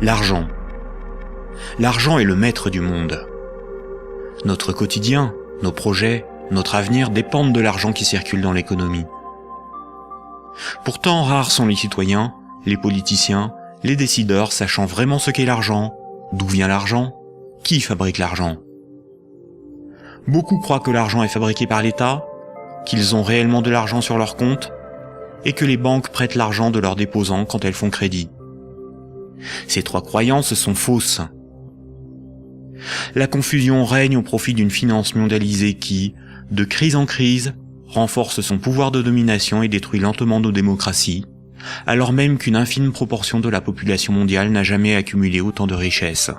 L'argent. L'argent est le maître du monde. Notre quotidien, nos projets, notre avenir dépendent de l'argent qui circule dans l'économie. Pourtant, rares sont les citoyens, les politiciens, les décideurs sachant vraiment ce qu'est l'argent, d'où vient l'argent, qui fabrique l'argent. Beaucoup croient que l'argent est fabriqué par l'État, qu'ils ont réellement de l'argent sur leur compte, et que les banques prêtent l'argent de leurs déposants quand elles font crédit. Ces trois croyances sont fausses. La confusion règne au profit d'une finance mondialisée qui, de crise en crise, renforce son pouvoir de domination et détruit lentement nos démocraties, alors même qu'une infime proportion de la population mondiale n'a jamais accumulé autant de richesses.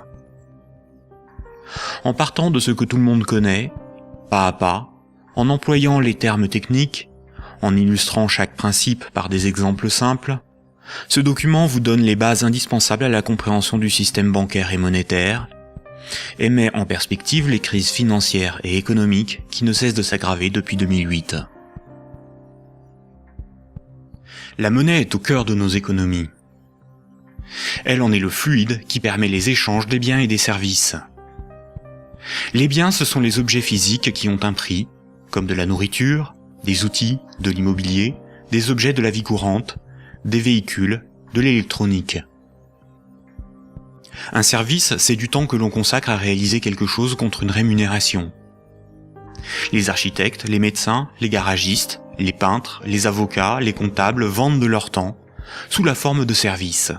En partant de ce que tout le monde connaît, pas à pas, en employant les termes techniques, en illustrant chaque principe par des exemples simples, ce document vous donne les bases indispensables à la compréhension du système bancaire et monétaire, et met en perspective les crises financières et économiques qui ne cessent de s'aggraver depuis 2008. La monnaie est au cœur de nos économies. Elle en est le fluide qui permet les échanges des biens et des services. Les biens, ce sont les objets physiques qui ont un prix, comme de la nourriture, des outils, de l'immobilier, des objets de la vie courante, des véhicules, de l'électronique. Un service, c'est du temps que l'on consacre à réaliser quelque chose contre une rémunération. Les architectes, les médecins, les garagistes, les peintres, les avocats, les comptables vendent de leur temps, sous la forme de services.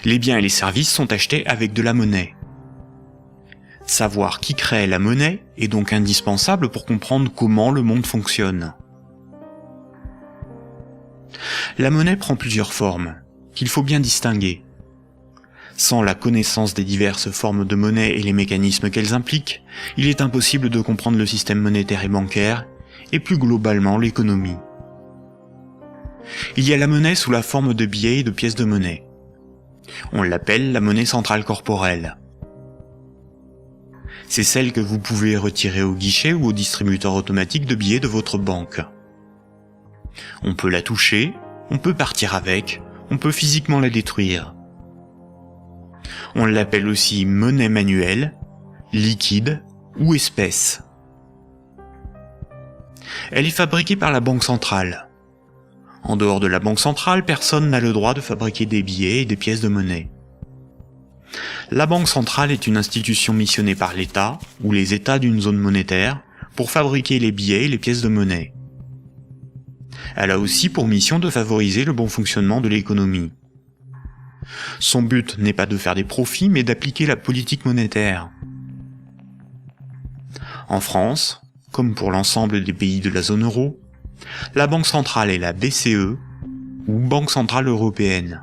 Les biens et les services sont achetés avec de la monnaie. Savoir qui crée la monnaie est donc indispensable pour comprendre comment le monde fonctionne. La monnaie prend plusieurs formes, qu'il faut bien distinguer. Sans la connaissance des diverses formes de monnaie et les mécanismes qu'elles impliquent, il est impossible de comprendre le système monétaire et bancaire, et plus globalement l'économie. Il y a la monnaie sous la forme de billets et de pièces de monnaie. On l'appelle la monnaie centrale corporelle. C'est celle que vous pouvez retirer au guichet ou au distributeur automatique de billets de votre banque. On peut la toucher, on peut partir avec, on peut physiquement la détruire. On l'appelle aussi monnaie manuelle, liquide ou espèce. Elle est fabriquée par la banque centrale. En dehors de la banque centrale, personne n'a le droit de fabriquer des billets et des pièces de monnaie. La banque centrale est une institution missionnée par l'État ou les États d'une zone monétaire pour fabriquer les billets et les pièces de monnaie. Elle a aussi pour mission de favoriser le bon fonctionnement de l'économie. Son but n'est pas de faire des profits, mais d'appliquer la politique monétaire. En France, comme pour l'ensemble des pays de la zone euro, la Banque centrale est la BCE, ou Banque centrale européenne.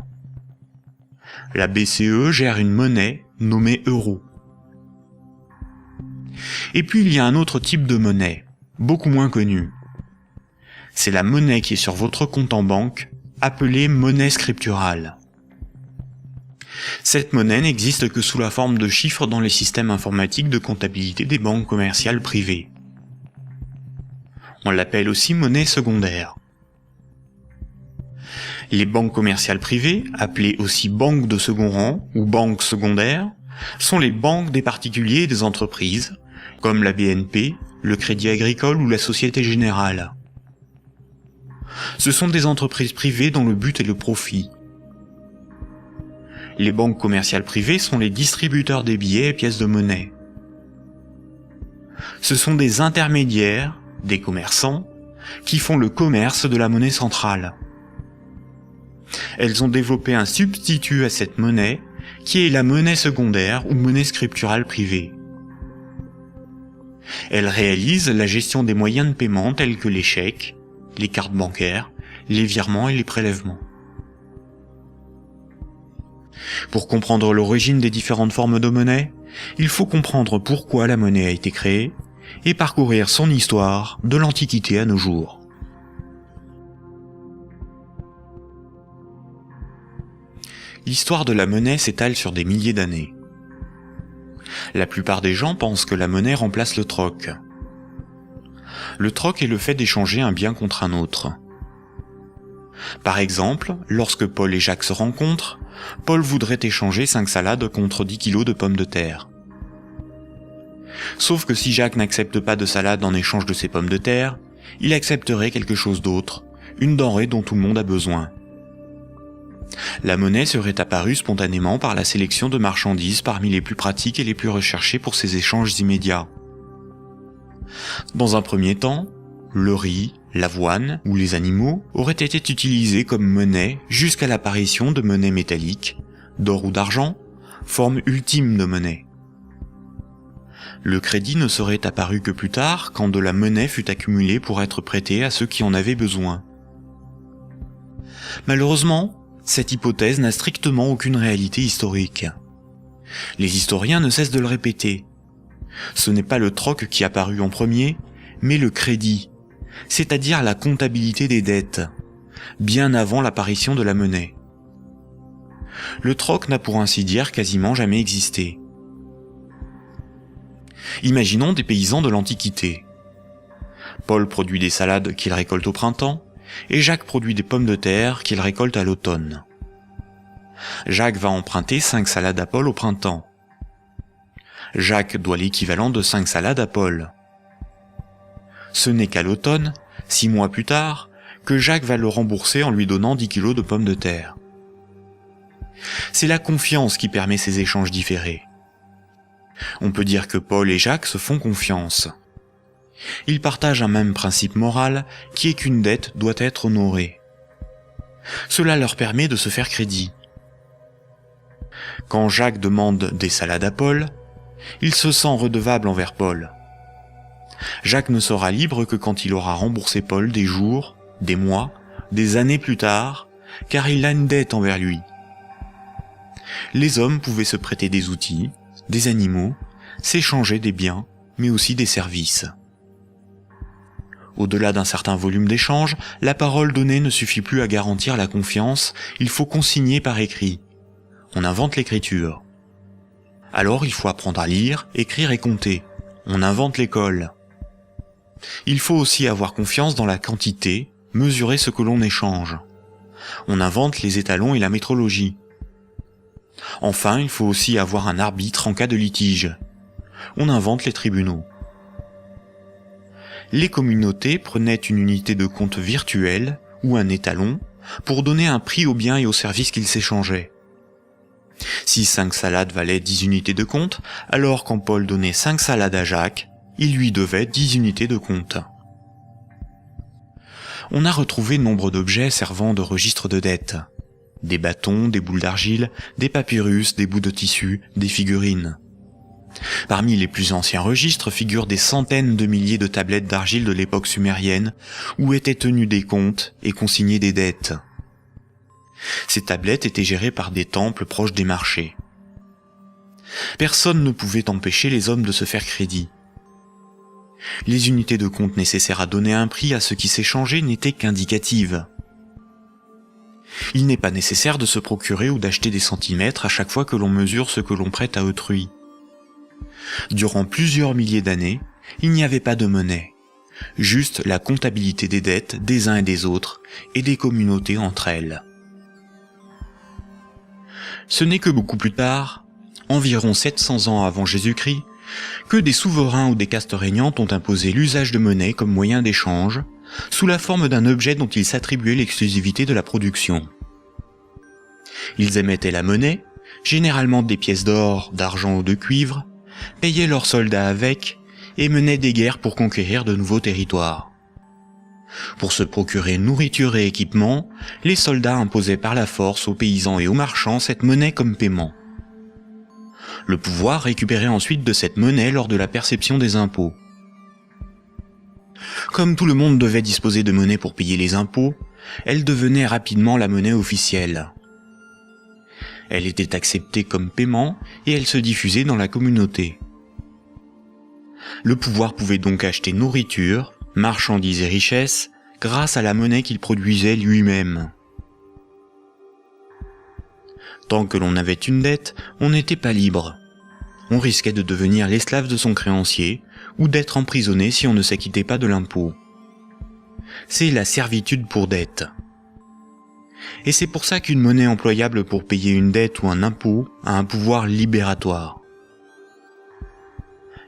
La BCE gère une monnaie nommée euro. Et puis il y a un autre type de monnaie, beaucoup moins connu. C'est la monnaie qui est sur votre compte en banque, appelée monnaie scripturale. Cette monnaie n'existe que sous la forme de chiffres dans les systèmes informatiques de comptabilité des banques commerciales privées. On l'appelle aussi monnaie secondaire. Les banques commerciales privées, appelées aussi banques de second rang ou banques secondaires, sont les banques des particuliers et des entreprises, comme la BNP, le Crédit Agricole ou la Société Générale. Ce sont des entreprises privées dont le but est le profit. Les banques commerciales privées sont les distributeurs des billets et pièces de monnaie. Ce sont des intermédiaires, des commerçants, qui font le commerce de la monnaie centrale. Elles ont développé un substitut à cette monnaie, qui est la monnaie secondaire ou monnaie scripturale privée. Elles réalisent la gestion des moyens de paiement tels que les chèques, les cartes bancaires, les virements et les prélèvements. Pour comprendre l'origine des différentes formes de monnaie, il faut comprendre pourquoi la monnaie a été créée et parcourir son histoire de l'Antiquité à nos jours. L'histoire de la monnaie s'étale sur des milliers d'années. La plupart des gens pensent que la monnaie remplace le troc. Le troc est le fait d'échanger un bien contre un autre. Par exemple, lorsque Paul et Jacques se rencontrent, Paul voudrait échanger 5 salades contre 10 kilos de pommes de terre. Sauf que si Jacques n'accepte pas de salade en échange de ses pommes de terre, il accepterait quelque chose d'autre, une denrée dont tout le monde a besoin. La monnaie serait apparue spontanément par la sélection de marchandises parmi les plus pratiques et les plus recherchées pour ces échanges immédiats. Dans un premier temps, le riz, l'avoine ou les animaux auraient été utilisés comme monnaie jusqu'à l'apparition de monnaies métalliques, d'or ou d'argent, forme ultime de monnaie. Le crédit ne serait apparu que plus tard, quand de la monnaie fut accumulée pour être prêtée à ceux qui en avaient besoin. Malheureusement, cette hypothèse n'a strictement aucune réalité historique. Les historiens ne cessent de le répéter. Ce n'est pas le troc qui apparut en premier, mais le crédit, c'est-à-dire la comptabilité des dettes, bien avant l'apparition de la monnaie. Le troc n'a pour ainsi dire quasiment jamais existé. Imaginons des paysans de l'Antiquité. Paul produit des salades qu'il récolte au printemps, et Jacques produit des pommes de terre qu'il récolte à l'automne. Jacques va emprunter 5 salades à Paul au printemps. Jacques doit l'équivalent de 5 salades à Paul. Ce n'est qu'à l'automne, 6 mois plus tard, que Jacques va le rembourser en lui donnant 10 kilos de pommes de terre. C'est la confiance qui permet ces échanges différés. On peut dire que Paul et Jacques se font confiance. Ils partagent un même principe moral qui est qu'une dette doit être honorée. Cela leur permet de se faire crédit. Quand Jacques demande des salades à Paul, il se sent redevable envers Paul. Jacques ne sera libre que quand il aura remboursé Paul des jours, des mois, des années plus tard, car il a une dette envers lui. Les hommes pouvaient se prêter des outils, des animaux, s'échanger des biens, mais aussi des services. Au-delà d'un certain volume d'échanges, la parole donnée ne suffit plus à garantir la confiance, il faut consigner par écrit. On invente l'écriture. Alors il faut apprendre à lire, écrire et compter. On invente l'école. Il faut aussi avoir confiance dans la quantité, mesurer ce que l'on échange. On invente les étalons et la métrologie. Enfin, il faut aussi avoir un arbitre en cas de litige. On invente les tribunaux. Les communautés prenaient une unité de compte virtuelle, ou un étalon, pour donner un prix aux biens et aux services qu'ils s'échangeaient. Si 5 salades valaient 10 unités de compte, alors quand Paul donnait 5 salades à Jacques, il lui devait 10 unités de compte. On a retrouvé nombre d'objets servant de registre de dette. Des bâtons, des boules d'argile, des papyrus, des bouts de tissu, des figurines. Parmi les plus anciens registres figurent des centaines de milliers de tablettes d'argile de l'époque sumérienne, où étaient tenus des comptes et consignés des dettes. Ces tablettes étaient gérées par des temples proches des marchés. Personne ne pouvait empêcher les hommes de se faire crédit. Les unités de compte nécessaires à donner un prix à ce qui s'échangeait n'étaient qu'indicatives. Il n'est pas nécessaire de se procurer ou d'acheter des centimètres à chaque fois que l'on mesure ce que l'on prête à autrui. Durant plusieurs milliers d'années, il n'y avait pas de monnaie, juste la comptabilité des dettes des uns et des autres et des communautés entre elles. Ce n'est que beaucoup plus tard, environ 700 ans avant Jésus-Christ, que des souverains ou des castes régnantes ont imposé l'usage de monnaie comme moyen d'échange, sous la forme d'un objet dont ils s'attribuaient l'exclusivité de la production. Ils émettaient la monnaie, généralement des pièces d'or, d'argent ou de cuivre, payaient leurs soldats avec, et menaient des guerres pour conquérir de nouveaux territoires. Pour se procurer nourriture et équipement, les soldats imposaient par la force aux paysans et aux marchands cette monnaie comme paiement. Le pouvoir récupérait ensuite de cette monnaie lors de la perception des impôts. Comme tout le monde devait disposer de monnaie pour payer les impôts, elle devenait rapidement la monnaie officielle. Elle était acceptée comme paiement et elle se diffusait dans la communauté. Le pouvoir pouvait donc acheter nourriture, marchandises et richesses grâce à la monnaie qu'il produisait lui-même. Tant que l'on avait une dette, on n'était pas libre. On risquait de devenir l'esclave de son créancier ou d'être emprisonné si on ne s'acquittait pas de l'impôt. C'est la servitude pour dette. Et c'est pour ça qu'une monnaie employable pour payer une dette ou un impôt a un pouvoir libératoire.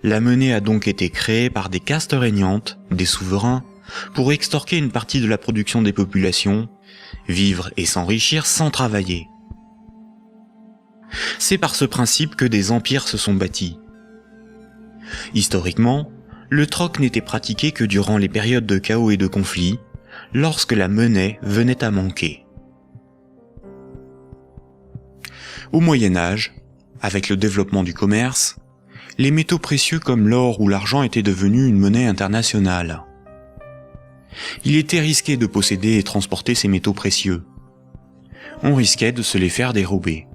La monnaie a donc été créée par des castes régnantes, des souverains, pour extorquer une partie de la production des populations, vivre et s'enrichir sans travailler. C'est par ce principe que des empires se sont bâtis. Historiquement, le troc n'était pratiqué que durant les périodes de chaos et de conflits, lorsque la monnaie venait à manquer. Au Moyen Âge, avec le développement du commerce, les métaux précieux comme l'or ou l'argent étaient devenus une monnaie internationale. Il était risqué de posséder et transporter ces métaux précieux. On risquait de se les faire dérober.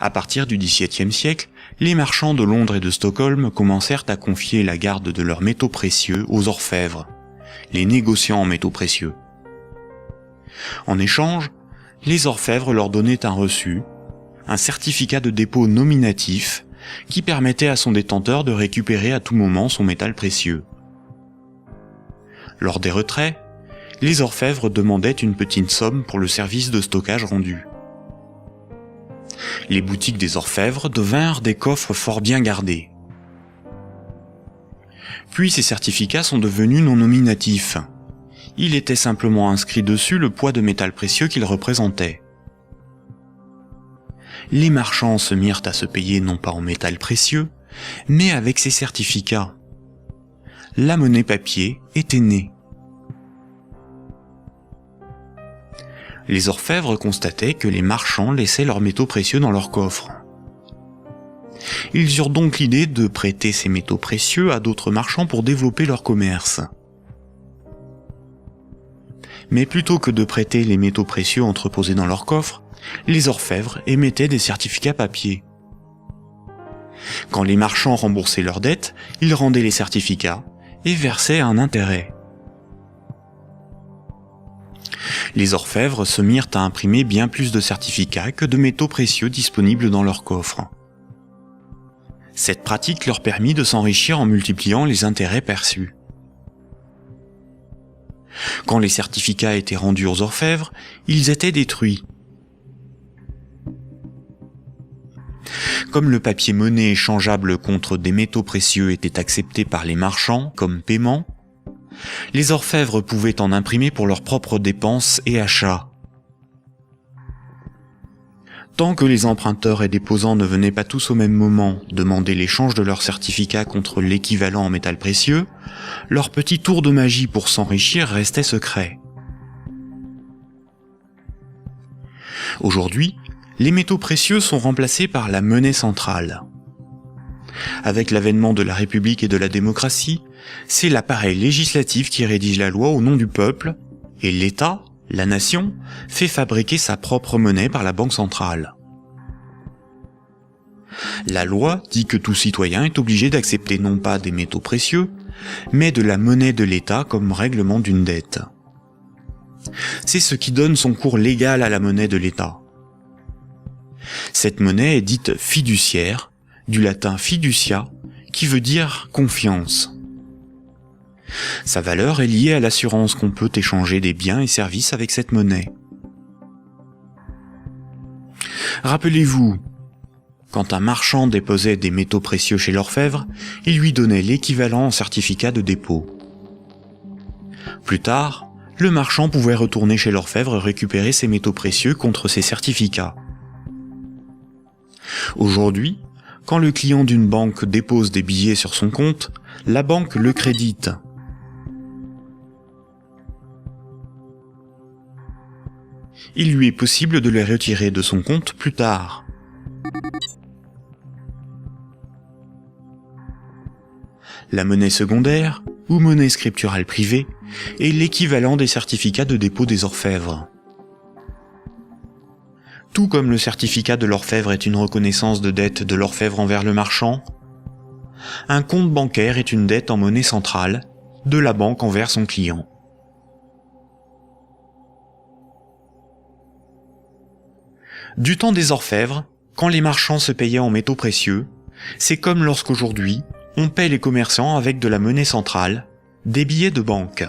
À partir du XVIIe siècle, les marchands de Londres et de Stockholm commencèrent à confier la garde de leurs métaux précieux aux orfèvres, les négociants en métaux précieux. En échange, les orfèvres leur donnaient un reçu, un certificat de dépôt nominatif qui permettait à son détenteur de récupérer à tout moment son métal précieux. Lors des retraits, les orfèvres demandaient une petite somme pour le service de stockage rendu. Les boutiques des orfèvres devinrent des coffres fort bien gardés. Puis ces certificats sont devenus non nominatifs. Il était simplement inscrit dessus le poids de métal précieux qu'ils représentaient. Les marchands se mirent à se payer non pas en métal précieux, mais avec ces certificats. La monnaie papier était née. Les orfèvres constataient que les marchands laissaient leurs métaux précieux dans leurs coffres. Ils eurent donc l'idée de prêter ces métaux précieux à d'autres marchands pour développer leur commerce. Mais plutôt que de prêter les métaux précieux entreposés dans leurs coffres, les orfèvres émettaient des certificats papier. Quand les marchands remboursaient leurs dettes, ils rendaient les certificats et versaient un intérêt. Les orfèvres se mirent à imprimer bien plus de certificats que de métaux précieux disponibles dans leurs coffres. Cette pratique leur permit de s'enrichir en multipliant les intérêts perçus. Quand les certificats étaient rendus aux orfèvres, ils étaient détruits. Comme le papier monnaie échangeable contre des métaux précieux était accepté par les marchands comme paiement, les orfèvres pouvaient en imprimer pour leurs propres dépenses et achats. Tant que les emprunteurs et déposants ne venaient pas tous au même moment demander l'échange de leurs certificats contre l'équivalent en métal précieux, leur petit tour de magie pour s'enrichir restait secret. Aujourd'hui, les métaux précieux sont remplacés par la monnaie centrale. Avec l'avènement de la République et de la démocratie, c'est l'appareil législatif qui rédige la loi au nom du peuple, et l'État, la nation, fait fabriquer sa propre monnaie par la Banque centrale. La loi dit que tout citoyen est obligé d'accepter non pas des métaux précieux, mais de la monnaie de l'État comme règlement d'une dette. C'est ce qui donne son cours légal à la monnaie de l'État. Cette monnaie est dite fiduciaire, du latin fiducia, qui veut dire confiance. Sa valeur est liée à l'assurance qu'on peut échanger des biens et services avec cette monnaie. Rappelez-vous, quand un marchand déposait des métaux précieux chez l'orfèvre, il lui donnait l'équivalent en certificat de dépôt. Plus tard, le marchand pouvait retourner chez l'orfèvre et récupérer ses métaux précieux contre ses certificats. Aujourd'hui, quand le client d'une banque dépose des billets sur son compte, la banque le crédite. Il lui est possible de les retirer de son compte plus tard. La monnaie secondaire, ou monnaie scripturale privée, est l'équivalent des certificats de dépôt des orfèvres. Tout comme le certificat de l'orfèvre est une reconnaissance de dette de l'orfèvre envers le marchand, un compte bancaire est une dette en monnaie centrale de la banque envers son client. Du temps des orfèvres, quand les marchands se payaient en métaux précieux, c'est comme lorsqu'aujourd'hui, on paie les commerçants avec de la monnaie centrale, des billets de banque.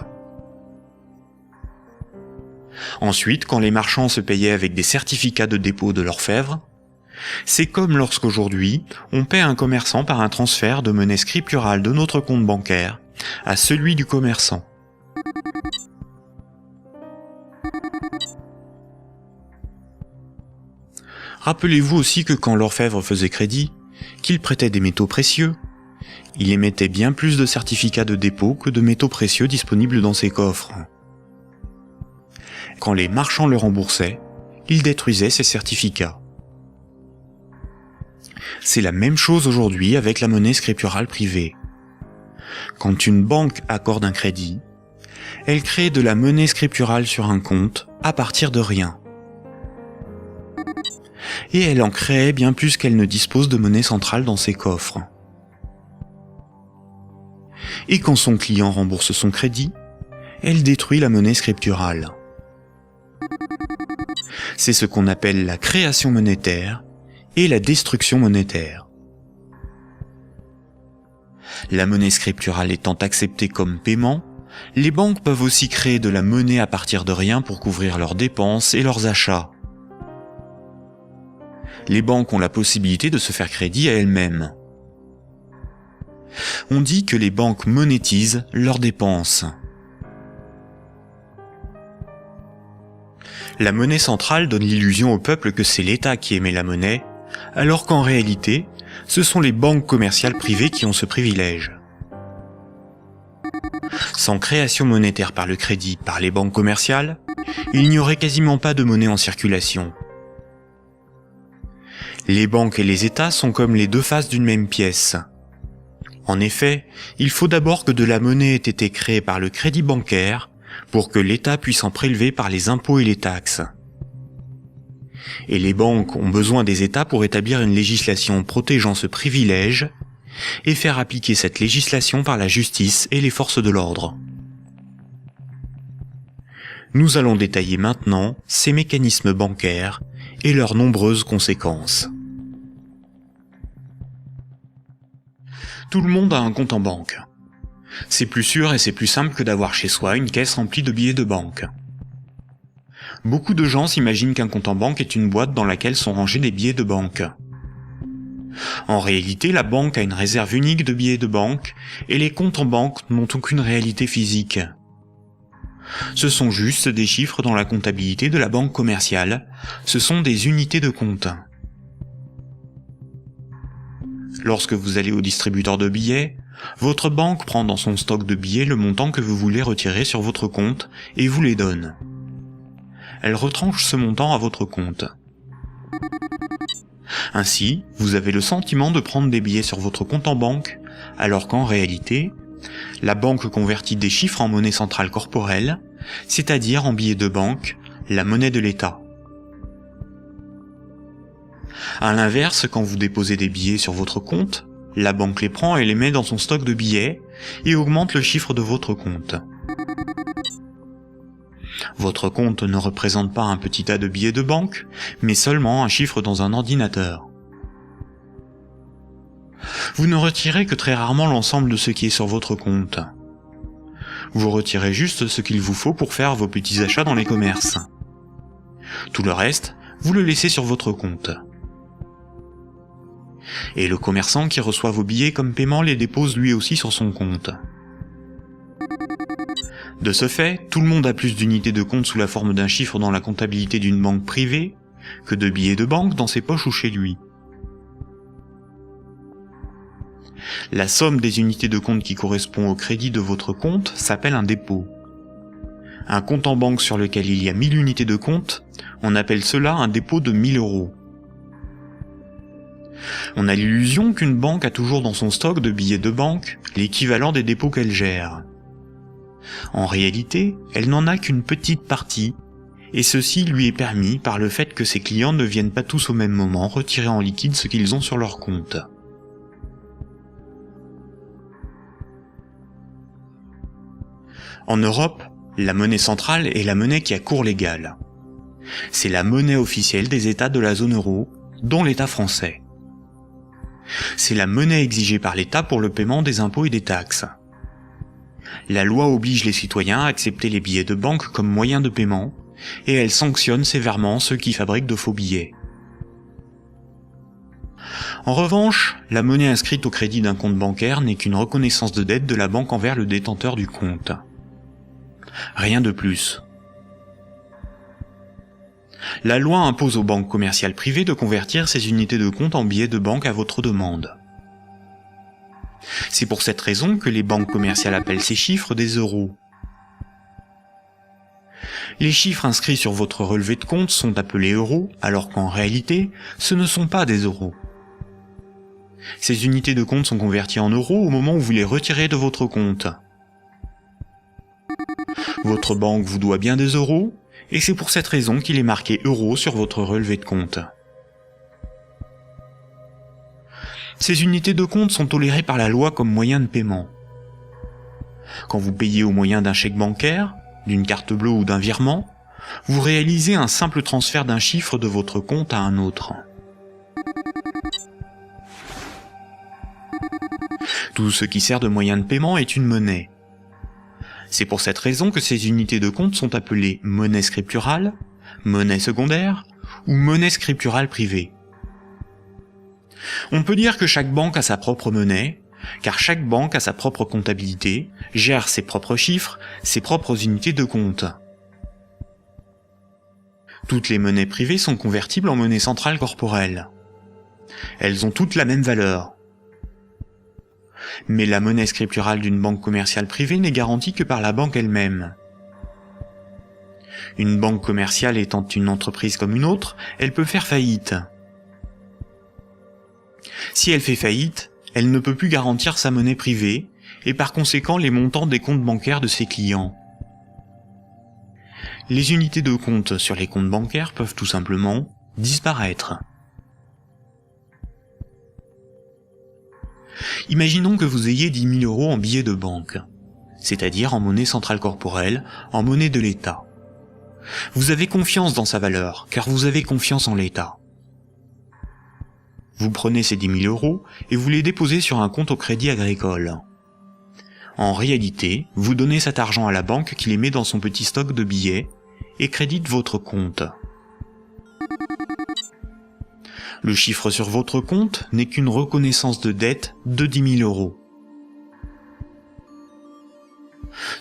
Ensuite, quand les marchands se payaient avec des certificats de dépôt de l'orfèvre, c'est comme lorsqu'aujourd'hui, on paie un commerçant par un transfert de monnaie scripturale de notre compte bancaire à celui du commerçant. Rappelez-vous aussi que quand l'orfèvre faisait crédit, qu'il prêtait des métaux précieux, il émettait bien plus de certificats de dépôt que de métaux précieux disponibles dans ses coffres. Quand les marchands le remboursaient, il détruisait ces certificats. C'est la même chose aujourd'hui avec la monnaie scripturale privée. Quand une banque accorde un crédit, elle crée de la monnaie scripturale sur un compte à partir de rien. Et elle en crée bien plus qu'elle ne dispose de monnaie centrale dans ses coffres. Et quand son client rembourse son crédit, elle détruit la monnaie scripturale. C'est ce qu'on appelle la création monétaire et la destruction monétaire. La monnaie scripturale étant acceptée comme paiement, les banques peuvent aussi créer de la monnaie à partir de rien pour couvrir leurs dépenses et leurs achats. Les banques ont la possibilité de se faire crédit à elles-mêmes. On dit que les banques monétisent leurs dépenses. La monnaie centrale donne l'illusion au peuple que c'est l'État qui émet la monnaie, alors qu'en réalité, ce sont les banques commerciales privées qui ont ce privilège. Sans création monétaire par le crédit par les banques commerciales, il n'y aurait quasiment pas de monnaie en circulation. Les banques et les États sont comme les deux faces d'une même pièce. En effet, il faut d'abord que de la monnaie ait été créée par le crédit bancaire pour que l'État puisse en prélever par les impôts et les taxes. Et les banques ont besoin des États pour établir une législation protégeant ce privilège et faire appliquer cette législation par la justice et les forces de l'ordre. Nous allons détailler maintenant ces mécanismes bancaires et leurs nombreuses conséquences. Tout le monde a un compte en banque. C'est plus sûr et c'est plus simple que d'avoir chez soi une caisse remplie de billets de banque. Beaucoup de gens s'imaginent qu'un compte en banque est une boîte dans laquelle sont rangés des billets de banque. En réalité, la banque a une réserve unique de billets de banque et les comptes en banque n'ont aucune réalité physique. Ce sont juste des chiffres dans la comptabilité de la banque commerciale, ce sont des unités de compte. Lorsque vous allez au distributeur de billets, votre banque prend dans son stock de billets le montant que vous voulez retirer sur votre compte et vous les donne. Elle retranche ce montant à votre compte. Ainsi, vous avez le sentiment de prendre des billets sur votre compte en banque, alors qu'en réalité, la banque convertit des chiffres en monnaie centrale corporelle, c'est-à-dire en billets de banque, la monnaie de l'État. À l'inverse, quand vous déposez des billets sur votre compte, la banque les prend et les met dans son stock de billets et augmente le chiffre de votre compte. Votre compte ne représente pas un petit tas de billets de banque, mais seulement un chiffre dans un ordinateur. Vous ne retirez que très rarement l'ensemble de ce qui est sur votre compte. Vous retirez juste ce qu'il vous faut pour faire vos petits achats dans les commerces. Tout le reste, vous le laissez sur votre compte. Et le commerçant qui reçoit vos billets comme paiement les dépose lui aussi sur son compte. De ce fait, tout le monde a plus d'unités de compte sous la forme d'un chiffre dans la comptabilité d'une banque privée que de billets de banque dans ses poches ou chez lui. La somme des unités de compte qui correspond au crédit de votre compte s'appelle un dépôt. Un compte en banque sur lequel il y a 1000 unités de compte, on appelle cela un dépôt de 1000 €. On a l'illusion qu'une banque a toujours dans son stock de billets de banque l'équivalent des dépôts qu'elle gère. En réalité, elle n'en a qu'une petite partie, et ceci lui est permis par le fait que ses clients ne viennent pas tous au même moment retirer en liquide ce qu'ils ont sur leur compte. En Europe, la monnaie centrale est la monnaie qui a cours légal. C'est la monnaie officielle des États de la zone euro, dont l'État français. C'est la monnaie exigée par l'État pour le paiement des impôts et des taxes. La loi oblige les citoyens à accepter les billets de banque comme moyen de paiement, et elle sanctionne sévèrement ceux qui fabriquent de faux billets. En revanche, la monnaie inscrite au crédit d'un compte bancaire n'est qu'une reconnaissance de dette de la banque envers le détenteur du compte. Rien de plus. La loi impose aux banques commerciales privées de convertir ces unités de compte en billets de banque à votre demande. C'est pour cette raison que les banques commerciales appellent ces chiffres des euros. Les chiffres inscrits sur votre relevé de compte sont appelés euros, alors qu'en réalité, ce ne sont pas des euros. Ces unités de compte sont converties en euros au moment où vous les retirez de votre compte. Votre banque vous doit bien des euros, et c'est pour cette raison qu'il est marqué euros sur votre relevé de compte. Ces unités de compte sont tolérées par la loi comme moyen de paiement. Quand vous payez au moyen d'un chèque bancaire, d'une carte bleue ou d'un virement, vous réalisez un simple transfert d'un chiffre de votre compte à un autre. Tout ce qui sert de moyen de paiement est une monnaie. C'est pour cette raison que ces unités de compte sont appelées monnaie scripturale, monnaie secondaire ou monnaie scripturale privée. On peut dire que chaque banque a sa propre monnaie, car chaque banque a sa propre comptabilité, gère ses propres chiffres, ses propres unités de compte. Toutes les monnaies privées sont convertibles en monnaie centrale corporelle. Elles ont toutes la même valeur. Mais la monnaie scripturale d'une banque commerciale privée n'est garantie que par la banque elle-même. Une banque commerciale étant une entreprise comme une autre, elle peut faire faillite. Si elle fait faillite, elle ne peut plus garantir sa monnaie privée, et par conséquent les montants des comptes bancaires de ses clients. Les unités de compte sur les comptes bancaires peuvent tout simplement disparaître. Imaginons que vous ayez 10 000 euros en billets de banque, c'est-à-dire en monnaie centrale corporelle, en monnaie de l'État. Vous avez confiance dans sa valeur, car vous avez confiance en l'État. Vous prenez ces 10 000 euros et vous les déposez sur un compte au Crédit Agricole. En réalité, vous donnez cet argent à la banque qui les met dans son petit stock de billets et crédite votre compte. Le chiffre sur votre compte n'est qu'une reconnaissance de dette de 10 000 euros.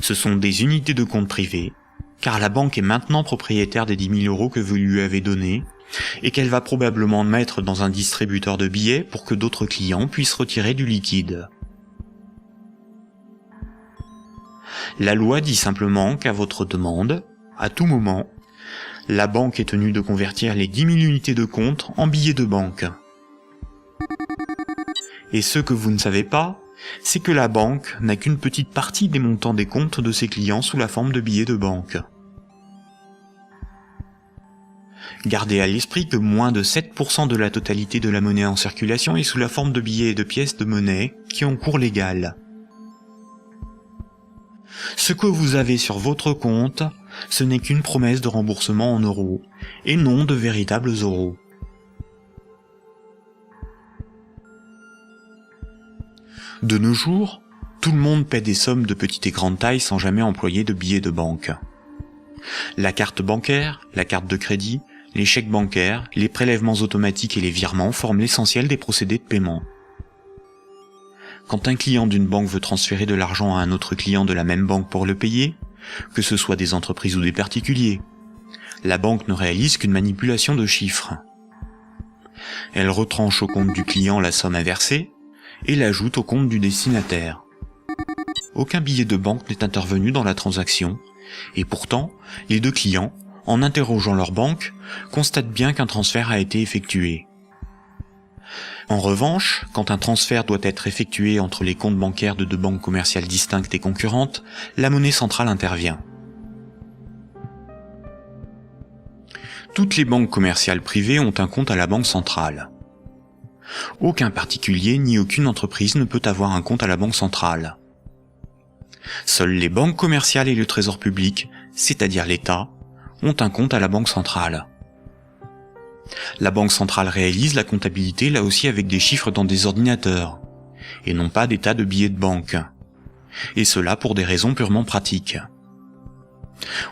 Ce sont des unités de compte privées, car la banque est maintenant propriétaire des 10 000 euros que vous lui avez donnés, et qu'elle va probablement mettre dans un distributeur de billets pour que d'autres clients puissent retirer du liquide. La loi dit simplement qu'à votre demande, à tout moment, la banque est tenue de convertir les 10 000 unités de compte en billets de banque. Et ce que vous ne savez pas, c'est que la banque n'a qu'une petite partie des montants des comptes de ses clients sous la forme de billets de banque. Gardez à l'esprit que moins de 7% de la totalité de la monnaie en circulation est sous la forme de billets et de pièces de monnaie qui ont cours légal. Ce que vous avez sur votre compte, ce n'est qu'une promesse de remboursement en euros, et non de véritables euros. De nos jours, tout le monde paie des sommes de petite et grande taille sans jamais employer de billets de banque. La carte bancaire, la carte de crédit, les chèques bancaires, les prélèvements automatiques et les virements forment l'essentiel des procédés de paiement. Quand un client d'une banque veut transférer de l'argent à un autre client de la même banque pour le payer, que ce soit des entreprises ou des particuliers, la banque ne réalise qu'une manipulation de chiffres. Elle retranche au compte du client la somme à verser et l'ajoute au compte du destinataire. Aucun billet de banque n'est intervenu dans la transaction, et pourtant, les deux clients, en interrogeant leur banque, constatent bien qu'un transfert a été effectué. En revanche, quand un transfert doit être effectué entre les comptes bancaires de deux banques commerciales distinctes et concurrentes, la monnaie centrale intervient. Toutes les banques commerciales privées ont un compte à la banque centrale. Aucun particulier ni aucune entreprise ne peut avoir un compte à la banque centrale. Seules les banques commerciales et le trésor public, c'est-à-dire l'État, ont un compte à la banque centrale. La banque centrale réalise la comptabilité là aussi avec des chiffres dans des ordinateurs, et non pas des tas de billets de banque. Et cela pour des raisons purement pratiques.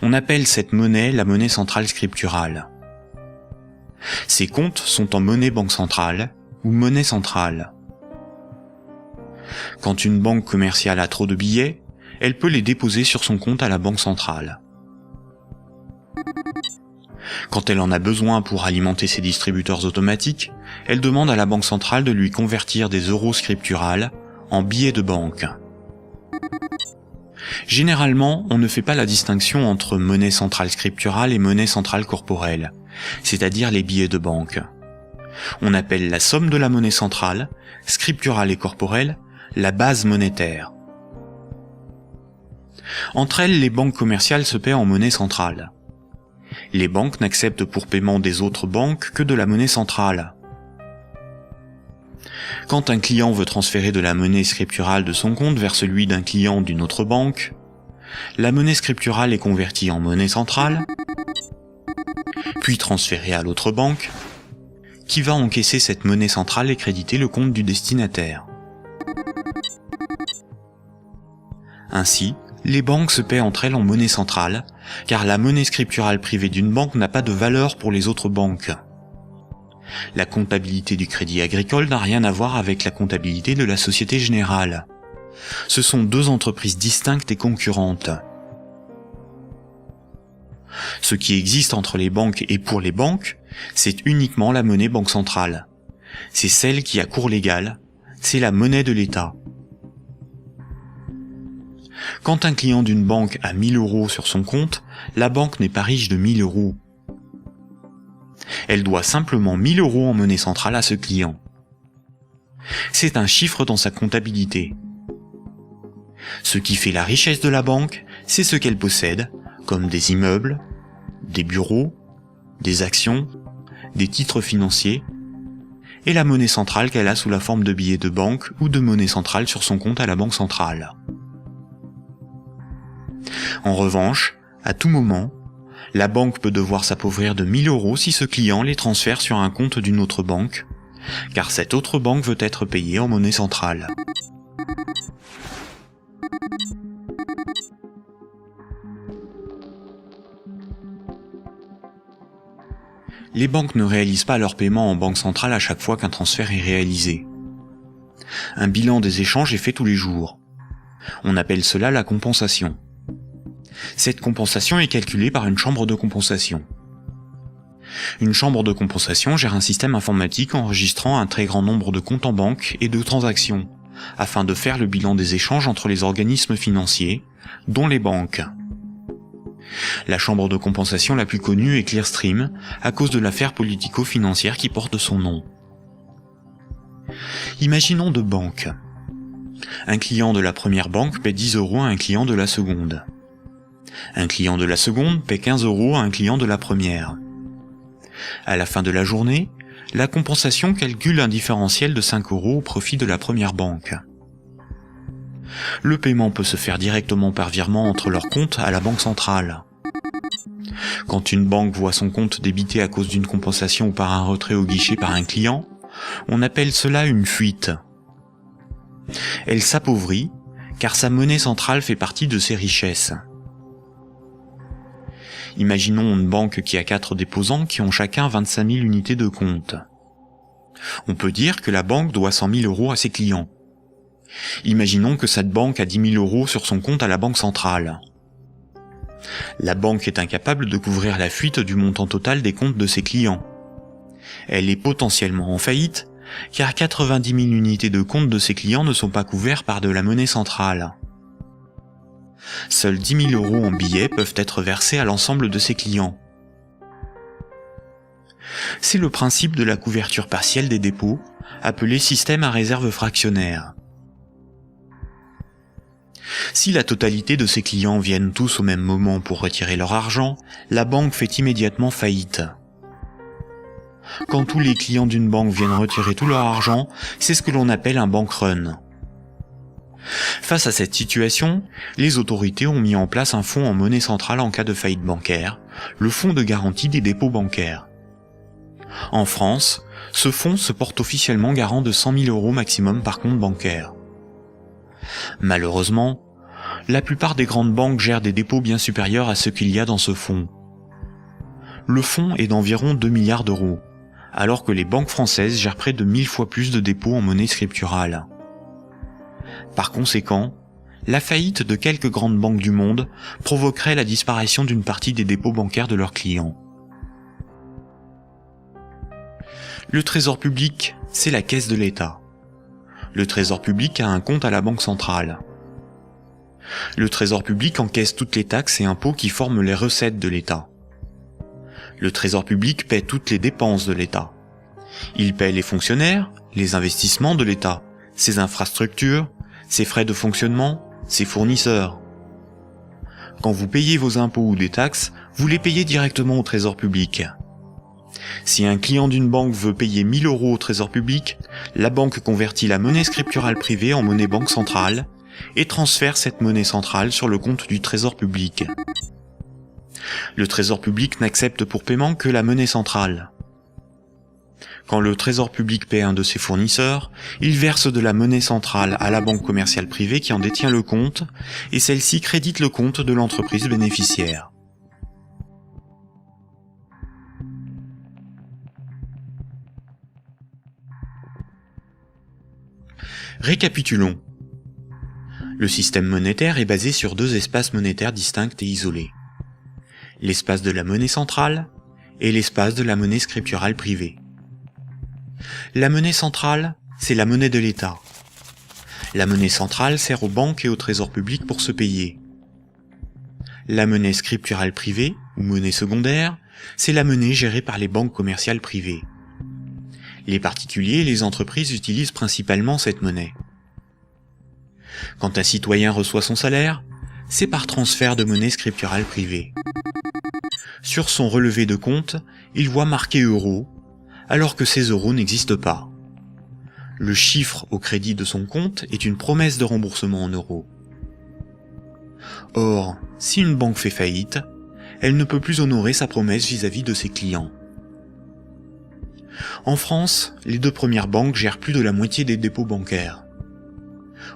On appelle cette monnaie la monnaie centrale scripturale. Ces comptes sont en monnaie banque centrale ou monnaie centrale. Quand une banque commerciale a trop de billets, elle peut les déposer sur son compte à la banque centrale. Quand elle en a besoin pour alimenter ses distributeurs automatiques, elle demande à la banque centrale de lui convertir des euros scripturales en billets de banque. Généralement, on ne fait pas la distinction entre monnaie centrale scripturale et monnaie centrale corporelle, c'est-à-dire les billets de banque. On appelle la somme de la monnaie centrale, scripturale et corporelle, la base monétaire. Entre elles, les banques commerciales se paient en monnaie centrale. Les banques n'acceptent pour paiement des autres banques que de la monnaie centrale. Quand un client veut transférer de la monnaie scripturale de son compte vers celui d'un client d'une autre banque, la monnaie scripturale est convertie en monnaie centrale, puis transférée à l'autre banque, qui va encaisser cette monnaie centrale et créditer le compte du destinataire. Ainsi, les banques se paient entre elles en monnaie centrale, car la monnaie scripturale privée d'une banque n'a pas de valeur pour les autres banques. La comptabilité du Crédit Agricole n'a rien à voir avec la comptabilité de la Société Générale. Ce sont deux entreprises distinctes et concurrentes. Ce qui existe entre les banques et pour les banques, c'est uniquement la monnaie banque centrale. C'est celle qui a cours légal, c'est la monnaie de l'État. Quand un client d'une banque a 1000 euros sur son compte, la banque n'est pas riche de 1000 euros. Elle doit simplement 1000 euros en monnaie centrale à ce client. C'est un chiffre dans sa comptabilité. Ce qui fait la richesse de la banque, c'est ce qu'elle possède, comme des immeubles, des bureaux, des actions, des titres financiers, et la monnaie centrale qu'elle a sous la forme de billets de banque ou de monnaie centrale sur son compte à la banque centrale. En revanche, à tout moment, la banque peut devoir s'appauvrir de 1000 euros si ce client les transfère sur un compte d'une autre banque, car cette autre banque veut être payée en monnaie centrale. Les banques ne réalisent pas leur paiement en banque centrale à chaque fois qu'un transfert est réalisé. Un bilan des échanges est fait tous les jours. On appelle cela la compensation. Cette compensation est calculée par une chambre de compensation. Une chambre de compensation gère un système informatique enregistrant un très grand nombre de comptes en banque et de transactions, afin de faire le bilan des échanges entre les organismes financiers, dont les banques. La chambre de compensation la plus connue est Clearstream, à cause de l'affaire politico-financière qui porte son nom. Imaginons deux banques. Un client de la première banque paie 10 euros à un client de la seconde. Un client de la seconde paie 15 euros à un client de la première. À la fin de la journée, la compensation calcule un différentiel de 5 euros au profit de la première banque. Le paiement peut se faire directement par virement entre leurs comptes à la banque centrale. Quand une banque voit son compte débité à cause d'une compensation ou par un retrait au guichet par un client, on appelle cela une fuite. Elle s'appauvrit, car sa monnaie centrale fait partie de ses richesses. Imaginons une banque qui a 4 déposants qui ont chacun 25 000 unités de compte. On peut dire que la banque doit 100 000 euros à ses clients. Imaginons que cette banque a 10 000 euros sur son compte à la banque centrale. La banque est incapable de couvrir la fuite du montant total des comptes de ses clients. Elle est potentiellement en faillite, car 90 000 unités de compte de ses clients ne sont pas couverts par de la monnaie centrale. Seuls 10 000 euros en billets peuvent être versés à l'ensemble de ses clients. C'est le principe de la couverture partielle des dépôts, appelé système à réserve fractionnaire. Si la totalité de ses clients viennent tous au même moment pour retirer leur argent, la banque fait immédiatement faillite. Quand tous les clients d'une banque viennent retirer tout leur argent, c'est ce que l'on appelle un bank run. Face à cette situation, les autorités ont mis en place un fonds en monnaie centrale en cas de faillite bancaire, le fonds de garantie des dépôts bancaires. En France, ce fonds se porte officiellement garant de 100 000 euros maximum par compte bancaire. Malheureusement, La plupart des grandes banques gèrent des dépôts bien supérieurs à ce qu'il y a dans ce fonds. Le fonds est d'environ 2 milliards d'euros, alors que les banques françaises gèrent près de 1000 fois plus de dépôts en monnaie scripturale. Par conséquent, la faillite de quelques grandes banques du monde provoquerait la disparition d'une partie des dépôts bancaires de leurs clients. Le trésor public, c'est la caisse de l'État. Le trésor public a un compte à la Banque centrale. Le trésor public encaisse toutes les taxes et impôts qui forment les recettes de l'État. Le trésor public paie toutes les dépenses de l'État. Il paie les fonctionnaires, les investissements de l'État, ses infrastructures, ses frais de fonctionnement, ses fournisseurs. Quand vous payez vos impôts ou des taxes, vous les payez directement au trésor public. Si un client d'une banque veut payer 1 000 € au trésor public, la banque convertit la monnaie scripturale privée en monnaie banque centrale et transfère cette monnaie centrale sur le compte du trésor public. Le trésor public n'accepte pour paiement que la monnaie centrale. Quand le trésor public paie un de ses fournisseurs, il verse de la monnaie centrale à la banque commerciale privée qui en détient le compte, et celle-ci crédite le compte de l'entreprise bénéficiaire. Récapitulons. Le système monétaire est basé sur 2 espaces monétaires distincts et isolés. L'espace de la monnaie centrale et l'espace de la monnaie scripturale privée. La monnaie centrale, c'est la monnaie de l'État. La monnaie centrale sert aux banques et au trésor public pour se payer. La monnaie scripturale privée, ou monnaie secondaire, c'est la monnaie gérée par les banques commerciales privées. Les particuliers et les entreprises utilisent principalement cette monnaie. Quand un citoyen reçoit son salaire, c'est par transfert de monnaie scripturale privée. Sur son relevé de compte, il voit marqué euros, alors que ces euros n'existent pas. Le chiffre au crédit de son compte est une promesse de remboursement en euros. Or, si une banque fait faillite, elle ne peut plus honorer sa promesse vis-à-vis de ses clients. En France, les 2 premières banques gèrent plus de la moitié des dépôts bancaires.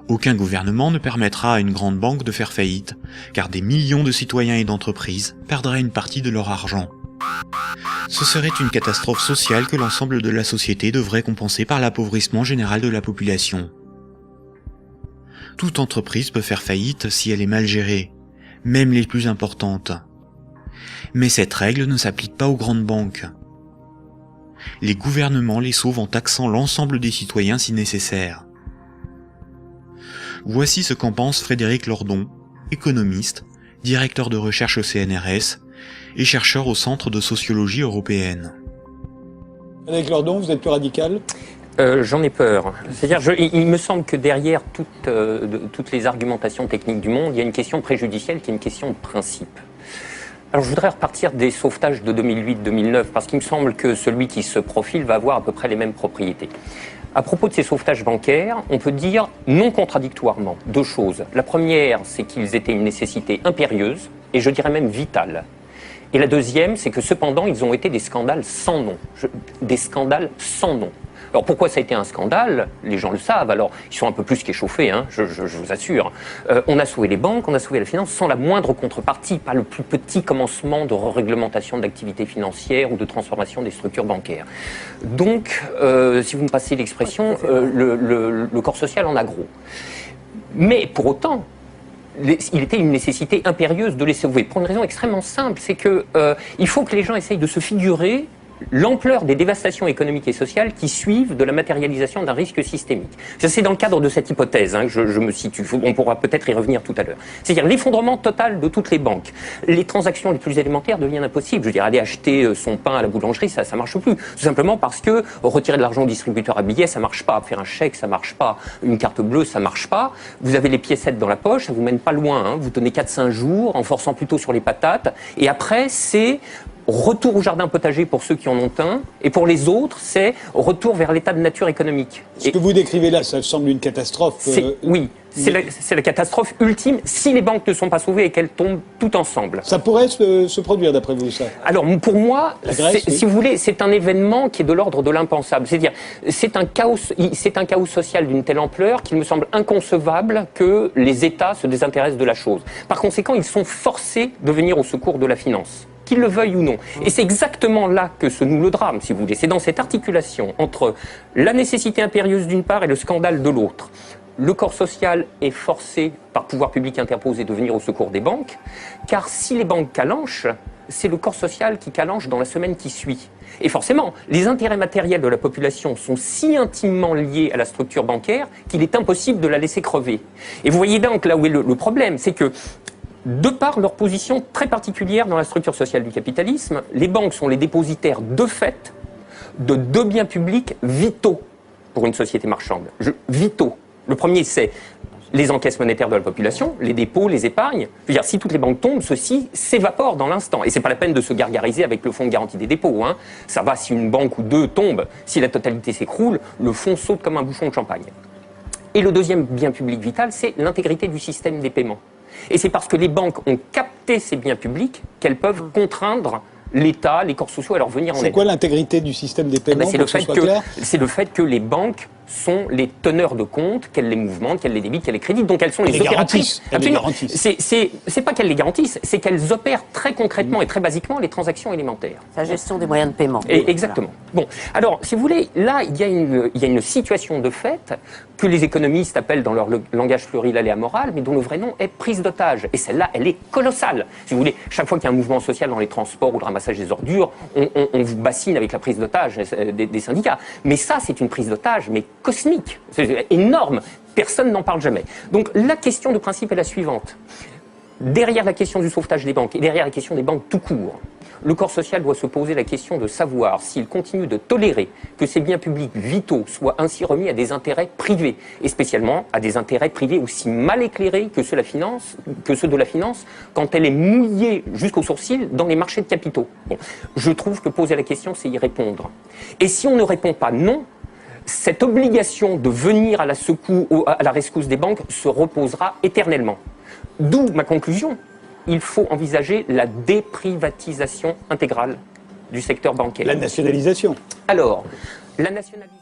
Aucun gouvernement ne permettra à une grande banque de faire faillite, car des millions de citoyens et d'entreprises perdraient une partie de leur argent. Ce serait une catastrophe sociale que l'ensemble de la société devrait compenser par l'appauvrissement général de la population. Toute entreprise peut faire faillite si elle est mal gérée, même les plus importantes. Mais cette règle ne s'applique pas aux grandes banques. Les gouvernements les sauvent en taxant l'ensemble des citoyens si nécessaire. Voici ce qu'en pense Frédéric Lordon, économiste, directeur de recherche au CNRS et chercheur au Centre de sociologie européenne. Frédéric Lordon, vous êtes plus radical ? J'en ai peur. C'est-à-dire, il me semble que derrière toutes les argumentations techniques du monde, il y a une question préjudicielle qui est une question de principe. Alors je voudrais repartir des sauvetages de 2008-2009, parce qu'il me semble que celui qui se profile va avoir à peu près les mêmes propriétés. À propos de ces sauvetages bancaires, on peut dire non contradictoirement 2 choses. La première, c'est qu'ils étaient une nécessité impérieuse, et je dirais même vitale. Et la deuxième, c'est que cependant, ils ont été des scandales sans nom. Des scandales sans nom. Alors pourquoi ça a été un scandale? Les gens le savent, alors ils sont un peu plus qu'échauffés, hein, je vous assure. On a sauvé les banques, on a sauvé la finance sans la moindre contrepartie, pas le plus petit commencement de réglementation d'activité financière ou de transformation des structures bancaires. Donc, si vous me passez l'expression, le corps social en a gros. Mais pour autant, il était une nécessité impérieuse de les sauver, pour une raison extrêmement simple, c'est que il faut que les gens essayent de se figurer l'ampleur des dévastations économiques et sociales qui suivent de la matérialisation d'un risque systémique. C'est dans le cadre de cette hypothèse que je me situe. On pourra peut-être y revenir tout à l'heure. C'est-à-dire l'effondrement total de toutes les banques. Les transactions les plus élémentaires deviennent impossibles. Je veux dire, aller acheter son pain à la boulangerie, ça marche plus. Tout simplement parce que retirer de l'argent au distributeur à billets, ça marche pas. Faire un chèque, ça marche pas. Une carte bleue, ça marche pas. Vous avez les piécettes dans la poche, ça vous mène pas loin. Vous tenez 4-5 jours en forçant plutôt sur les patates. Et après, c'est retour au jardin potager pour ceux qui en ont un, et pour les autres, c'est retour vers l'état de nature économique. Ce que vous décrivez là, ça semble une catastrophe. Oui, C'est la catastrophe ultime si les banques ne sont pas sauvées et qu'elles tombent toutes ensemble. Ça pourrait se produire d'après vous, ça? Alors pour moi, La Grèce, oui. si vous voulez, c'est un événement qui est de l'ordre de l'impensable. C'est-à-dire, c'est un chaos social d'une telle ampleur qu'il me semble inconcevable que les États se désintéressent de la chose. Par conséquent, ils sont forcés de venir au secours de la finance, qu'ils le veuillent ou non. Et c'est exactement là que se noue le drame, si vous voulez. C'est dans cette articulation entre la nécessité impérieuse d'une part et le scandale de l'autre. Le corps social est forcé, par pouvoir public interposé, de venir au secours des banques, car si les banques calanchent, c'est le corps social qui calanche dans la semaine qui suit. Et forcément, les intérêts matériels de la population sont si intimement liés à la structure bancaire qu'il est impossible de la laisser crever. Et vous voyez donc là où est le problème, c'est que de par leur position très particulière dans la structure sociale du capitalisme, les banques sont les dépositaires de fait de deux biens publics vitaux pour une société marchande. Vitaux. Le premier, c'est les encaisses monétaires de la population, les dépôts, les épargnes. Je veux dire, si toutes les banques tombent, ceci s'évapore dans l'instant. Et c'est pas la peine de se gargariser avec le fonds de garantie des dépôts. Hein. Ça va si une banque ou deux tombe. Si la totalité s'écroule, le fonds saute comme un bouchon de champagne. Et le deuxième bien public vital, c'est l'intégrité du système des paiements. Et c'est parce que les banques ont capté ces biens publics qu'elles peuvent contraindre l'État, les corps sociaux à leur venir en aide. C'est quoi l'intégrité du système des paiements, C'est le fait que les banques sont les teneurs de compte, qu'elles les mouvementent, qu'elles les débitent, qu'elles les créditent, donc elles sont les opératrices. Absolument. C'est pas qu'elles les garantissent, c'est qu'elles opèrent très concrètement et très basiquement les transactions élémentaires. La gestion des moyens de paiement. Exactement. Voilà. Bon, alors, si vous voulez, là, il y a une situation de fait que les économistes appellent dans leur langage pluriel et amoral, mais dont le vrai nom est prise d'otage. Et celle-là, elle est colossale. Si vous voulez, chaque fois qu'il y a un mouvement social dans les transports ou le ramassage des ordures, on vous bassine avec la prise d'otage des syndicats. Mais ça, c'est une prise d'otage, mais cosmique. C'est énorme. Personne n'en parle jamais. Donc, la question de principe est la suivante. Derrière la question du sauvetage des banques et derrière la question des banques tout court, le corps social doit se poser la question de savoir s'il continue de tolérer que ces biens publics vitaux soient ainsi remis à des intérêts privés, et spécialement à des intérêts privés aussi mal éclairés que ceux de la finance quand elle est mouillée jusqu'aux sourcils dans les marchés de capitaux. Bon, je trouve que poser la question, c'est y répondre. Et si on ne répond pas non, cette obligation de venir à la rescousse des banques se reposera éternellement. D'où ma conclusion. Il faut envisager la déprivatisation intégrale du secteur bancaire. La nationalisation. Alors, la nationalisation...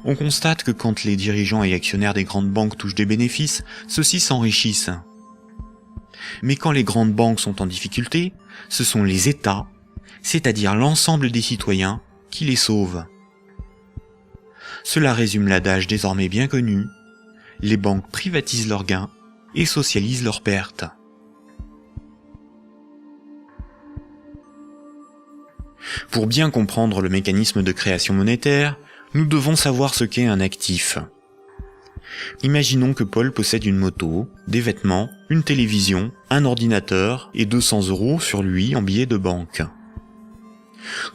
On constate que quand les dirigeants et actionnaires des grandes banques touchent des bénéfices, ceux-ci s'enrichissent. Mais quand les grandes banques sont en difficulté, ce sont les États, c'est-à-dire l'ensemble des citoyens, qui les sauvent. Cela résume l'adage désormais bien connu: les banques privatisent leurs gains et socialisent leurs pertes. Pour bien comprendre le mécanisme de création monétaire, nous devons savoir ce qu'est un actif. Imaginons que Paul possède une moto, des vêtements, une télévision, un ordinateur et 200 € sur lui en billets de banque.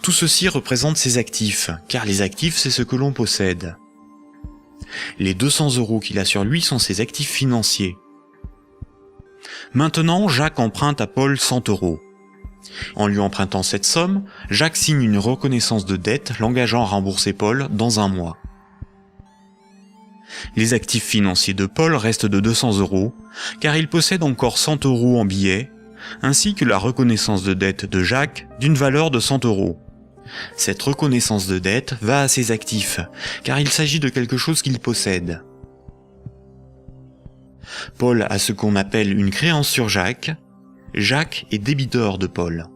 Tout ceci représente ses actifs, car les actifs c'est ce que l'on possède. Les 200 € qu'il a sur lui sont ses actifs financiers. Maintenant, Jacques emprunte à Paul 100 €. En lui empruntant cette somme, Jacques signe une reconnaissance de dette l'engageant à rembourser Paul dans un mois. Les actifs financiers de Paul restent de 200 €, car il possède encore 100 € en billets, ainsi que la reconnaissance de dette de Jacques d'une valeur de 100 €. Cette reconnaissance de dette va à ses actifs, car il s'agit de quelque chose qu'il possède. Paul a ce qu'on appelle une créance sur Jacques. Jacques est débiteur de Paul.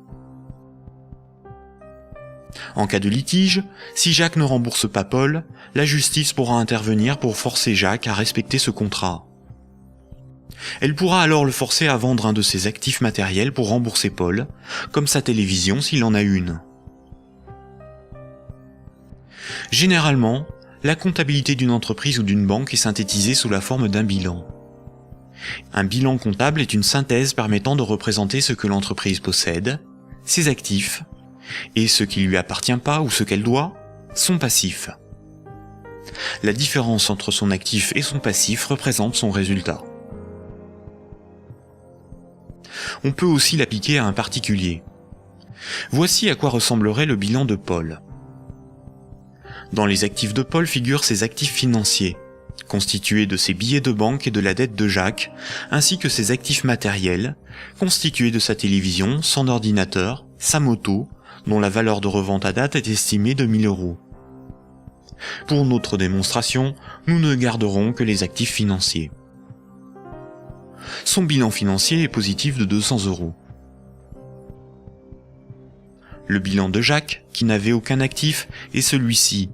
En cas de litige, si Jacques ne rembourse pas Paul, la justice pourra intervenir pour forcer Jacques à respecter ce contrat. Elle pourra alors le forcer à vendre un de ses actifs matériels pour rembourser Paul, comme sa télévision s'il en a une. Généralement, la comptabilité d'une entreprise ou d'une banque est synthétisée sous la forme d'un bilan. Un bilan comptable est une synthèse permettant de représenter ce que l'entreprise possède, ses actifs, et ce qui lui appartient pas ou ce qu'elle doit, son passif. La différence entre son actif et son passif représente son résultat. On peut aussi l'appliquer à un particulier. Voici à quoi ressemblerait le bilan de Paul. Dans les actifs de Paul figurent ses actifs financiers, constitués de ses billets de banque et de la dette de Jacques, ainsi que ses actifs matériels, constitués de sa télévision, son ordinateur, sa moto, dont la valeur de revente à date est estimée de 1000 €. Pour notre démonstration, nous ne garderons que les actifs financiers. Son bilan financier est positif de 200 €. Le bilan de Jacques, qui n'avait aucun actif, est celui-ci.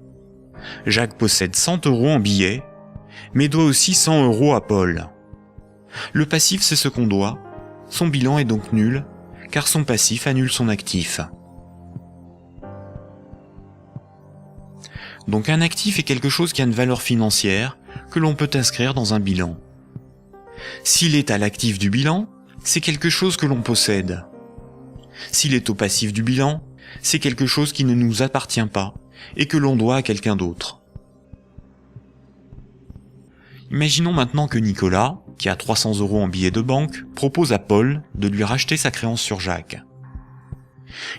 Jacques possède 100 € en billets, mais doit aussi 100 € à Paul. Le passif, c'est ce qu'on doit. Son bilan est donc nul, car son passif annule son actif. Donc un actif est quelque chose qui a une valeur financière que l'on peut inscrire dans un bilan. S'il est à l'actif du bilan, c'est quelque chose que l'on possède. S'il est au passif du bilan, c'est quelque chose qui ne nous appartient pas et que l'on doit à quelqu'un d'autre. Imaginons maintenant que Nicolas, qui a 300 € en billets de banque, propose à Paul de lui racheter sa créance sur Jacques.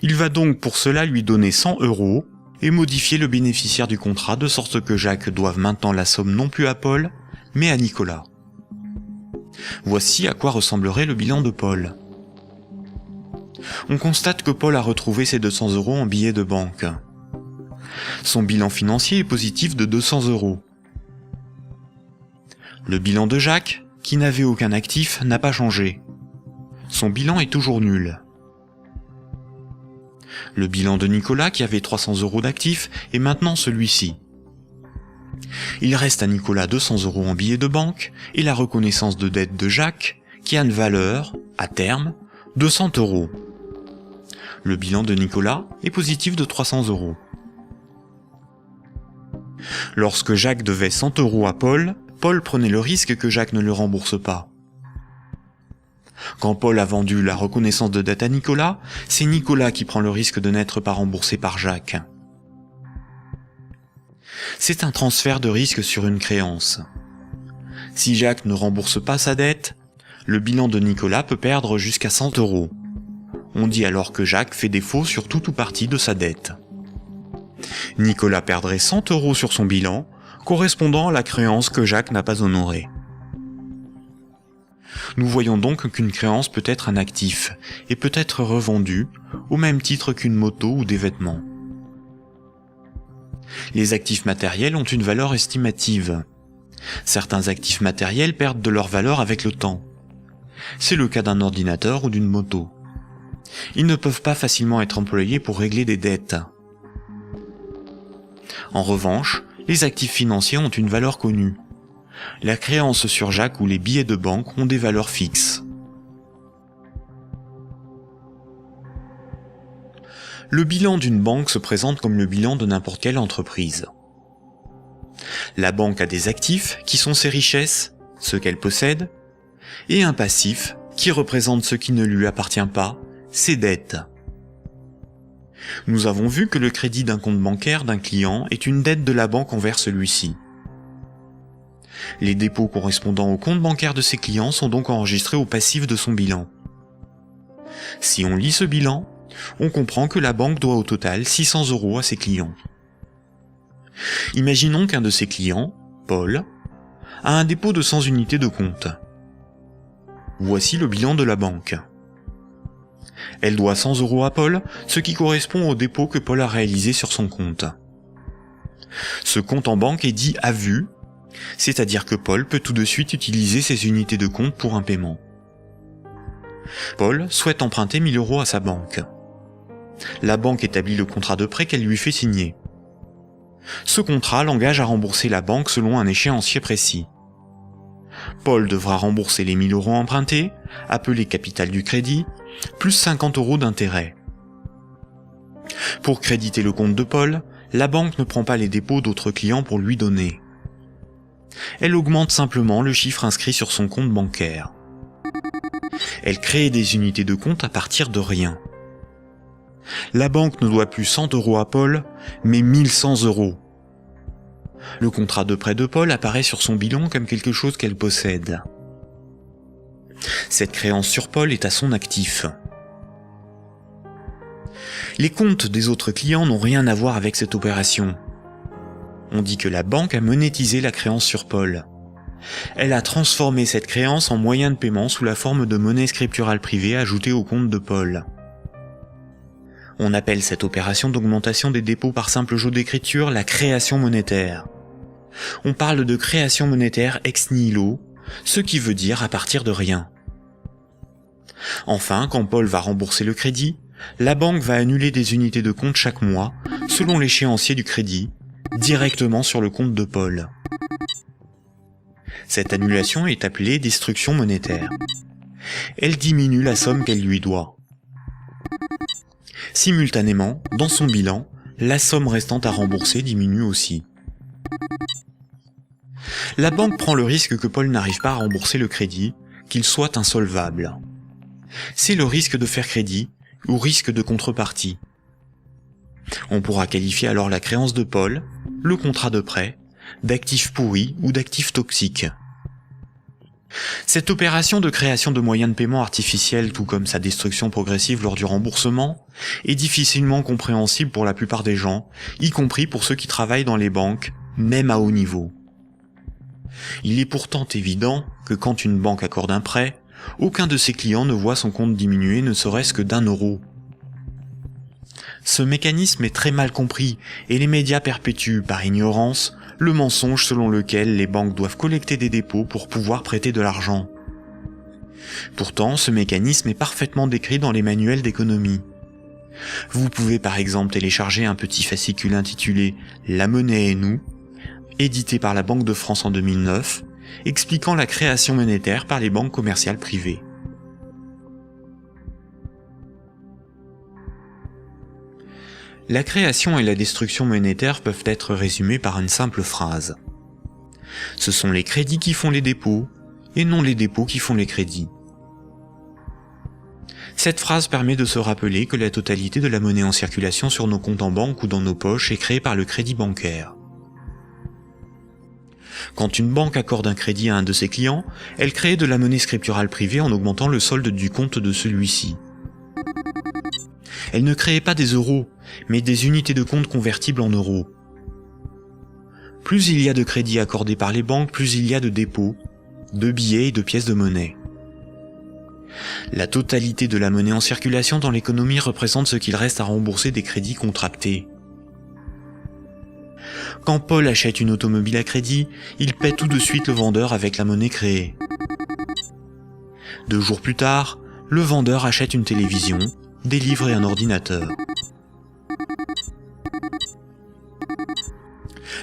Il va donc pour cela lui donner 100 € et modifier le bénéficiaire du contrat de sorte que Jacques doive maintenant la somme non plus à Paul, mais à Nicolas. Voici à quoi ressemblerait le bilan de Paul. On constate que Paul a retrouvé ses 200 € en billets de banque. Son bilan financier est positif de 200 €. Le bilan de Jacques, qui n'avait aucun actif, n'a pas changé. Son bilan est toujours nul. Le bilan de Nicolas, qui avait 300 € d'actifs, est maintenant celui-ci. Il reste à Nicolas 200 € en billets de banque et la reconnaissance de dette de Jacques, qui a une valeur, à terme, de 100 €. Le bilan de Nicolas est positif de 300 €. Lorsque Jacques devait 100 € à Paul, Paul prenait le risque que Jacques ne le rembourse pas. Quand Paul a vendu la reconnaissance de dette à Nicolas, c'est Nicolas qui prend le risque de n'être pas remboursé par Jacques. C'est un transfert de risque sur une créance. Si Jacques ne rembourse pas sa dette, le bilan de Nicolas peut perdre jusqu'à 100 €. On dit alors que Jacques fait défaut sur tout ou partie de sa dette. Nicolas perdrait 100 € sur son bilan, correspondant à la créance que Jacques n'a pas honorée. Nous voyons donc qu'une créance peut être un actif et peut être revendue au même titre qu'une moto ou des vêtements. Les actifs matériels ont une valeur estimative. Certains actifs matériels perdent de leur valeur avec le temps. C'est le cas d'un ordinateur ou d'une moto. Ils ne peuvent pas facilement être employés pour régler des dettes. En revanche, les actifs financiers ont une valeur connue. La créance sur Jacques ou les billets de banque ont des valeurs fixes. Le bilan d'une banque se présente comme le bilan de n'importe quelle entreprise. La banque a des actifs qui sont ses richesses, ce qu'elle possède, et un passif qui représente ce qui ne lui appartient pas, ses dettes. Nous avons vu que le crédit d'un compte bancaire d'un client est une dette de la banque envers celui-ci. Les dépôts correspondant au compte bancaire de ses clients sont donc enregistrés au passif de son bilan. Si on lit ce bilan, on comprend que la banque doit au total 600 € à ses clients. Imaginons qu'un de ses clients, Paul, a un dépôt de 100 unités de compte. Voici le bilan de la banque. Elle doit 100 € à Paul, ce qui correspond au dépôt que Paul a réalisé sur son compte. Ce compte en banque est dit à vue, c'est-à-dire que Paul peut tout de suite utiliser ses unités de compte pour un paiement. Paul souhaite emprunter 1000 € à sa banque. La banque établit le contrat de prêt qu'elle lui fait signer. Ce contrat l'engage à rembourser la banque selon un échéancier précis. Paul devra rembourser les 1000 € empruntés, appelés capital du crédit, plus 50 € d'intérêt. Pour créditer le compte de Paul, la banque ne prend pas les dépôts d'autres clients pour lui donner. Elle augmente simplement le chiffre inscrit sur son compte bancaire. Elle crée des unités de compte à partir de rien. La banque ne doit plus 100 € à Paul, mais 1100 €. Le contrat de prêt de Paul apparaît sur son bilan comme quelque chose qu'elle possède. Cette créance sur Paul est à son actif. Les comptes des autres clients n'ont rien à voir avec cette opération. On dit que la banque a monétisé la créance sur Paul. Elle a transformé cette créance en moyen de paiement sous la forme de monnaie scripturale privée ajoutée au compte de Paul. On appelle cette opération d'augmentation des dépôts par simple jeu d'écriture la création monétaire. On parle de création monétaire ex nihilo, ce qui veut dire à partir de rien. Enfin, quand Paul va rembourser le crédit, la banque va annuler des unités de compte chaque mois, selon l'échéancier du crédit, directement sur le compte de Paul. Cette annulation est appelée destruction monétaire. Elle diminue la somme qu'elle lui doit. Simultanément, dans son bilan, la somme restant à rembourser diminue aussi. La banque prend le risque que Paul n'arrive pas à rembourser le crédit, qu'il soit insolvable. C'est le risque de faire crédit ou risque de contrepartie. On pourra qualifier alors la créance de Paul, le contrat de prêt, d'actifs pourris ou d'actifs toxiques. Cette opération de création de moyens de paiement artificiels, tout comme sa destruction progressive lors du remboursement, est difficilement compréhensible pour la plupart des gens, y compris pour ceux qui travaillent dans les banques, même à haut niveau. Il est pourtant évident que quand une banque accorde un prêt, aucun de ses clients ne voit son compte diminuer ne serait-ce que d'1 €. Ce mécanisme est très mal compris et les médias perpétuent, par ignorance, le mensonge selon lequel les banques doivent collecter des dépôts pour pouvoir prêter de l'argent. Pourtant, ce mécanisme est parfaitement décrit dans les manuels d'économie. Vous pouvez par exemple télécharger un petit fascicule intitulé « La monnaie et nous », édité par la Banque de France en 2009, expliquant la création monétaire par les banques commerciales privées. La création et la destruction monétaire peuvent être résumées par une simple phrase. Ce sont les crédits qui font les dépôts, et non les dépôts qui font les crédits. Cette phrase permet de se rappeler que la totalité de la monnaie en circulation sur nos comptes en banque ou dans nos poches est créée par le crédit bancaire. Quand une banque accorde un crédit à un de ses clients, elle crée de la monnaie scripturale privée en augmentant le solde du compte de celui-ci. Elle ne créait pas des euros, mais des unités de compte convertibles en euros. Plus il y a de crédits accordés par les banques, plus il y a de dépôts, de billets et de pièces de monnaie. La totalité de la monnaie en circulation dans l'économie représente ce qu'il reste à rembourser des crédits contractés. Quand Paul achète une automobile à crédit, il paie tout de suite le vendeur avec la monnaie créée. 2 jours plus tard, le vendeur achète une télévision, des livres et un ordinateur.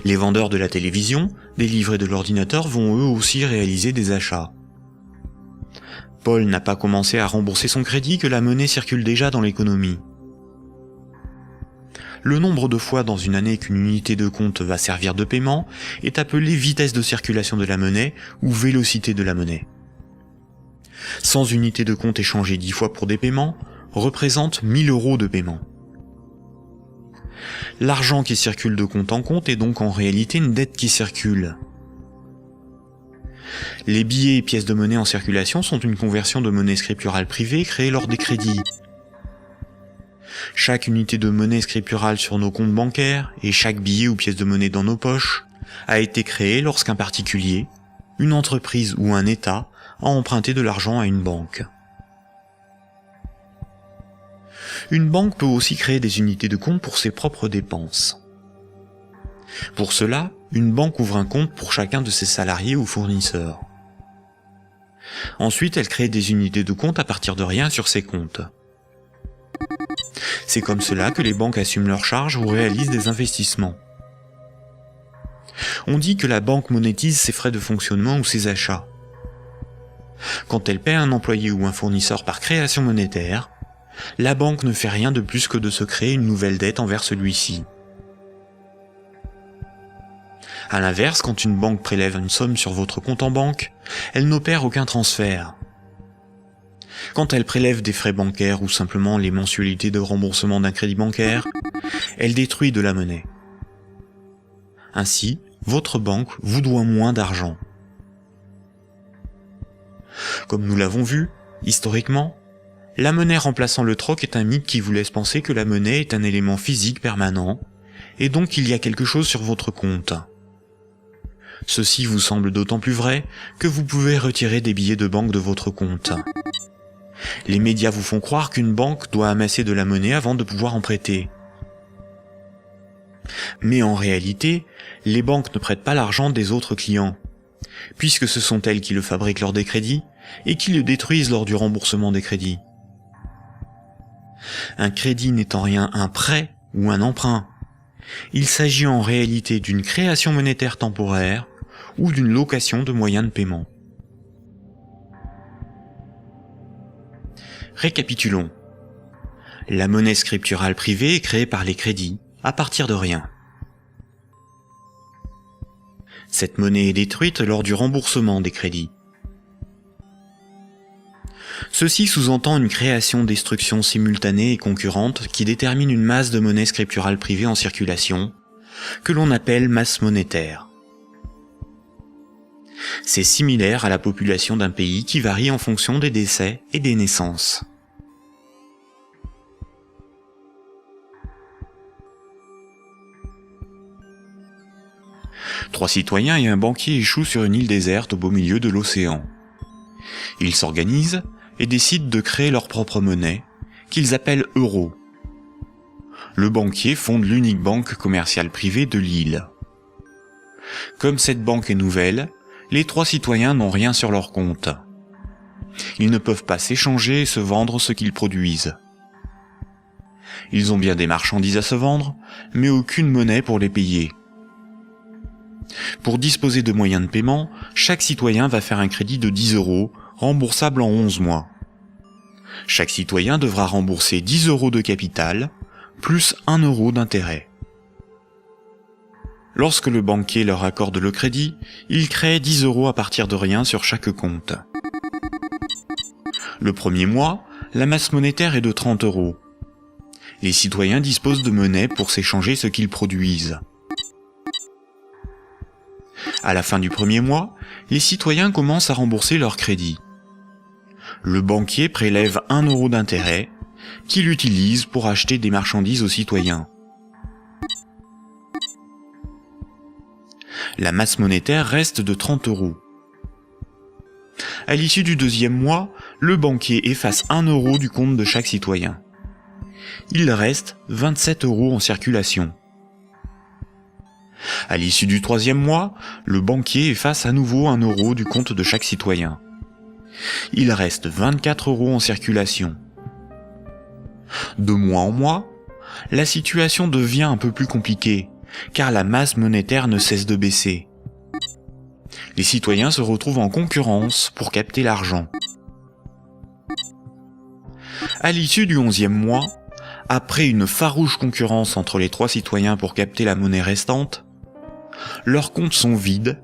Les vendeurs de la télévision, des livres et de l'ordinateur vont eux aussi réaliser des achats. Paul n'a pas commencé à rembourser son crédit que la monnaie circule déjà dans l'économie. Le nombre de fois dans une année qu'une unité de compte va servir de paiement est appelé vitesse de circulation de la monnaie ou vélocité de la monnaie. 100 unités de compte échangées 10 fois pour des paiements représente 1000 € de paiement. L'argent qui circule de compte en compte est donc en réalité une dette qui circule. Les billets et pièces de monnaie en circulation sont une conversion de monnaie scripturale privée créée lors des crédits. Chaque unité de monnaie scripturale sur nos comptes bancaires et chaque billet ou pièce de monnaie dans nos poches a été créée lorsqu'un particulier, une entreprise ou un État a emprunté de l'argent à une banque. Une banque peut aussi créer des unités de compte pour ses propres dépenses. Pour cela, une banque ouvre un compte pour chacun de ses salariés ou fournisseurs. Ensuite, elle crée des unités de compte à partir de rien sur ses comptes. C'est comme cela que les banques assument leurs charges ou réalisent des investissements. On dit que la banque monétise ses frais de fonctionnement ou ses achats. Quand elle paie un employé ou un fournisseur par création monétaire, la banque ne fait rien de plus que de se créer une nouvelle dette envers celui-ci. A l'inverse, quand une banque prélève une somme sur votre compte en banque, elle n'opère aucun transfert. Quand elle prélève des frais bancaires ou simplement les mensualités de remboursement d'un crédit bancaire, elle détruit de la monnaie. Ainsi, votre banque vous doit moins d'argent. Comme nous l'avons vu, historiquement, la monnaie remplaçant le troc est un mythe qui vous laisse penser que la monnaie est un élément physique permanent et donc il y a quelque chose sur votre compte. Ceci vous semble d'autant plus vrai que vous pouvez retirer des billets de banque de votre compte. Les médias vous font croire qu'une banque doit amasser de la monnaie avant de pouvoir en prêter. Mais en réalité, les banques ne prêtent pas l'argent des autres clients, puisque ce sont elles qui le fabriquent lors des crédits et qui le détruisent lors du remboursement des crédits. Un crédit n'est en rien un prêt ou un emprunt. Il s'agit en réalité d'une création monétaire temporaire ou d'une location de moyens de paiement. Récapitulons. La monnaie scripturale privée est créée par les crédits, à partir de rien. Cette monnaie est détruite lors du remboursement des crédits. Ceci sous-entend une création-destruction simultanée et concurrente qui détermine une masse de monnaie scripturale privée en circulation, que l'on appelle masse monétaire. C'est similaire à la population d'un pays qui varie en fonction des décès et des naissances. Trois citoyens et un banquier échouent sur une île déserte au beau milieu de l'océan. Ils s'organisent et décident de créer leur propre monnaie, qu'ils appellent euro. Le banquier fonde l'unique banque commerciale privée de l'île. Comme cette banque est nouvelle, les trois citoyens n'ont rien sur leur compte. Ils ne peuvent pas s'échanger et se vendre ce qu'ils produisent. Ils ont bien des marchandises à se vendre, mais aucune monnaie pour les payer. Pour disposer de moyens de paiement, chaque citoyen va faire un crédit de 10 €, remboursable en 11 mois. Chaque citoyen devra rembourser 10 € de capital, plus 1 € d'intérêt. Lorsque le banquier leur accorde le crédit, il crée 10 € à partir de rien sur chaque compte. Le premier mois, la masse monétaire est de 30 €. Les citoyens disposent de monnaie pour s'échanger ce qu'ils produisent. À la fin du premier mois, les citoyens commencent à rembourser leur crédit. Le banquier prélève 1 € d'intérêt, qu'il utilise pour acheter des marchandises aux citoyens. La masse monétaire reste de 30 €. À l'issue du deuxième mois, le banquier efface 1 € du compte de chaque citoyen. Il reste 27 € en circulation. À l'issue du troisième mois, le banquier efface à nouveau 1 € du compte de chaque citoyen. Il reste 24 € en circulation. De mois en mois, la situation devient un peu plus compliquée, car la masse monétaire ne cesse de baisser. Les citoyens se retrouvent en concurrence pour capter l'argent. À l'issue du 11e mois, après une farouche concurrence entre les trois citoyens pour capter la monnaie restante, leurs comptes sont vides,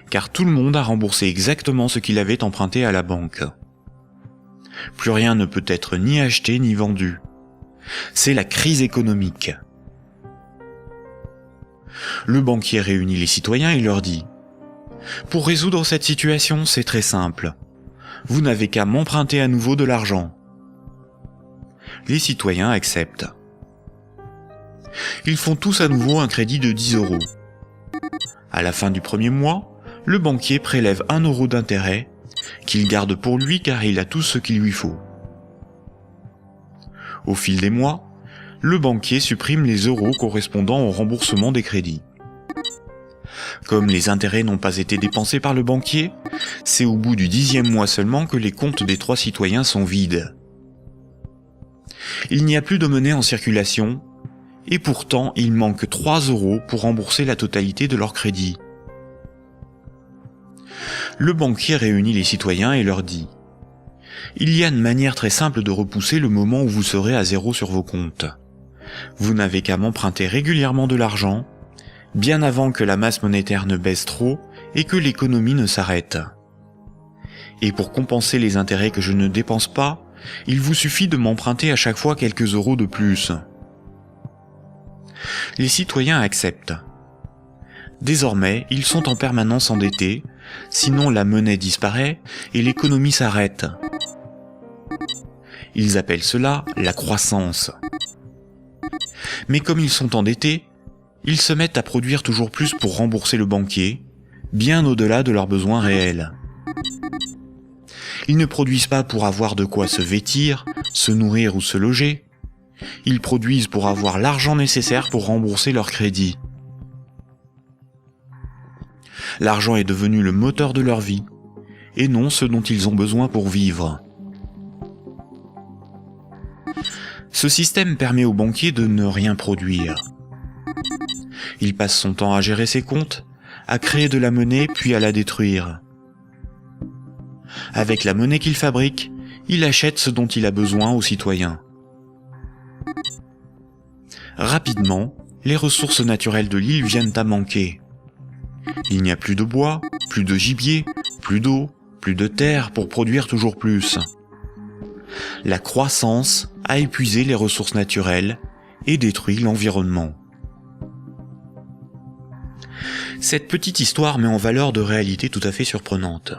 car tout le monde a remboursé exactement ce qu'il avait emprunté à la banque. Plus rien ne peut être ni acheté ni vendu. C'est la crise économique. Le banquier réunit les citoyens et leur dit « Pour résoudre cette situation, c'est très simple. Vous n'avez qu'à m'emprunter à nouveau de l'argent. » Les citoyens acceptent. Ils font tous à nouveau un crédit de 10 €. À la fin du premier mois, le banquier prélève 1 € d'intérêt, qu'il garde pour lui car il a tout ce qu'il lui faut. Au fil des mois, le banquier supprime les euros correspondant au remboursement des crédits. Comme les intérêts n'ont pas été dépensés par le banquier, c'est au bout du 10e mois seulement que les comptes des trois citoyens sont vides. Il n'y a plus de monnaie en circulation, et pourtant il manque 3 € pour rembourser la totalité de leur crédit. Le banquier réunit les citoyens et leur dit « Il y a une manière très simple de repousser le moment où vous serez à zéro sur vos comptes. Vous n'avez qu'à m'emprunter régulièrement de l'argent, bien avant que la masse monétaire ne baisse trop et que l'économie ne s'arrête. Et pour compenser les intérêts que je ne dépense pas, il vous suffit de m'emprunter à chaque fois quelques euros de plus. » Les citoyens acceptent. Désormais, ils sont en permanence endettés, sinon la monnaie disparaît et l'économie s'arrête. Ils appellent cela la croissance. Mais comme ils sont endettés, ils se mettent à produire toujours plus pour rembourser le banquier, bien au-delà de leurs besoins réels. Ils ne produisent pas pour avoir de quoi se vêtir, se nourrir ou se loger. Ils produisent pour avoir l'argent nécessaire pour rembourser leur crédit. L'argent est devenu le moteur de leur vie, et non ce dont ils ont besoin pour vivre. Ce système permet au banquier de ne rien produire. Il passe son temps à gérer ses comptes, à créer de la monnaie puis à la détruire. Avec la monnaie qu'il fabrique, il achète ce dont il a besoin aux citoyens. Rapidement, les ressources naturelles de l'île viennent à manquer. Il n'y a plus de bois, plus de gibier, plus d'eau, plus de terre pour produire toujours plus. La croissance a épuisé les ressources naturelles et détruit l'environnement. Cette petite histoire met en valeur de réalités tout à fait surprenantes.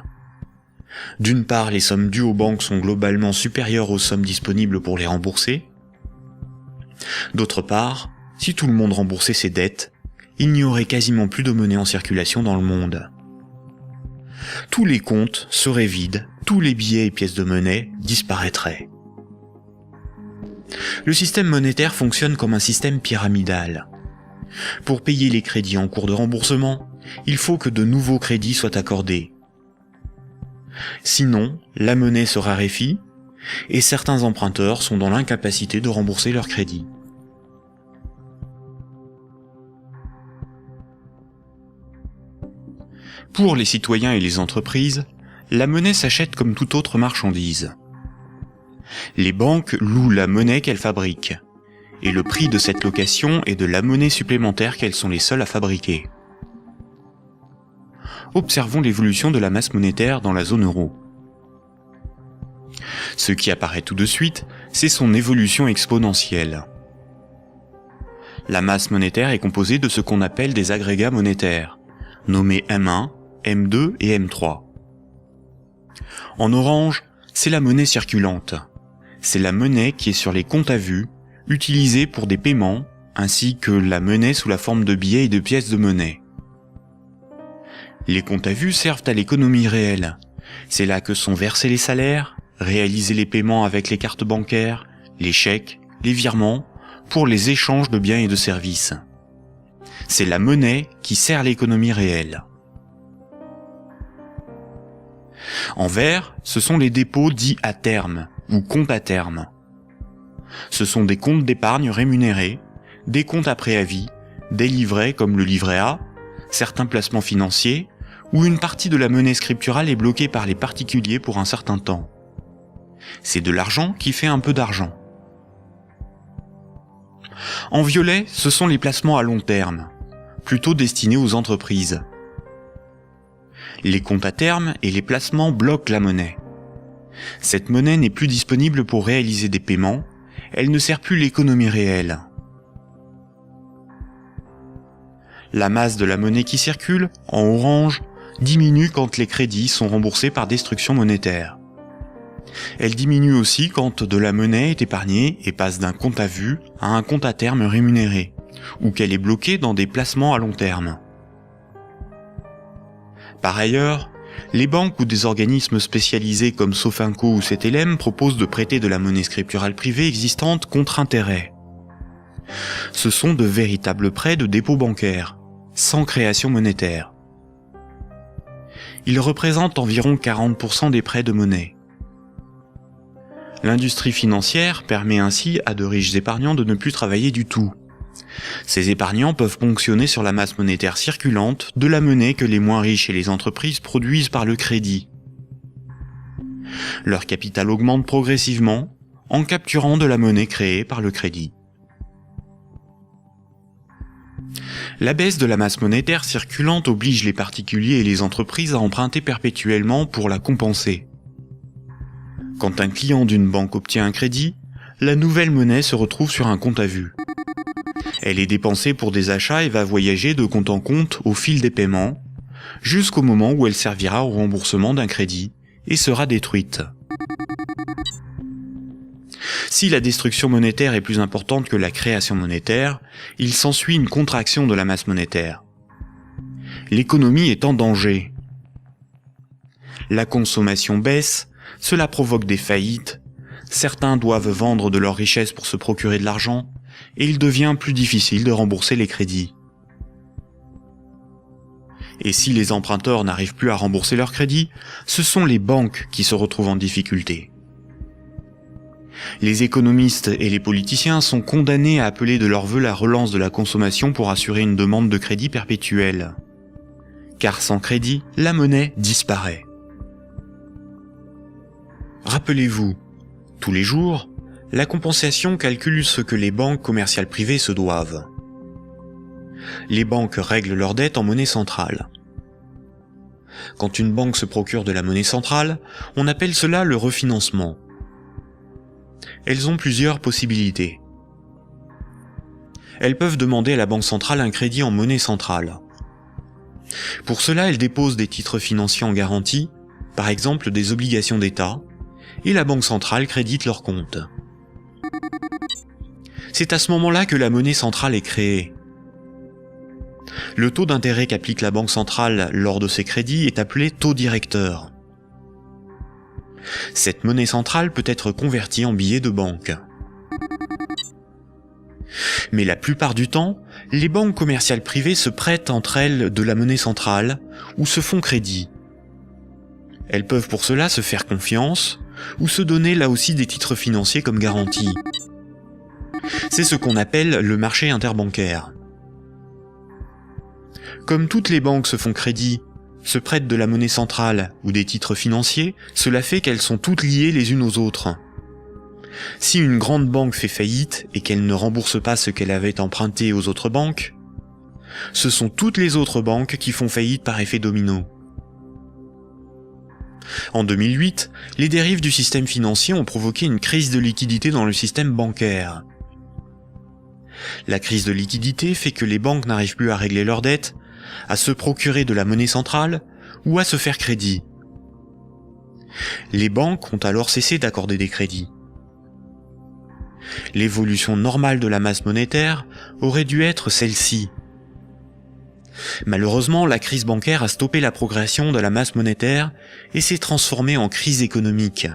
D'une part, les sommes dues aux banques sont globalement supérieures aux sommes disponibles pour les rembourser. D'autre part, si tout le monde remboursait ses dettes, il n'y aurait quasiment plus de monnaie en circulation dans le monde. Tous les comptes seraient vides, tous les billets et pièces de monnaie disparaîtraient. Le système monétaire fonctionne comme un système pyramidal. Pour payer les crédits en cours de remboursement, il faut que de nouveaux crédits soient accordés. Sinon, la monnaie se raréfie et certains emprunteurs sont dans l'incapacité de rembourser leurs crédits. Pour les citoyens et les entreprises, la monnaie s'achète comme toute autre marchandise. Les banques louent la monnaie qu'elles fabriquent, et le prix de cette location est de la monnaie supplémentaire qu'elles sont les seules à fabriquer. Observons l'évolution de la masse monétaire dans la zone euro. Ce qui apparaît tout de suite, c'est son évolution exponentielle. La masse monétaire est composée de ce qu'on appelle des agrégats monétaires, nommés M1, M2 et M3. En orange, c'est la monnaie circulante. C'est la monnaie qui est sur les comptes à vue, utilisée pour des paiements, ainsi que la monnaie sous la forme de billets et de pièces de monnaie. Les comptes à vue servent à l'économie réelle. C'est là que sont versés les salaires, réalisés les paiements avec les cartes bancaires, les chèques, les virements, pour les échanges de biens et de services. C'est la monnaie qui sert l'économie réelle. En vert, ce sont les dépôts dits à terme, ou comptes à terme. Ce sont des comptes d'épargne rémunérés, des comptes à préavis, des livrets comme le livret A, certains placements financiers, où une partie de la monnaie scripturale est bloquée par les particuliers pour un certain temps. C'est de l'argent qui fait un peu d'argent. En violet, ce sont les placements à long terme, plutôt destinés aux entreprises. Les comptes à terme et les placements bloquent la monnaie. Cette monnaie n'est plus disponible pour réaliser des paiements, elle ne sert plus l'économie réelle. La masse de la monnaie qui circule, en orange, diminue quand les crédits sont remboursés par destruction monétaire. Elle diminue aussi quand de la monnaie est épargnée et passe d'un compte à vue à un compte à terme rémunéré, ou qu'elle est bloquée dans des placements à long terme. Par ailleurs, les banques ou des organismes spécialisés comme Sofinco ou CTLM proposent de prêter de la monnaie scripturale privée existante contre intérêt. Ce sont de véritables prêts de dépôt bancaire, sans création monétaire. Ils représentent environ 40% des prêts de monnaie. L'industrie financière permet ainsi à de riches épargnants de ne plus travailler du tout. Ces épargnants peuvent ponctionner sur la masse monétaire circulante de la monnaie que les moins riches et les entreprises produisent par le crédit. Leur capital augmente progressivement en capturant de la monnaie créée par le crédit. La baisse de la masse monétaire circulante oblige les particuliers et les entreprises à emprunter perpétuellement pour la compenser. Quand un client d'une banque obtient un crédit, la nouvelle monnaie se retrouve sur un compte à vue. Elle est dépensée pour des achats et va voyager de compte en compte au fil des paiements, jusqu'au moment où elle servira au remboursement d'un crédit et sera détruite. Si la destruction monétaire est plus importante que la création monétaire, il s'ensuit une contraction de la masse monétaire. L'économie est en danger. La consommation baisse, cela provoque des faillites, certains doivent vendre de leurs richesses pour se procurer de l'argent, et il devient plus difficile de rembourser les crédits. Et si les emprunteurs n'arrivent plus à rembourser leurs crédits, ce sont les banques qui se retrouvent en difficulté. Les économistes et les politiciens sont condamnés à appeler de leur vœu la relance de la consommation pour assurer une demande de crédit perpétuelle. Car sans crédit, la monnaie disparaît. Rappelez-vous, tous les jours, la compensation calcule ce que les banques commerciales privées se doivent. Les banques règlent leurs dettes en monnaie centrale. Quand une banque se procure de la monnaie centrale, on appelle cela le refinancement. Elles ont plusieurs possibilités. Elles peuvent demander à la banque centrale un crédit en monnaie centrale. Pour cela, elles déposent des titres financiers en garantie, par exemple des obligations d'État, et la banque centrale crédite leurs comptes. C'est à ce moment-là que la monnaie centrale est créée. Le taux d'intérêt qu'applique la banque centrale lors de ces crédits est appelé taux directeur. Cette monnaie centrale peut être convertie en billets de banque. Mais la plupart du temps, les banques commerciales privées se prêtent entre elles de la monnaie centrale ou se font crédit. Elles peuvent pour cela se faire confiance ou se donner là aussi des titres financiers comme garantie. C'est ce qu'on appelle le marché interbancaire. Comme toutes les banques se font crédit, se prêtent de la monnaie centrale ou des titres financiers, cela fait qu'elles sont toutes liées les unes aux autres. Si une grande banque fait faillite et qu'elle ne rembourse pas ce qu'elle avait emprunté aux autres banques, ce sont toutes les autres banques qui font faillite par effet domino. En 2008, les dérives du système financier ont provoqué une crise de liquidité dans le système bancaire. La crise de liquidité fait que les banques n'arrivent plus à régler leurs dettes, à se procurer de la monnaie centrale ou à se faire crédit. Les banques ont alors cessé d'accorder des crédits. L'évolution normale de la masse monétaire aurait dû être celle-ci. Malheureusement, la crise bancaire a stoppé la progression de la masse monétaire et s'est transformée en crise économique.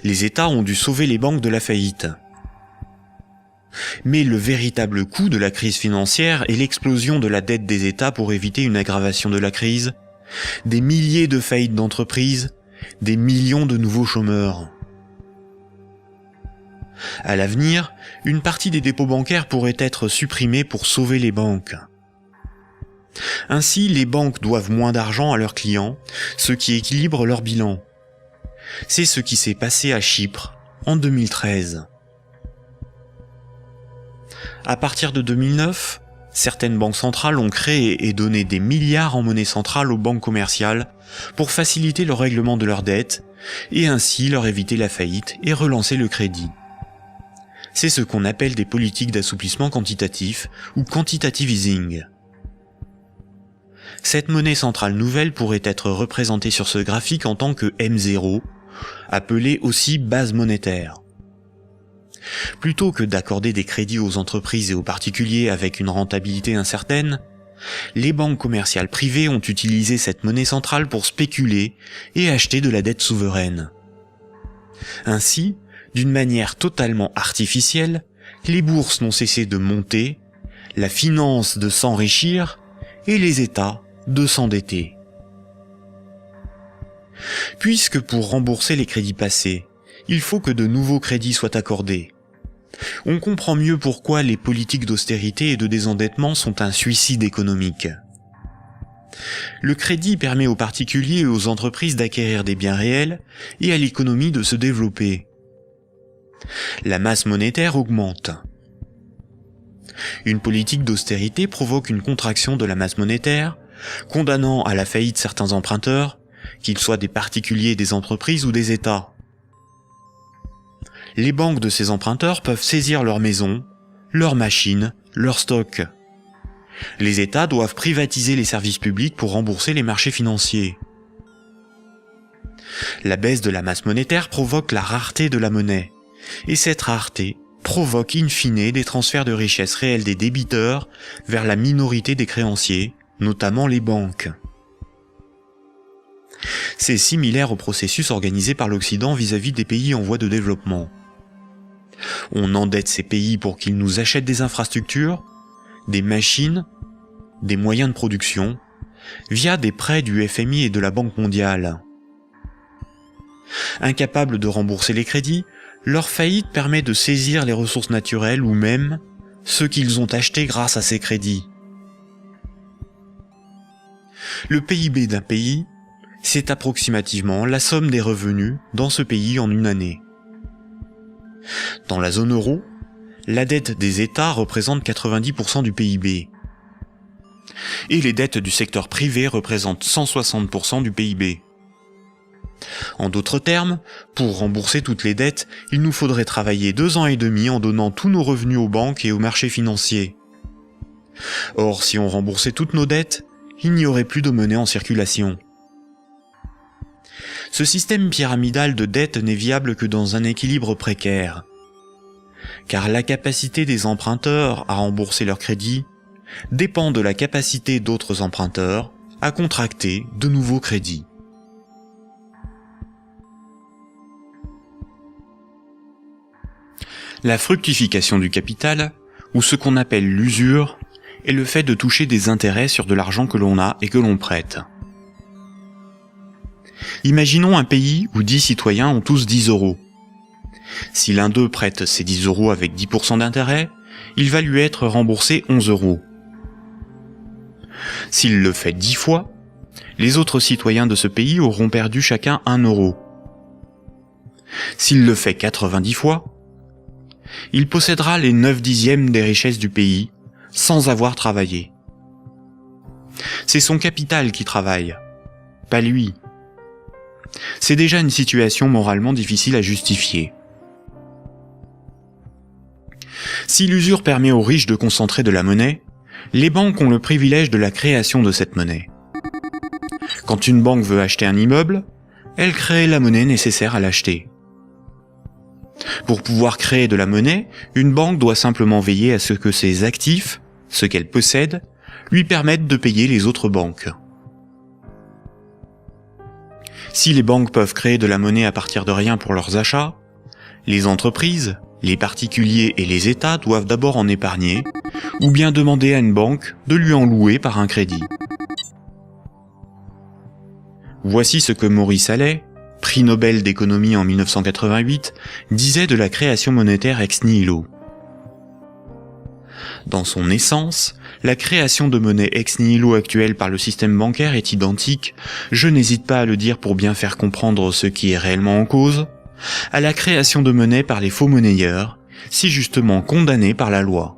Les États ont dû sauver les banques de la faillite. Mais le véritable coût de la crise financière est l'explosion de la dette des États pour éviter une aggravation de la crise, des milliers de faillites d'entreprises, des millions de nouveaux chômeurs. À l'avenir, une partie des dépôts bancaires pourrait être supprimée pour sauver les banques. Ainsi, les banques doivent moins d'argent à leurs clients, ce qui équilibre leur bilan. C'est ce qui s'est passé à Chypre en 2013. À partir de 2009, certaines banques centrales ont créé et donné des milliards en monnaie centrale aux banques commerciales pour faciliter le règlement de leurs dettes et ainsi leur éviter la faillite et relancer le crédit. C'est ce qu'on appelle des politiques d'assouplissement quantitatif ou quantitative easing. Cette monnaie centrale nouvelle pourrait être représentée sur ce graphique en tant que M0, appelée aussi base monétaire. Plutôt que d'accorder des crédits aux entreprises et aux particuliers avec une rentabilité incertaine, les banques commerciales privées ont utilisé cette monnaie centrale pour spéculer et acheter de la dette souveraine. Ainsi, d'une manière totalement artificielle, les bourses n'ont cessé de monter, la finance de s'enrichir et les États de s'endetter. Puisque pour rembourser les crédits passés, il faut que de nouveaux crédits soient accordés, on comprend mieux pourquoi les politiques d'austérité et de désendettement sont un suicide économique. Le crédit permet aux particuliers et aux entreprises d'acquérir des biens réels et à l'économie de se développer. La masse monétaire augmente. Une politique d'austérité provoque une contraction de la masse monétaire, condamnant à la faillite certains emprunteurs, qu'ils soient des particuliers, des entreprises ou des États. Les banques de ces emprunteurs peuvent saisir leurs maisons, leurs machines, leurs stocks. Les États doivent privatiser les services publics pour rembourser les marchés financiers. La baisse de la masse monétaire provoque la rareté de la monnaie, et cette rareté provoque in fine des transferts de richesses réelles des débiteurs vers la minorité des créanciers, notamment les banques. C'est similaire au processus organisé par l'Occident vis-à-vis des pays en voie de développement. On endette ces pays pour qu'ils nous achètent des infrastructures, des machines, des moyens de production, via des prêts du FMI et de la Banque mondiale. Incapables de rembourser les crédits, leur faillite permet de saisir les ressources naturelles ou même ceux qu'ils ont achetés grâce à ces crédits. Le PIB d'un pays, c'est approximativement la somme des revenus dans ce pays en une année. Dans la zone euro, la dette des États représente 90% du PIB. Et les dettes du secteur privé représentent 160% du PIB. En d'autres termes, pour rembourser toutes les dettes, il nous faudrait travailler 2 ans et demi en donnant tous nos revenus aux banques et aux marchés financiers. Or, si on remboursait toutes nos dettes, il n'y aurait plus de monnaie en circulation. Ce système pyramidal de dette n'est viable que dans un équilibre précaire, car la capacité des emprunteurs à rembourser leurs crédits dépend de la capacité d'autres emprunteurs à contracter de nouveaux crédits. La fructification du capital, ou ce qu'on appelle l'usure, est le fait de toucher des intérêts sur de l'argent que l'on a et que l'on prête. Imaginons un pays où 10 citoyens ont tous 10 euros. Si l'un d'eux prête ces 10 euros avec 10% d'intérêt, il va lui être remboursé 11 euros. S'il le fait 10 fois, les autres citoyens de ce pays auront perdu chacun 1 euro. S'il le fait 90 fois, il possédera les 9/10 des richesses du pays, sans avoir travaillé. C'est son capital qui travaille, pas lui. C'est déjà une situation moralement difficile à justifier. Si l'usure permet aux riches de concentrer de la monnaie, les banques ont le privilège de la création de cette monnaie. Quand une banque veut acheter un immeuble, elle crée la monnaie nécessaire à l'acheter. Pour pouvoir créer de la monnaie, une banque doit simplement veiller à ce que ses actifs, ce qu'elle possède, lui permettent de payer les autres banques. Si les banques peuvent créer de la monnaie à partir de rien pour leurs achats, les entreprises, les particuliers et les États doivent d'abord en épargner, ou bien demander à une banque de lui en louer par un crédit. Voici ce que Maurice Allais, prix Nobel d'économie en 1988, disait de la création monétaire ex nihilo. Dans son essence, la création de monnaie ex nihilo actuelle par le système bancaire est identique, je n'hésite pas à le dire pour bien faire comprendre ce qui est réellement en cause, à la création de monnaie par les faux monnayeurs, si justement condamnés par la loi.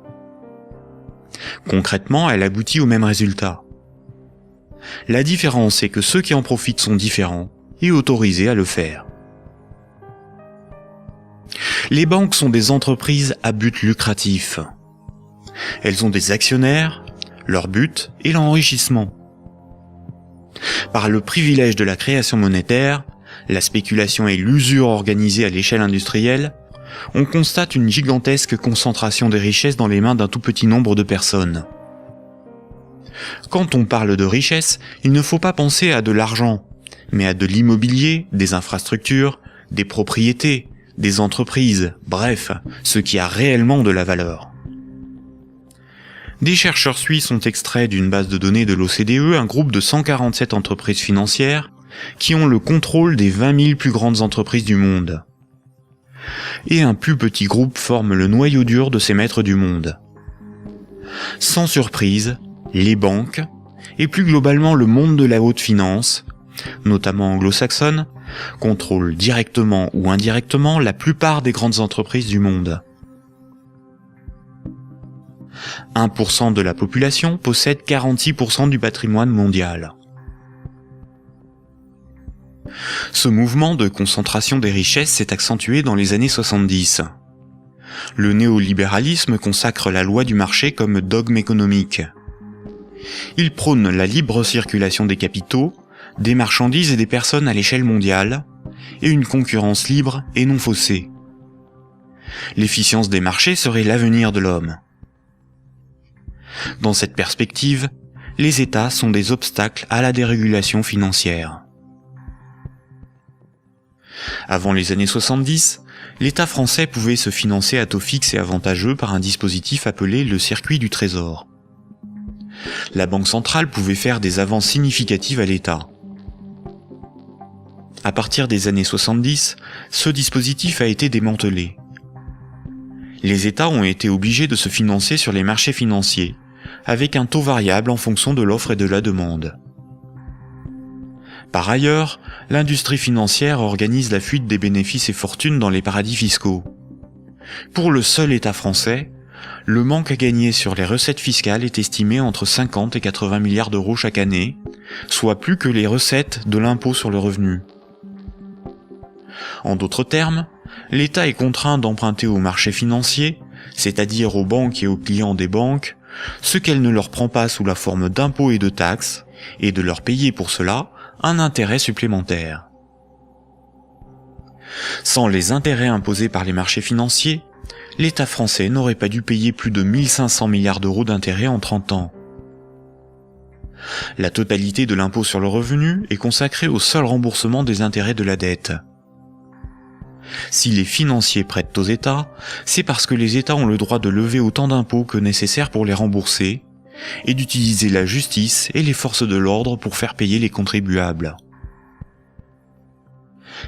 Concrètement, elle aboutit au même résultat. La différence est que ceux qui en profitent sont différents et autorisés à le faire. Les banques sont des entreprises à but lucratif. Elles ont des actionnaires, leur but est l'enrichissement. Par le privilège de la création monétaire, la spéculation et l'usure organisée à l'échelle industrielle, on constate une gigantesque concentration des richesses dans les mains d'un tout petit nombre de personnes. Quand on parle de richesse, il ne faut pas penser à de l'argent, mais à de l'immobilier, des infrastructures, des propriétés, des entreprises, bref, ce qui a réellement de la valeur. Des chercheurs suisses ont extrait d'une base de données de l'OCDE un groupe de 147 entreprises financières qui ont le contrôle des 20 000 plus grandes entreprises du monde. Et un plus petit groupe forme le noyau dur de ces maîtres du monde. Sans surprise, les banques, et plus globalement le monde de la haute finance, notamment anglo-saxonne, contrôlent directement ou indirectement la plupart des grandes entreprises du monde. 1% de la population possède 46% du patrimoine mondial. Ce mouvement de concentration des richesses s'est accentué dans les années 70. Le néolibéralisme consacre la loi du marché comme dogme économique. Il prône la libre circulation des capitaux, des marchandises et des personnes à l'échelle mondiale, et une concurrence libre et non faussée. L'efficience des marchés serait l'avenir de l'homme. Dans cette perspective, les États sont des obstacles à la dérégulation financière. Avant les années 70, l'État français pouvait se financer à taux fixe et avantageux par un dispositif appelé le circuit du trésor. La Banque centrale pouvait faire des avances significatives à l'État. À partir des années 70, ce dispositif a été démantelé. Les États ont été obligés de se financer sur les marchés financiers, avec un taux variable en fonction de l'offre et de la demande. Par ailleurs, l'industrie financière organise la fuite des bénéfices et fortunes dans les paradis fiscaux. Pour le seul État français, le manque à gagner sur les recettes fiscales est estimé entre 50 et 80 milliards d'euros chaque année, soit plus que les recettes de l'impôt sur le revenu. En d'autres termes, l'État est contraint d'emprunter aux marchés financiers, c'est-à-dire aux banques et aux clients des banques, ce qu'elle ne leur prend pas sous la forme d'impôts et de taxes, et de leur payer pour cela un intérêt supplémentaire. Sans les intérêts imposés par les marchés financiers, l'État français n'aurait pas dû payer plus de 1500 milliards d'euros d'intérêts en 30 ans. La totalité de l'impôt sur le revenu est consacrée au seul remboursement des intérêts de la dette. Si les financiers prêtent aux États, c'est parce que les États ont le droit de lever autant d'impôts que nécessaire pour les rembourser, et d'utiliser la justice et les forces de l'ordre pour faire payer les contribuables.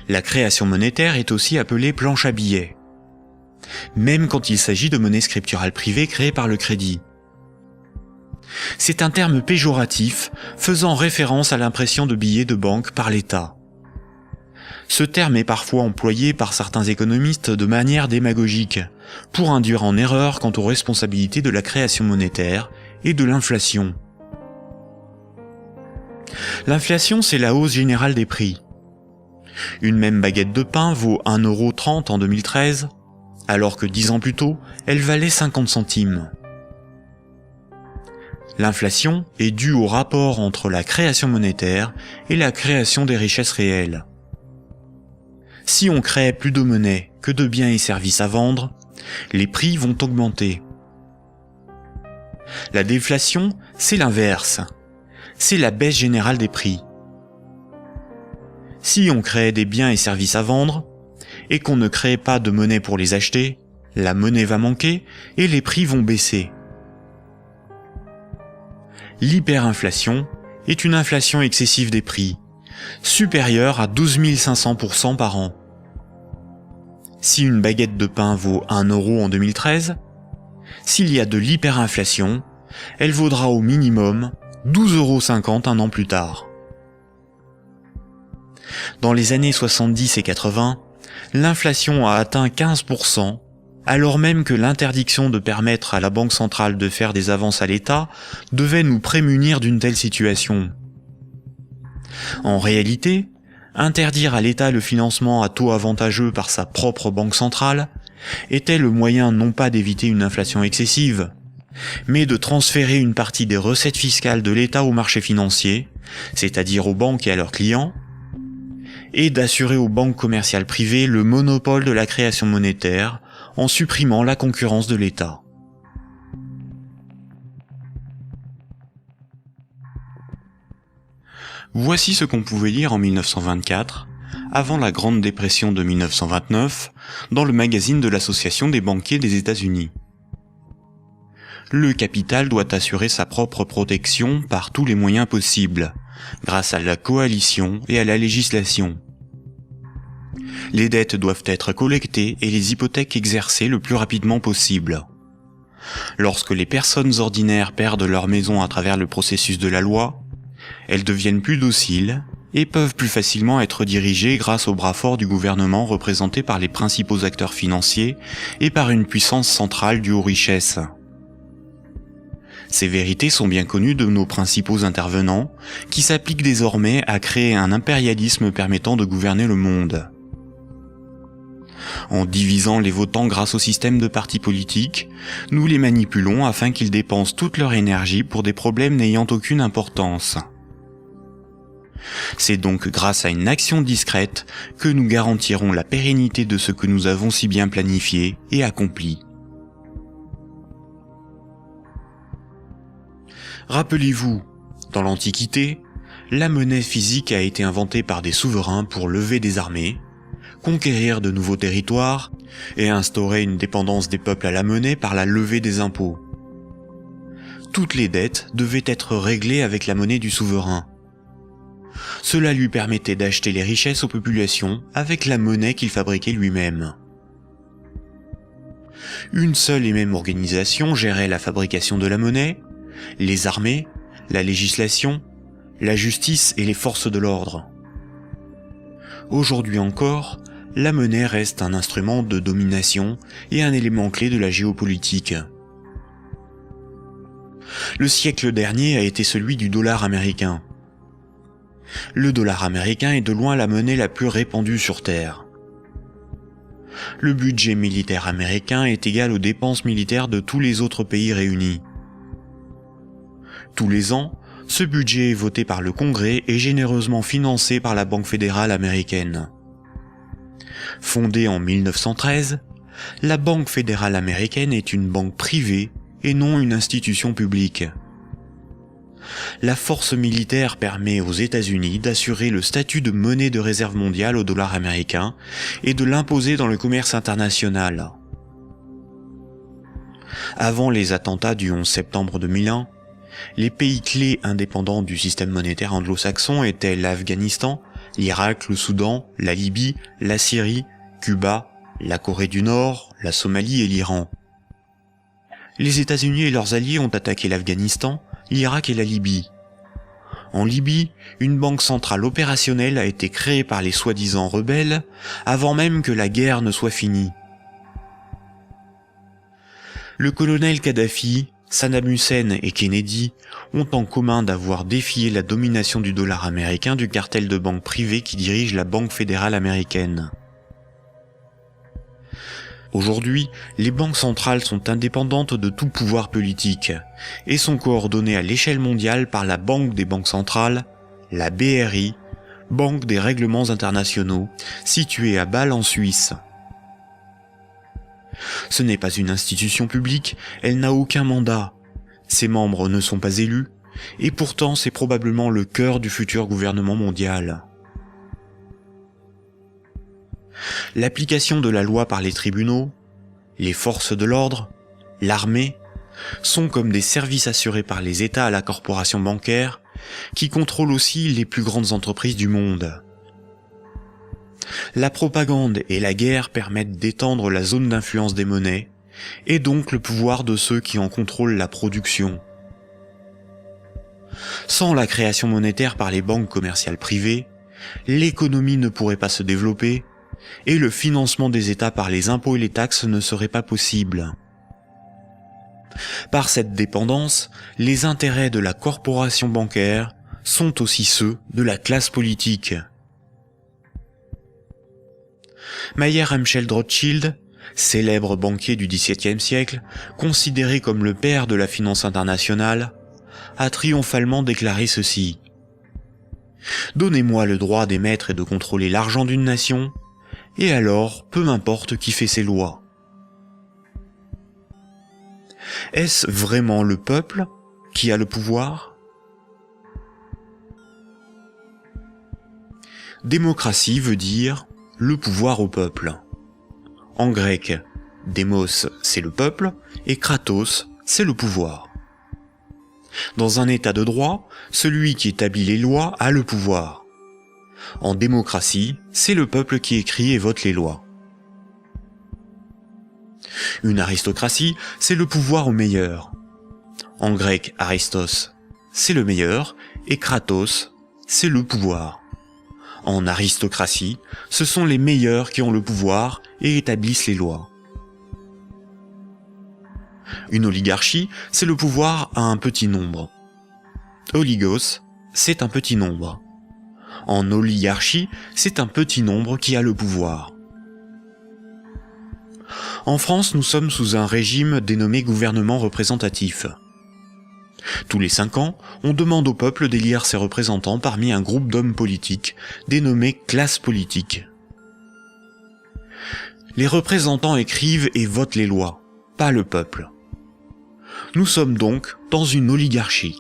La création monétaire est aussi appelée planche à billets, même quand il s'agit de monnaie scripturale privée créée par le crédit. C'est un terme péjoratif faisant référence à l'impression de billets de banque par l'État. Ce terme est parfois employé par certains économistes de manière démagogique, pour induire en erreur quant aux responsabilités de la création monétaire et de l'inflation. L'inflation, c'est la hausse générale des prix. Une même baguette de pain vaut 1,30 € en 2013, alors que 10 ans plus tôt, elle valait 50 centimes. L'inflation est due au rapport entre la création monétaire et la création des richesses réelles. Si on crée plus de monnaie que de biens et services à vendre, les prix vont augmenter. La déflation, c'est l'inverse. C'est la baisse générale des prix. Si on crée des biens et services à vendre, et qu'on ne crée pas de monnaie pour les acheter, la monnaie va manquer et les prix vont baisser. L'hyperinflation est une inflation excessive des prix, supérieure à 12 500% par an. Si une baguette de pain vaut 1 € en 2013, s'il y a de l'hyperinflation, elle vaudra au minimum 12,50 € un an plus tard. Dans les années 70 et 80, l'inflation a atteint 15%, alors même que l'interdiction de permettre à la Banque centrale de faire des avances à l'État devait nous prémunir d'une telle situation. En réalité, interdire à l'État le financement à taux avantageux par sa propre Banque centrale était le moyen non pas d'éviter une inflation excessive, mais de transférer une partie des recettes fiscales de l'État aux marchés financiers, c'est-à-dire aux banques et à leurs clients, et d'assurer aux banques commerciales privées le monopole de la création monétaire en supprimant la concurrence de l'État. Voici ce qu'on pouvait lire en 1924, avant la Grande Dépression de 1929, dans le magazine de l'Association des banquiers des États-Unis. Le capital doit assurer sa propre protection par tous les moyens possibles, grâce à la coalition et à la législation. Les dettes doivent être collectées et les hypothèques exercées le plus rapidement possible. Lorsque les personnes ordinaires perdent leur maison à travers le processus de la loi, elles deviennent plus dociles et peuvent plus facilement être dirigées grâce au bras fort du gouvernement représenté par les principaux acteurs financiers et par une puissance centrale due aux richesses. Ces vérités sont bien connues de nos principaux intervenants, qui s'appliquent désormais à créer un impérialisme permettant de gouverner le monde. En divisant les votants grâce au système de partis politiques, nous les manipulons afin qu'ils dépensent toute leur énergie pour des problèmes n'ayant aucune importance. C'est donc grâce à une action discrète que nous garantirons la pérennité de ce que nous avons si bien planifié et accompli. Rappelez-vous, dans l'Antiquité, la monnaie physique a été inventée par des souverains pour lever des armées, conquérir de nouveaux territoires et instaurer une dépendance des peuples à la monnaie par la levée des impôts. Toutes les dettes devaient être réglées avec la monnaie du souverain. Cela lui permettait d'acheter les richesses aux populations avec la monnaie qu'il fabriquait lui-même. Une seule et même organisation gérait la fabrication de la monnaie, les armées, la législation, la justice et les forces de l'ordre. Aujourd'hui encore, la monnaie reste un instrument de domination et un élément clé de la géopolitique. Le siècle dernier a été celui du dollar américain. Le dollar américain est de loin la monnaie la plus répandue sur Terre. Le budget militaire américain est égal aux dépenses militaires de tous les autres pays réunis. Tous les ans, ce budget est voté par le Congrès et généreusement financé par la Banque fédérale américaine. Fondée en 1913, la Banque fédérale américaine est une banque privée et non une institution publique. La force militaire permet aux États-Unis d'assurer le statut de monnaie de réserve mondiale au dollar américain et de l'imposer dans le commerce international. Avant les attentats du 11 septembre 2001, les pays clés indépendants du système monétaire anglo-saxon étaient l'Afghanistan, l'Irak, le Soudan, la Libye, la Syrie, Cuba, la Corée du Nord, la Somalie et l'Iran. Les États-Unis et leurs alliés ont attaqué l'Afghanistan, l'Irak et la Libye. En Libye, une banque centrale opérationnelle a été créée par les soi-disant rebelles avant même que la guerre ne soit finie. Le colonel Kadhafi, Saddam Hussein et Kennedy ont en commun d'avoir défié la domination du dollar américain du cartel de banques privées qui dirige la Banque fédérale américaine. Aujourd'hui, les banques centrales sont indépendantes de tout pouvoir politique et sont coordonnées à l'échelle mondiale par la Banque des banques centrales, la BRI, Banque des règlements internationaux, située à Bâle en Suisse. Ce n'est pas une institution publique, elle n'a aucun mandat, ses membres ne sont pas élus, et pourtant c'est probablement le cœur du futur gouvernement mondial. L'application de la loi par les tribunaux, les forces de l'ordre, l'armée, sont comme des services assurés par les États à la corporation bancaire, qui contrôle aussi les plus grandes entreprises du monde. La propagande et la guerre permettent d'étendre la zone d'influence des monnaies, et donc le pouvoir de ceux qui en contrôlent la production. Sans la création monétaire par les banques commerciales privées, l'économie ne pourrait pas se développer, et le financement des États par les impôts et les taxes ne serait pas possible. Par cette dépendance, les intérêts de la corporation bancaire sont aussi ceux de la classe politique. Mayer Amschel Rothschild, célèbre banquier du XVIIe siècle, considéré comme le père de la finance internationale, a triomphalement déclaré ceci. « Donnez-moi le droit d'émettre et de contrôler l'argent d'une nation, et alors peu m'importe qui fait ses lois. » Est-ce vraiment le peuple qui a le pouvoir ? Démocratie veut dire le pouvoir au peuple. En grec, démos c'est le peuple et kratos c'est le pouvoir. Dans un état de droit, celui qui établit les lois a le pouvoir. En démocratie, c'est le peuple qui écrit et vote les lois. Une aristocratie, c'est le pouvoir au meilleur. En grec, aristos, c'est le meilleur, et kratos, c'est le pouvoir. En aristocratie, ce sont les meilleurs qui ont le pouvoir et établissent les lois. Une oligarchie, c'est le pouvoir à un petit nombre. Oligos, c'est un petit nombre. En oligarchie, c'est un petit nombre qui a le pouvoir. En France, nous sommes sous un régime dénommé gouvernement représentatif. Tous les 5 ans, on demande au peuple d'élire ses représentants parmi un groupe d'hommes politiques, dénommé classe politique. Les représentants écrivent et votent les lois, pas le peuple. Nous sommes donc dans une oligarchie.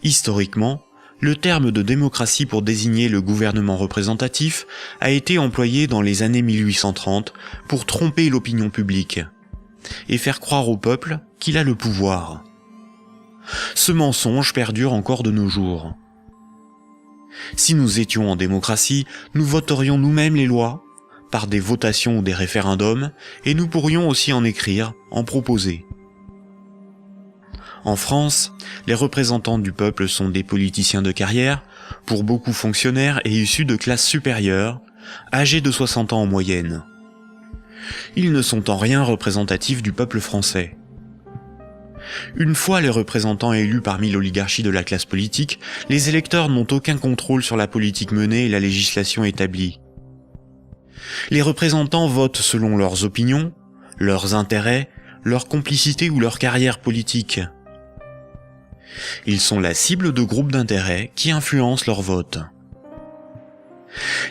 Historiquement, le terme de démocratie pour désigner le gouvernement représentatif a été employé dans les années 1830 pour tromper l'opinion publique et faire croire au peuple qu'il a le pouvoir. Ce mensonge perdure encore de nos jours. Si nous étions en démocratie, nous voterions nous-mêmes les lois, par des votations ou des référendums, et nous pourrions aussi en écrire, en proposer. En France, les représentants du peuple sont des politiciens de carrière, pour beaucoup fonctionnaires et issus de classes supérieures, âgés de 60 ans en moyenne. Ils ne sont en rien représentatifs du peuple français. Une fois les représentants élus parmi l'oligarchie de la classe politique, les électeurs n'ont aucun contrôle sur la politique menée et la législation établie. Les représentants votent selon leurs opinions, leurs intérêts, leur complicité ou leur carrière politique. Ils sont la cible de groupes d'intérêts qui influencent leur vote.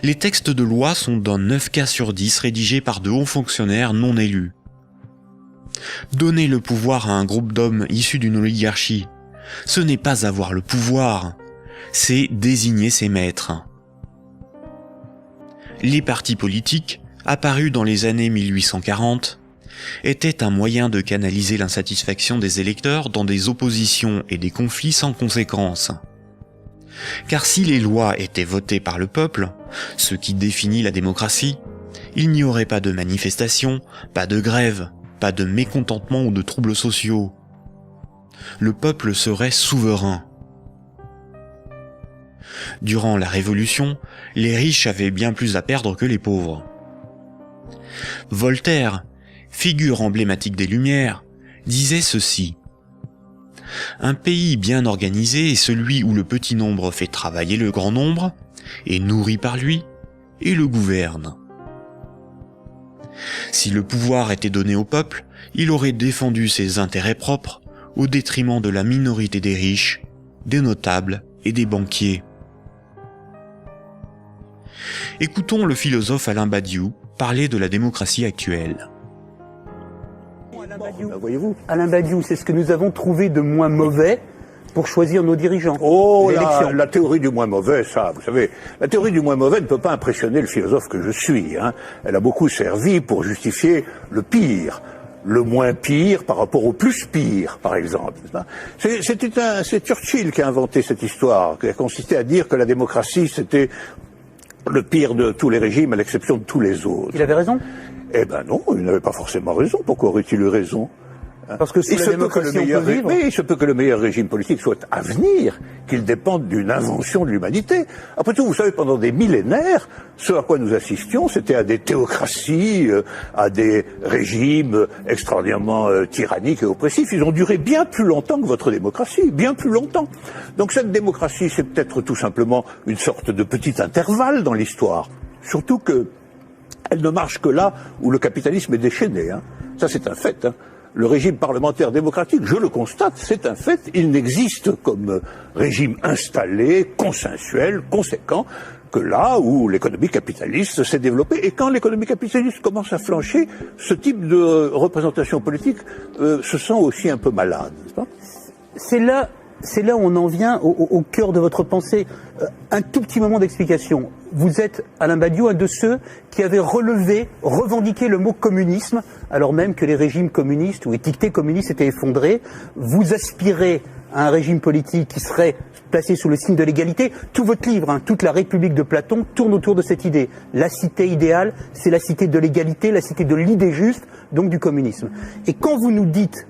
Les textes de loi sont dans 9 cas sur 10 rédigés par de hauts fonctionnaires non élus. Donner le pouvoir à un groupe d'hommes issus d'une oligarchie, ce n'est pas avoir le pouvoir, c'est désigner ses maîtres. Les partis politiques, apparus dans les années 1840, étaient un moyen de canaliser l'insatisfaction des électeurs dans des oppositions et des conflits sans conséquences. Car si les lois étaient votées par le peuple, ce qui définit la démocratie, il n'y aurait pas de manifestations, pas de grèves, pas de mécontentement ou de troubles sociaux. Le peuple serait souverain. Durant la Révolution, les riches avaient bien plus à perdre que les pauvres. Voltaire, figure emblématique des Lumières, disait ceci: « Un pays bien organisé est celui où le petit nombre fait travailler le grand nombre, est nourri par lui, et le gouverne. » Si le pouvoir était donné au peuple, il aurait défendu ses intérêts propres au détriment de la minorité des riches, des notables et des banquiers. Écoutons le philosophe Alain Badiou parler de la démocratie actuelle. Voyez-vous, Alain Badiou, c'est ce que nous avons trouvé de moins mauvais pour choisir nos dirigeants. Oh, la théorie du moins mauvais, ça, vous savez, la théorie du moins mauvais ne peut pas impressionner le philosophe que je suis. Hein. Elle a beaucoup servi pour justifier le moins pire par rapport au plus pire, par exemple. C'est Churchill qui a inventé cette histoire, qui a consisté à dire que la démocratie, c'était le pire de tous les régimes, à l'exception de tous les autres. Il avait raison? Eh ben non, il n'avait pas forcément raison. Pourquoi aurait-il eu raison? Parce que sous la démocratie, on peut vivre. Mais il se peut que le meilleur régime politique soit à venir, qu'il dépende d'une invention de l'humanité. Après tout, vous savez, pendant des millénaires, ce à quoi nous assistions, c'était à des théocraties, à des régimes extraordinairement tyranniques et oppressifs. Ils ont duré bien plus longtemps que votre démocratie, bien plus longtemps. Donc cette démocratie, c'est peut-être tout simplement une sorte de petit intervalle dans l'histoire. Surtout que elle ne marche que là où le capitalisme est déchaîné. Hein. Ça, c'est un fait. Hein. Le régime parlementaire démocratique, je le constate, c'est un fait. Il n'existe comme régime installé, consensuel, conséquent, que là où l'économie capitaliste s'est développée. Et quand l'économie capitaliste commence à flancher, ce type de représentation politique se sent aussi un peu malade, n'est-ce pas ? C'est là où on en vient au cœur de votre pensée. Un tout petit moment d'explication. Vous êtes, Alain Badiou, un de ceux qui avaient revendiqué le mot communisme, alors même que les régimes communistes ou étiquetés communistes étaient effondrés. Vous aspirez à un régime politique qui serait placé sous le signe de l'égalité. Tout votre livre, toute la République de Platon, tourne autour de cette idée. La cité idéale, c'est la cité de l'égalité, la cité de l'idée juste, donc du communisme. Et quand vous nous dites,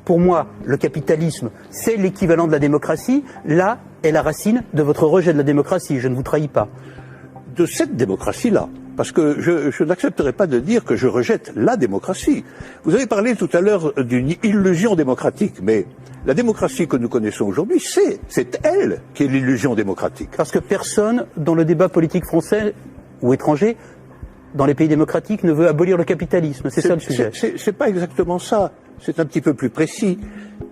pour moi, le capitalisme, c'est l'équivalent de la démocratie, là est la racine de votre rejet de la démocratie, je ne vous trahis pas. De cette démocratie-là, parce que je n'accepterai pas de dire que je rejette la démocratie. Vous avez parlé tout à l'heure d'une illusion démocratique, mais la démocratie que nous connaissons aujourd'hui, c'est elle qui est l'illusion démocratique. Parce que personne, dans le débat politique français ou étranger, dans les pays démocratiques, ne veut abolir le capitalisme, c'est ça le sujet. C'est pas exactement ça. c'est un petit peu plus précis.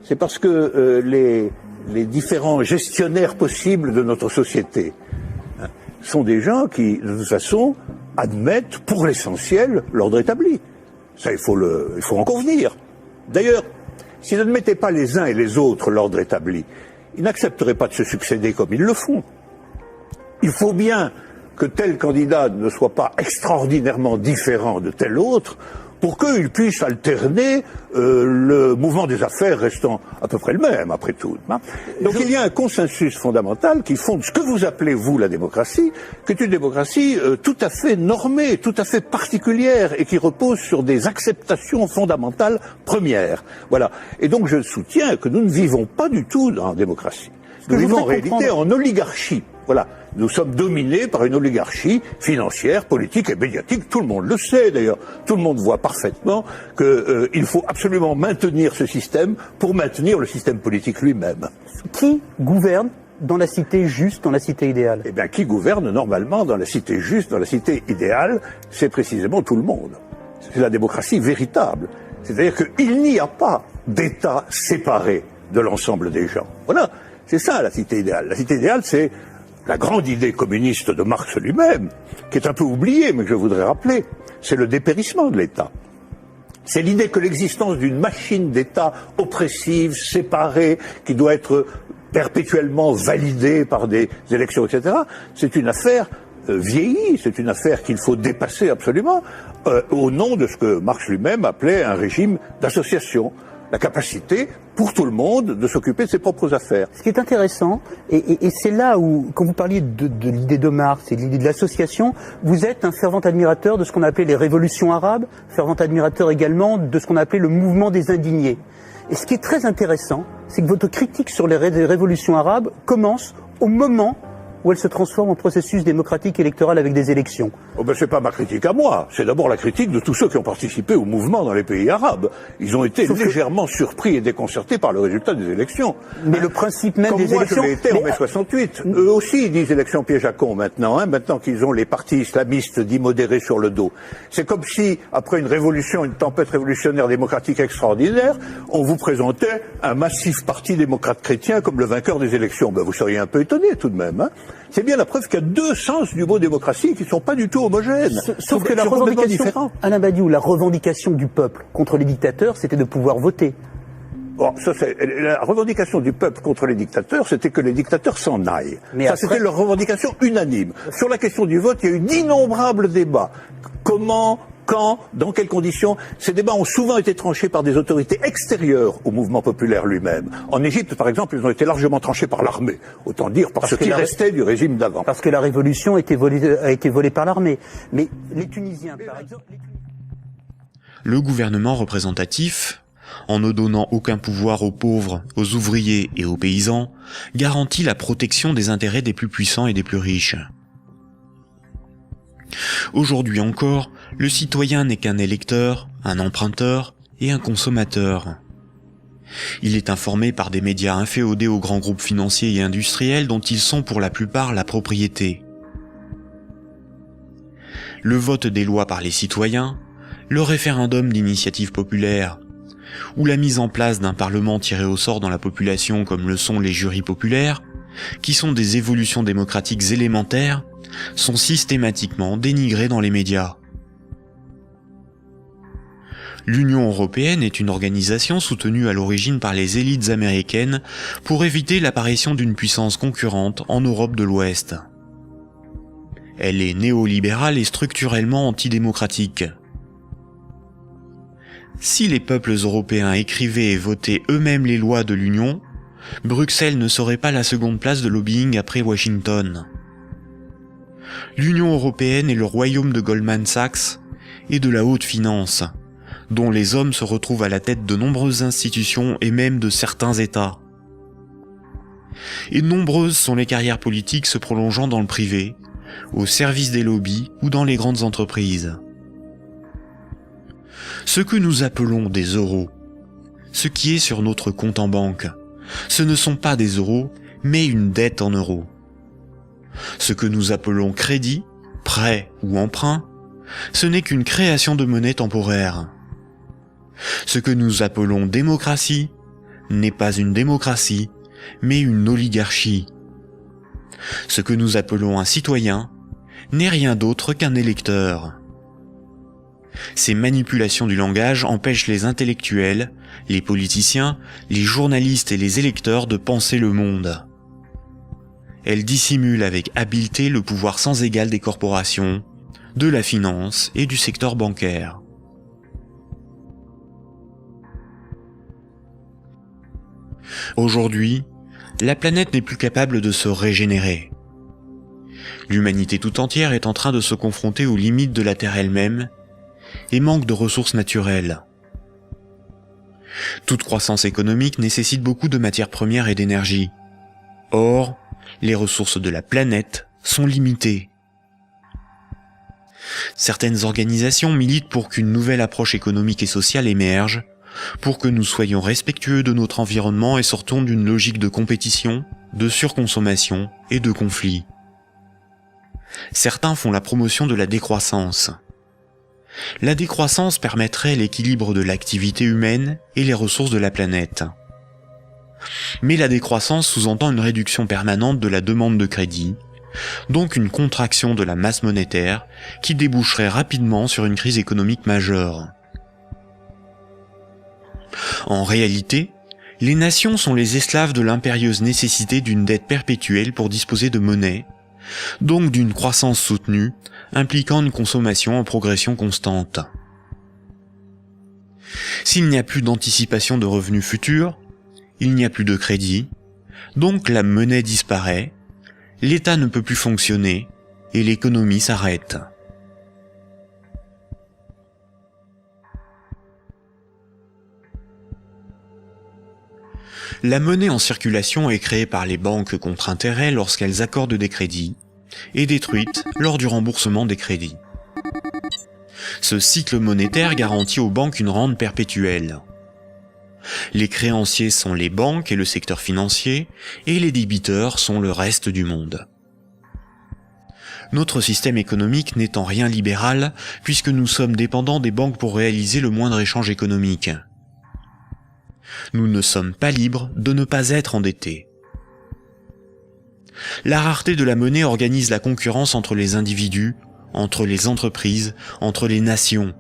C'est parce que les différents gestionnaires possibles de notre société sont des gens qui, de toute façon, admettent pour l'essentiel l'ordre établi. Ça, il faut en convenir. D'ailleurs, s'ils n'admettaient pas les uns et les autres l'ordre établi, ils n'accepteraient pas de se succéder comme ils le font. Il faut bien que tel candidat ne soit pas extraordinairement différent de tel autre pour qu'il puisse alterner le mouvement des affaires restant à peu près le même, après tout. Donc il y a un consensus fondamental qui fonde ce que vous appelez, vous, la démocratie, qui est une démocratie tout à fait normée, tout à fait particulière, et qui repose sur des acceptations fondamentales premières. Voilà. Et donc je soutiens que nous ne vivons pas du tout en démocratie. Nous vivons en réalité en oligarchie. Voilà. Nous sommes dominés par une oligarchie financière, politique et médiatique. Tout le monde le sait d'ailleurs. Tout le monde voit parfaitement qu'il faut absolument maintenir ce système pour maintenir le système politique lui-même. Qui gouverne dans la cité juste, dans la cité idéale? Eh bien, qui gouverne normalement dans la cité juste, dans la cité idéale, c'est précisément tout le monde. C'est la démocratie véritable. C'est-à-dire qu'il n'y a pas d'État séparé de l'ensemble des gens. Voilà. C'est ça la cité idéale. La cité idéale, c'est la grande idée communiste de Marx lui-même, qui est un peu oubliée, mais que je voudrais rappeler. C'est le dépérissement de l'État. C'est l'idée que l'existence d'une machine d'État oppressive, séparée, qui doit être perpétuellement validée par des élections, etc., c'est une affaire vieillie, c'est une affaire qu'il faut dépasser absolument, au nom de ce que Marx lui-même appelait un régime d'association. La capacité, pour tout le monde, de s'occuper de ses propres affaires. Ce qui est intéressant, et c'est là où, quand vous parliez de l'idée de Marx et de l'idée de l'association, vous êtes un fervent admirateur de ce qu'on appelait les révolutions arabes, fervent admirateur également de ce qu'on appelait le mouvement des indignés. Et ce qui est très intéressant, c'est que votre critique sur les révolutions arabes commence au moment où elle se transforme en processus démocratique électoral avec des élections. Oh ben c'est pas ma critique à moi, c'est d'abord la critique de tous ceux qui ont participé au mouvement dans les pays arabes. Ils ont été légèrement surpris et déconcertés par le résultat des élections. Mais le principe même des élections... Comme moi je l'ai été en mai 68. Eux aussi ils disent élections piège à con maintenant, maintenant qu'ils ont les partis islamistes dits modérés sur le dos. C'est comme si, après une révolution, une tempête révolutionnaire démocratique extraordinaire, on vous présentait un massif parti démocrate chrétien comme le vainqueur des élections. Ben vous seriez un peu étonné tout de même, C'est bien la preuve qu'il y a deux sens du mot démocratie qui ne sont pas du tout homogènes. Sauf que la revendication, Alain Badiou, la revendication du peuple contre les dictateurs, c'était de pouvoir voter. Bon, ça, la revendication du peuple contre les dictateurs, c'était que les dictateurs s'en aillent. Mais ça, c'était leur revendication unanime. Sur la question du vote, il y a eu d'innombrables débats. Comment, quand, dans quelles conditions? Ces débats ont souvent été tranchés par des autorités extérieures au mouvement populaire lui-même. En Égypte, par exemple, ils ont été largement tranchés par l'armée. Autant dire par ce qui restait du régime d'avant. Parce que la révolution a été volée par l'armée. Mais les Tunisiens, par exemple... Le gouvernement représentatif, en ne donnant aucun pouvoir aux pauvres, aux ouvriers et aux paysans, garantit la protection des intérêts des plus puissants et des plus riches. Aujourd'hui encore, le citoyen n'est qu'un électeur, un emprunteur et un consommateur. Il est informé par des médias inféodés aux grands groupes financiers et industriels dont ils sont pour la plupart la propriété. Le vote des lois par les citoyens, le référendum d'initiative populaire, ou la mise en place d'un parlement tiré au sort dans la population comme le sont les jurys populaires, qui sont des évolutions démocratiques élémentaires, sont systématiquement dénigrés dans les médias. L'Union européenne est une organisation soutenue à l'origine par les élites américaines pour éviter l'apparition d'une puissance concurrente en Europe de l'Ouest. Elle est néolibérale et structurellement antidémocratique. Si les peuples européens écrivaient et votaient eux-mêmes les lois de l'Union, Bruxelles ne serait pas la seconde place de lobbying après Washington. L'Union européenne est le royaume de Goldman Sachs et de la haute finance, dont les hommes se retrouvent à la tête de nombreuses institutions et même de certains États. Et nombreuses sont les carrières politiques se prolongeant dans le privé, au service des lobbies ou dans les grandes entreprises. Ce que nous appelons des euros, ce qui est sur notre compte en banque, ce ne sont pas des euros, mais une dette en euros. Ce que nous appelons crédit, prêt ou emprunt, ce n'est qu'une création de monnaie temporaire. Ce que nous appelons démocratie n'est pas une démocratie, mais une oligarchie. Ce que nous appelons un citoyen n'est rien d'autre qu'un électeur. Ces manipulations du langage empêchent les intellectuels, les politiciens, les journalistes et les électeurs de penser le monde. Elles dissimulent avec habileté le pouvoir sans égal des corporations, de la finance et du secteur bancaire. Aujourd'hui, la planète n'est plus capable de se régénérer. L'humanité tout entière est en train de se confronter aux limites de la Terre elle-même et manque de ressources naturelles. Toute croissance économique nécessite beaucoup de matières premières et d'énergie. Or, les ressources de la planète sont limitées. Certaines organisations militent pour qu'une nouvelle approche économique et sociale émerge, pour que nous soyons respectueux de notre environnement et sortons d'une logique de compétition, de surconsommation et de conflit. Certains font la promotion de la décroissance. La décroissance permettrait l'équilibre de l'activité humaine et les ressources de la planète. Mais la décroissance sous-entend une réduction permanente de la demande de crédit, donc une contraction de la masse monétaire qui déboucherait rapidement sur une crise économique majeure. En réalité, les nations sont les esclaves de l'impérieuse nécessité d'une dette perpétuelle pour disposer de monnaie, donc d'une croissance soutenue, impliquant une consommation en progression constante. S'il n'y a plus d'anticipation de revenus futurs, il n'y a plus de crédit, donc la monnaie disparaît, l'État ne peut plus fonctionner et l'économie s'arrête. La monnaie en circulation est créée par les banques contre intérêt lorsqu'elles accordent des crédits et détruite lors du remboursement des crédits. Ce cycle monétaire garantit aux banques une rente perpétuelle. Les créanciers sont les banques et le secteur financier, et les débiteurs sont le reste du monde. Notre système économique n'est en rien libéral, puisque nous sommes dépendants des banques pour réaliser le moindre échange économique. Nous ne sommes pas libres de ne pas être endettés. La rareté de la monnaie organise la concurrence entre les individus, entre les entreprises, entre les nations.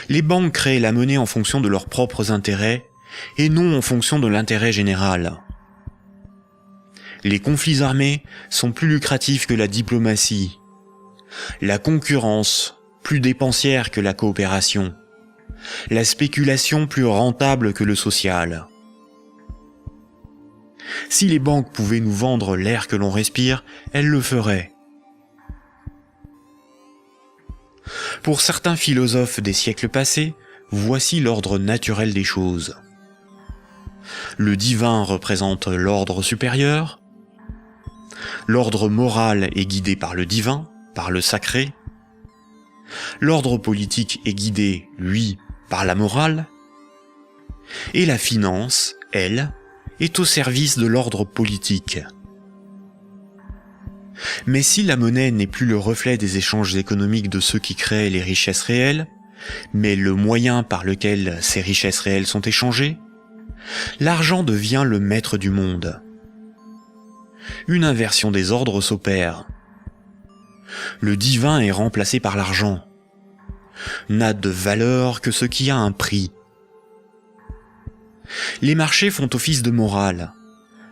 Les banques créent la monnaie en fonction de leurs propres intérêts et non en fonction de l'intérêt général. Les conflits armés sont plus lucratifs que la diplomatie. La concurrence, plus dépensière que la coopération. La spéculation plus rentable que le social. Si les banques pouvaient nous vendre l'air que l'on respire, elles le feraient. Pour certains philosophes des siècles passés, voici l'ordre naturel des choses. Le divin représente l'ordre supérieur. L'ordre moral est guidé par le divin, par le sacré. L'ordre politique est guidé, lui, par la morale. Et la finance, elle, est au service de l'ordre politique. Mais si la monnaie n'est plus le reflet des échanges économiques de ceux qui créent les richesses réelles, mais le moyen par lequel ces richesses réelles sont échangées, l'argent devient le maître du monde. Une inversion des ordres s'opère. Le divin est remplacé par l'argent. N'a de valeur que ce qui a un prix. Les marchés font office de morale.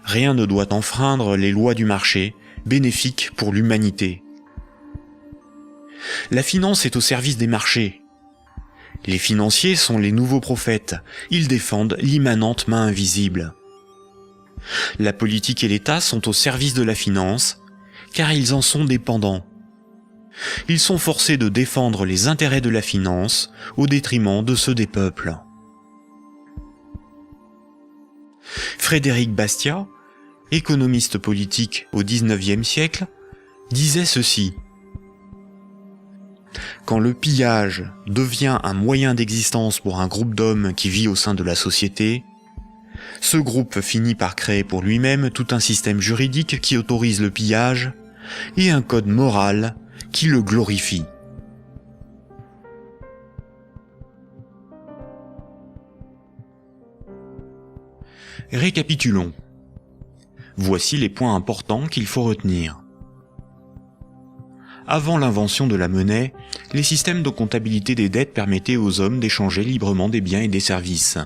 Rien ne doit enfreindre les lois du marché, bénéfiques pour l'humanité. La finance est au service des marchés. Les financiers sont les nouveaux prophètes, ils défendent l'immanente main invisible. La politique et l'État sont au service de la finance, car ils en sont dépendants. Ils sont forcés de défendre les intérêts de la finance au détriment de ceux des peuples. Frédéric Bastiat, économiste politique au XIXe siècle, disait ceci. Quand le pillage devient un moyen d'existence pour un groupe d'hommes qui vit au sein de la société, ce groupe finit par créer pour lui-même tout un système juridique qui autorise le pillage et un code moral qui le glorifie. Récapitulons. Voici les points importants qu'il faut retenir. Avant l'invention de la monnaie, les systèmes de comptabilité des dettes permettaient aux hommes d'échanger librement des biens et des services.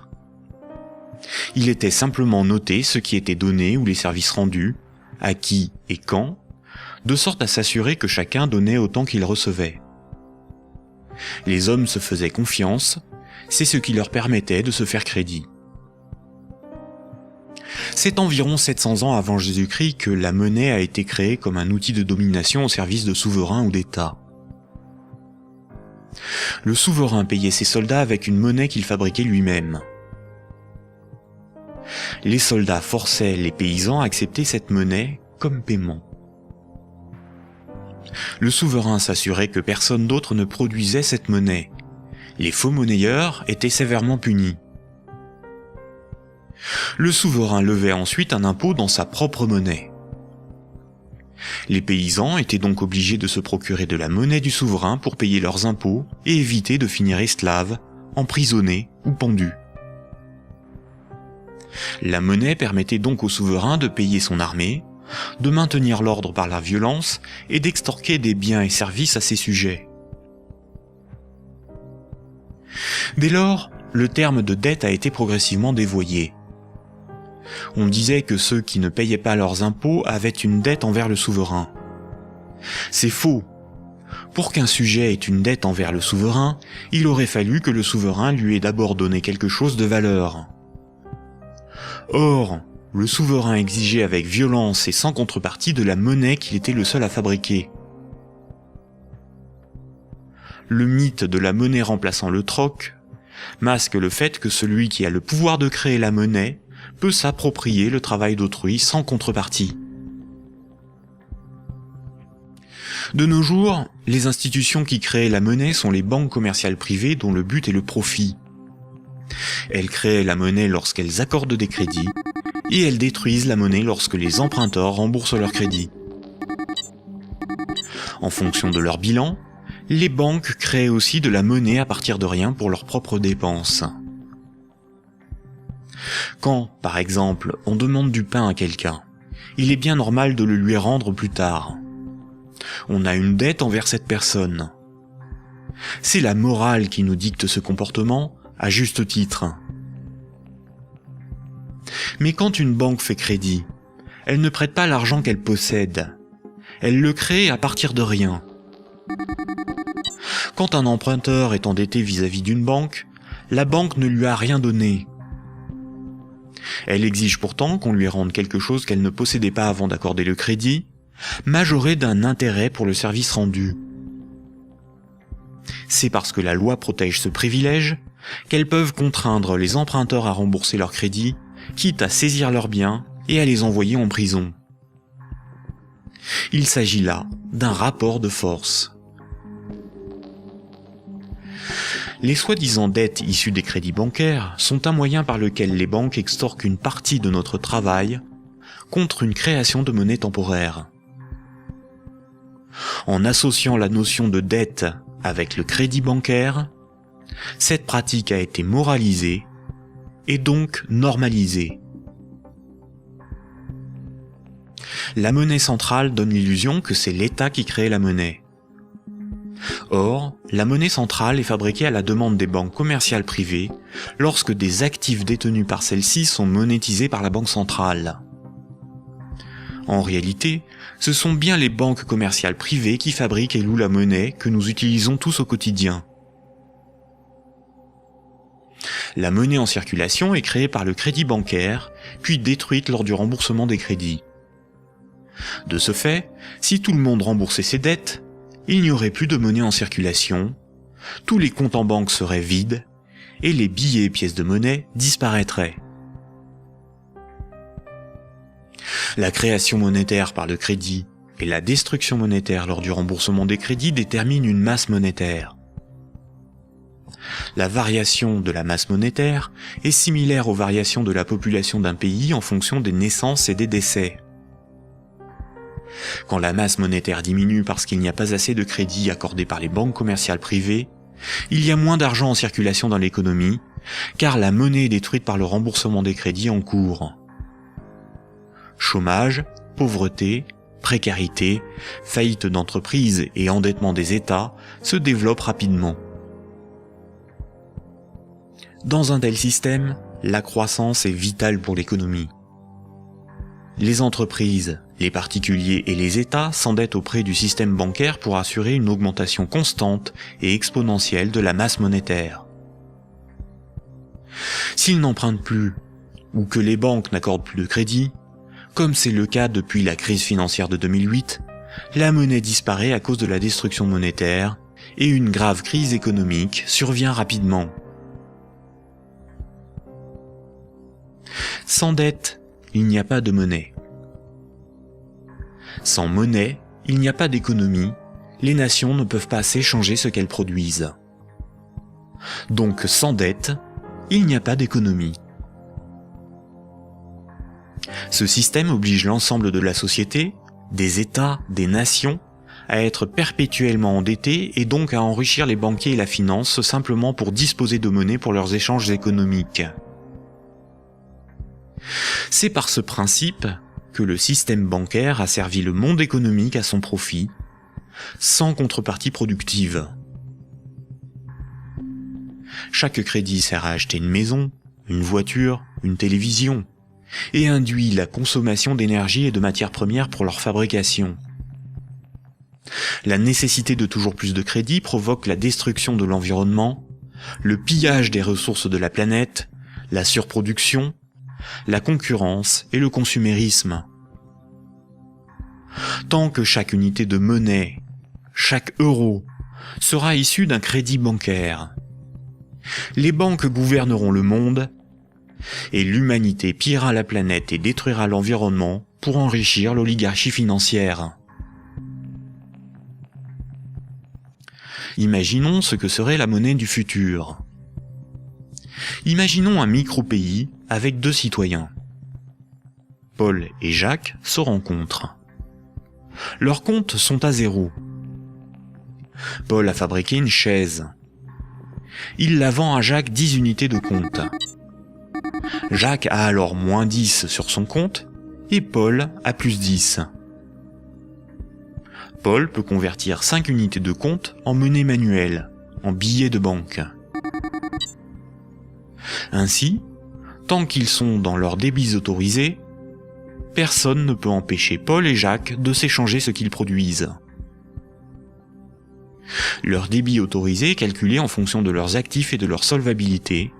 Il était simplement noté ce qui était donné ou les services rendus, à qui et quand, de sorte à s'assurer que chacun donnait autant qu'il recevait. Les hommes se faisaient confiance, c'est ce qui leur permettait de se faire crédit. C'est environ 700 ans avant Jésus-Christ que la monnaie a été créée comme un outil de domination au service de souverains ou d'États. Le souverain payait ses soldats avec une monnaie qu'il fabriquait lui-même. Les soldats forçaient les paysans à accepter cette monnaie comme paiement. Le souverain s'assurait que personne d'autre ne produisait cette monnaie. Les faux monnayeurs étaient sévèrement punis. Le souverain levait ensuite un impôt dans sa propre monnaie. Les paysans étaient donc obligés de se procurer de la monnaie du souverain pour payer leurs impôts et éviter de finir esclaves, emprisonnés ou pendus. La monnaie permettait donc au souverain de payer son armée, de maintenir l'ordre par la violence et d'extorquer des biens et services à ses sujets. Dès lors, le terme de dette a été progressivement dévoyé. On disait que ceux qui ne payaient pas leurs impôts avaient une dette envers le souverain. C'est faux. Pour qu'un sujet ait une dette envers le souverain, il aurait fallu que le souverain lui ait d'abord donné quelque chose de valeur. Or, le souverain exigeait avec violence et sans contrepartie de la monnaie qu'il était le seul à fabriquer. Le mythe de la monnaie remplaçant le troc masque le fait que celui qui a le pouvoir de créer la monnaie peut s'approprier le travail d'autrui sans contrepartie. De nos jours, les institutions qui créent la monnaie sont les banques commerciales privées dont le but est le profit. Elles créent la monnaie lorsqu'elles accordent des crédits, et elles détruisent la monnaie lorsque les emprunteurs remboursent leurs crédits. En fonction de leur bilan, les banques créent aussi de la monnaie à partir de rien pour leurs propres dépenses. Quand, par exemple, on demande du pain à quelqu'un, il est bien normal de le lui rendre plus tard. On a une dette envers cette personne. C'est la morale qui nous dicte ce comportement, à juste titre. Mais quand une banque fait crédit, elle ne prête pas l'argent qu'elle possède. Elle le crée à partir de rien. Quand un emprunteur est endetté vis-à-vis d'une banque, la banque ne lui a rien donné. Elle exige pourtant qu'on lui rende quelque chose qu'elle ne possédait pas avant d'accorder le crédit, majoré d'un intérêt pour le service rendu. C'est parce que la loi protège ce privilège qu'elles peuvent contraindre les emprunteurs à rembourser leur crédit, quitte à saisir leurs biens et à les envoyer en prison. Il s'agit là d'un rapport de force. Les soi-disant dettes issues des crédits bancaires sont un moyen par lequel les banques extorquent une partie de notre travail contre une création de monnaie temporaire. En associant la notion de dette avec le crédit bancaire, cette pratique a été moralisée et donc normalisée. La monnaie centrale donne l'illusion que c'est l'État qui crée la monnaie. Or, la monnaie centrale est fabriquée à la demande des banques commerciales privées lorsque des actifs détenus par celles-ci sont monétisés par la banque centrale. En réalité, ce sont bien les banques commerciales privées qui fabriquent et louent la monnaie que nous utilisons tous au quotidien. La monnaie en circulation est créée par le crédit bancaire, puis détruite lors du remboursement des crédits. De ce fait, si tout le monde remboursait ses dettes, il n'y aurait plus de monnaie en circulation, tous les comptes en banque seraient vides, et les billets et pièces de monnaie disparaîtraient. La création monétaire par le crédit et la destruction monétaire lors du remboursement des crédits déterminent une masse monétaire. La variation de la masse monétaire est similaire aux variations de la population d'un pays en fonction des naissances et des décès. Quand la masse monétaire diminue parce qu'il n'y a pas assez de crédits accordés par les banques commerciales privées, Il y a moins d'argent en circulation dans l'économie, car la monnaie est détruite par le remboursement des crédits en cours. Chômage, pauvreté, précarité, faillite d'entreprises et endettement des États se développent rapidement. Dans un tel système, la croissance est vitale pour l'économie. Les entreprises, les particuliers et les États s'endettent auprès du système bancaire pour assurer une augmentation constante et exponentielle de la masse monétaire. S'ils n'empruntent plus, ou que les banques n'accordent plus de crédit, comme c'est le cas depuis la crise financière de 2008, la monnaie disparaît à cause de la destruction monétaire et une grave crise économique survient rapidement. Sans dette, il n'y a pas de monnaie. Sans monnaie, il n'y a pas d'économie, les nations ne peuvent pas s'échanger ce qu'elles produisent. Donc sans dette, il n'y a pas d'économie. Ce système oblige l'ensemble de la société, des États, des nations, à être perpétuellement endettés et donc à enrichir les banquiers et la finance simplement pour disposer de monnaie pour leurs échanges économiques. C'est par ce principe que le système bancaire a servi le monde économique à son profit, sans contrepartie productive. Chaque crédit sert à acheter une maison, une voiture, une télévision, et induit la consommation d'énergie et de matières premières pour leur fabrication. La nécessité de toujours plus de crédit provoque la destruction de l'environnement, le pillage des ressources de la planète, la surproduction, la concurrence et le consumérisme. Tant que chaque unité de monnaie, chaque euro, sera issu d'un crédit bancaire, les banques gouverneront le monde et l'humanité pillera la planète et détruira l'environnement pour enrichir l'oligarchie financière. Imaginons ce que serait la monnaie du futur. Imaginons un micro-pays avec 2 citoyens. Paul et Jacques se rencontrent. Leurs comptes sont à 0. Paul a fabriqué une chaise. Il la vend à Jacques 10 unités de compte. Jacques a alors moins 10 sur son compte et Paul a plus 10. Paul peut convertir 5 unités de compte en monnaie manuelle, en billets de banque. Ainsi, tant qu'ils sont dans leurs débits autorisés, personne ne peut empêcher Paul et Jacques de s'échanger ce qu'ils produisent. Leur débit autorisé est calculé en fonction de leurs actifs et de leur solvabilité,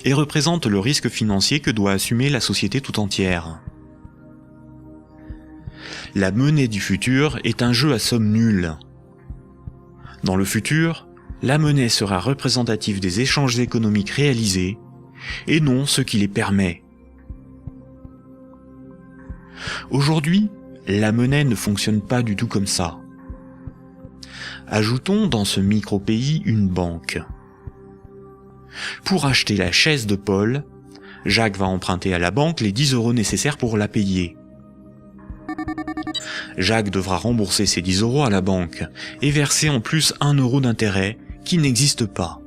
et représente le risque financier que doit assumer la société tout entière. La monnaie du futur est un jeu à somme nulle. Dans le futur, la monnaie sera représentative des échanges économiques réalisés, et non ce qui les permet. Aujourd'hui, la monnaie ne fonctionne pas du tout comme ça. Ajoutons dans ce micro-pays une banque. Pour acheter la chaise de Paul, Jacques va emprunter à la banque les 10 € nécessaires pour la payer. Jacques devra rembourser ces 10 € à la banque et verser en plus 1 € d'intérêt qui n'existe pas.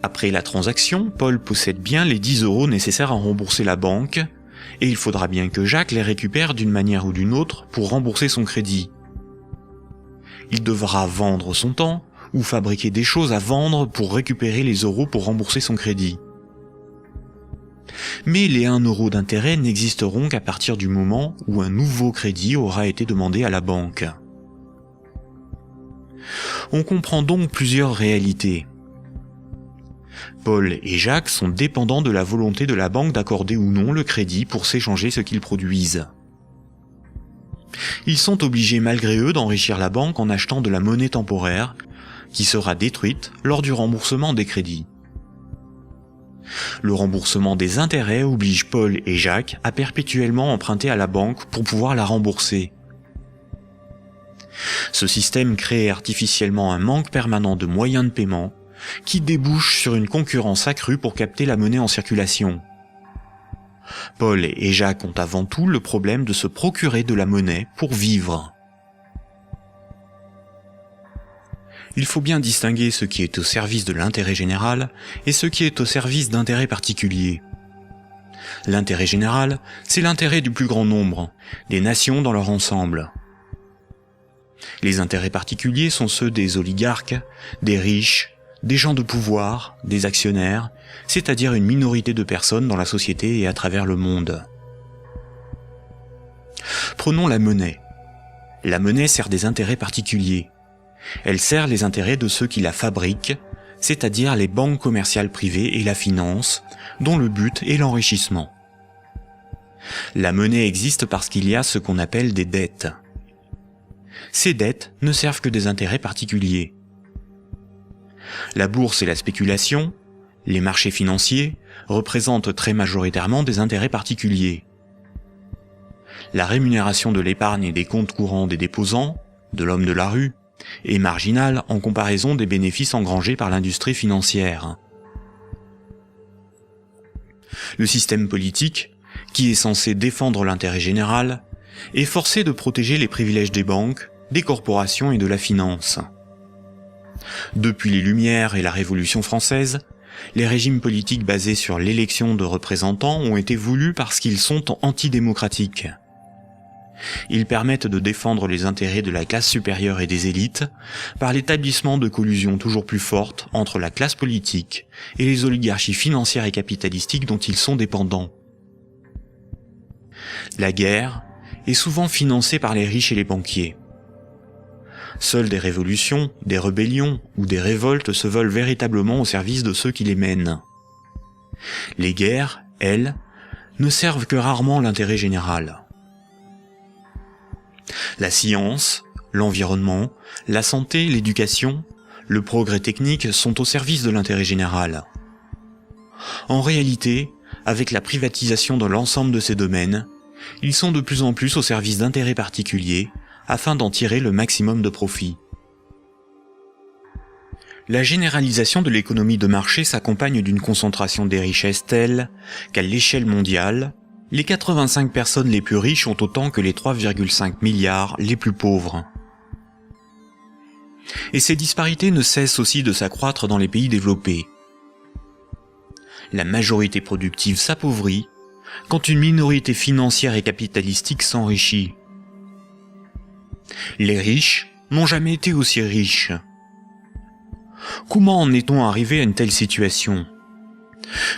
Après la transaction, Paul possède bien les 10 € nécessaires à rembourser la banque et il faudra bien que Jacques les récupère d'une manière ou d'une autre pour rembourser son crédit. Il devra vendre son temps ou fabriquer des choses à vendre pour récupérer les euros pour rembourser son crédit. Mais les 1 € d'intérêt n'existeront qu'à partir du moment où un nouveau crédit aura été demandé à la banque. On comprend donc plusieurs réalités. Paul et Jacques sont dépendants de la volonté de la banque d'accorder ou non le crédit pour s'échanger ce qu'ils produisent. Ils sont obligés malgré eux d'enrichir la banque en achetant de la monnaie temporaire, qui sera détruite lors du remboursement des crédits. Le remboursement des intérêts oblige Paul et Jacques à perpétuellement emprunter à la banque pour pouvoir la rembourser. Ce système crée artificiellement un manque permanent de moyens de paiement qui débouche sur une concurrence accrue pour capter la monnaie en circulation. Paul et Jacques ont avant tout le problème de se procurer de la monnaie pour vivre. Il faut bien distinguer ce qui est au service de l'intérêt général et ce qui est au service d'intérêts particuliers. L'intérêt général, c'est l'intérêt du plus grand nombre, des nations dans leur ensemble. Les intérêts particuliers sont ceux des oligarques, des riches, des gens de pouvoir, des actionnaires, c'est-à-dire une minorité de personnes dans la société et à travers le monde. Prenons la monnaie. La monnaie sert des intérêts particuliers. Elle sert les intérêts de ceux qui la fabriquent, c'est-à-dire les banques commerciales privées et la finance, dont le but est l'enrichissement. La monnaie existe parce qu'il y a ce qu'on appelle des dettes. Ces dettes ne servent que des intérêts particuliers. La bourse et la spéculation, les marchés financiers, représentent très majoritairement des intérêts particuliers. La rémunération de l'épargne et des comptes courants des déposants, de l'homme de la rue, est marginale en comparaison des bénéfices engrangés par l'industrie financière. Le système politique, qui est censé défendre l'intérêt général, est forcé de protéger les privilèges des banques, des corporations et de la finance. Depuis les Lumières et la Révolution française, les régimes politiques basés sur l'élection de représentants ont été voulus parce qu'ils sont antidémocratiques. Ils permettent de défendre les intérêts de la classe supérieure et des élites par l'établissement de collusions toujours plus fortes entre la classe politique et les oligarchies financières et capitalistiques dont ils sont dépendants. La guerre est souvent financée par les riches et les banquiers. Seules des révolutions, des rébellions ou des révoltes se veulent véritablement au service de ceux qui les mènent. Les guerres, elles, ne servent que rarement l'intérêt général. La science, l'environnement, la santé, l'éducation, le progrès technique sont au service de l'intérêt général. En réalité, avec la privatisation de l'ensemble de ces domaines, ils sont de plus en plus au service d'intérêts particuliers afin d'en tirer le maximum de profit. La généralisation de l'économie de marché s'accompagne d'une concentration des richesses telle qu'à l'échelle mondiale, les 85 personnes les plus riches ont autant que les 3,5 milliards les plus pauvres. Et ces disparités ne cessent aussi de s'accroître dans les pays développés. La majorité productive s'appauvrit quand une minorité financière et capitalistique s'enrichit. Les riches n'ont jamais été aussi riches. Comment en est-on arrivé à une telle situation ?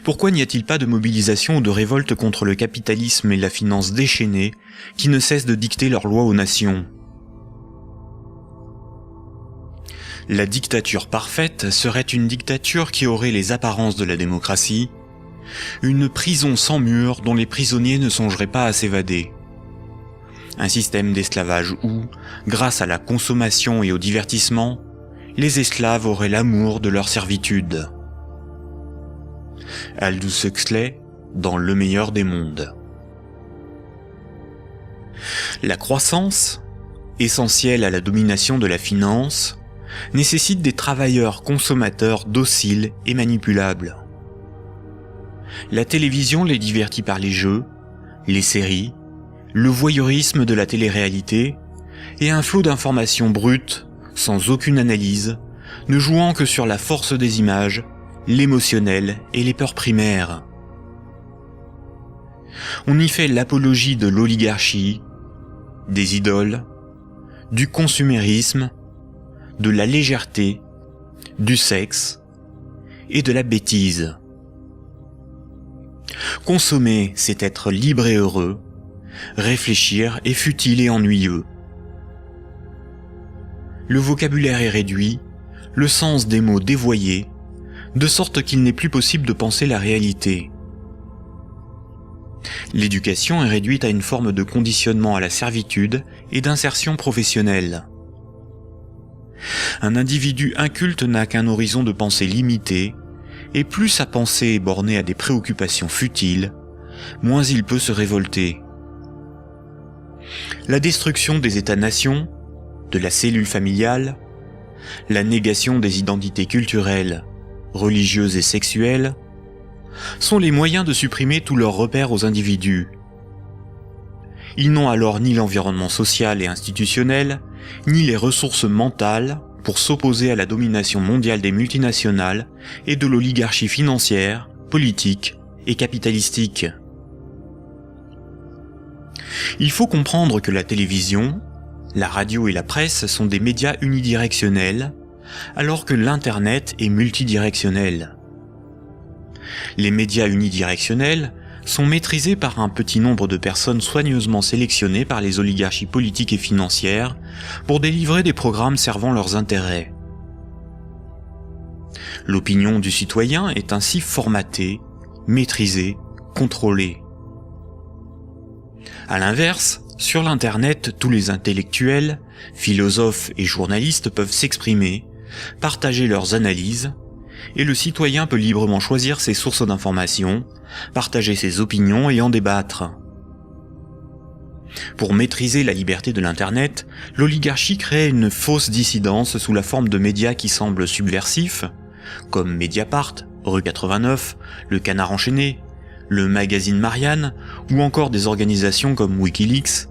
Pourquoi n'y a-t-il pas de mobilisation ou de révolte contre le capitalisme et la finance déchaînée qui ne cessent de dicter leurs lois aux nations ? La dictature parfaite serait une dictature qui aurait les apparences de la démocratie, une prison sans murs dont les prisonniers ne songeraient pas à s'évader. Un système d'esclavage où, grâce à la consommation et au divertissement, les esclaves auraient l'amour de leur servitude. Aldous Huxley, dans Le meilleur des mondes. La croissance, essentielle à la domination de la finance, nécessite des travailleurs consommateurs dociles et manipulables. La télévision les divertit par les jeux, les séries, le voyeurisme de la télé-réalité et un flot d'informations brutes, sans aucune analyse, ne jouant que sur la force des images, l'émotionnel et les peurs primaires. On y fait l'apologie de l'oligarchie, des idoles, du consumérisme, de la légèreté, du sexe et de la bêtise. Consommer, c'est être libre et heureux, réfléchir est futile et ennuyeux. Le vocabulaire est réduit, le sens des mots dévoyé, de sorte qu'il n'est plus possible de penser la réalité. L'éducation est réduite à une forme de conditionnement à la servitude et d'insertion professionnelle. Un individu inculte n'a qu'un horizon de pensée limité, et plus sa pensée est bornée à des préoccupations futiles, moins il peut se révolter. La destruction des États-nations, de la cellule familiale, la négation des identités culturelles, religieuses et sexuelles, sont les moyens de supprimer tous leurs repères aux individus. Ils n'ont alors ni l'environnement social et institutionnel, ni les ressources mentales pour s'opposer à la domination mondiale des multinationales et de l'oligarchie financière, politique et capitalistique. Il faut comprendre que la télévision, la radio et la presse sont des médias unidirectionnels, alors que l'Internet est multidirectionnel. Les médias unidirectionnels sont maîtrisés par un petit nombre de personnes soigneusement sélectionnées par les oligarchies politiques et financières pour délivrer des programmes servant leurs intérêts. L'opinion du citoyen est ainsi formatée, maîtrisée, contrôlée. À l'inverse, sur l'Internet, tous les intellectuels, philosophes et journalistes peuvent s'exprimer, partager leurs analyses, et le citoyen peut librement choisir ses sources d'information, partager ses opinions et en débattre. Pour maîtriser la liberté de l'Internet, l'oligarchie crée une fausse dissidence sous la forme de médias qui semblent subversifs, comme Mediapart, Rue 89, Le Canard enchaîné, le magazine Marianne, ou encore des organisations comme Wikileaks,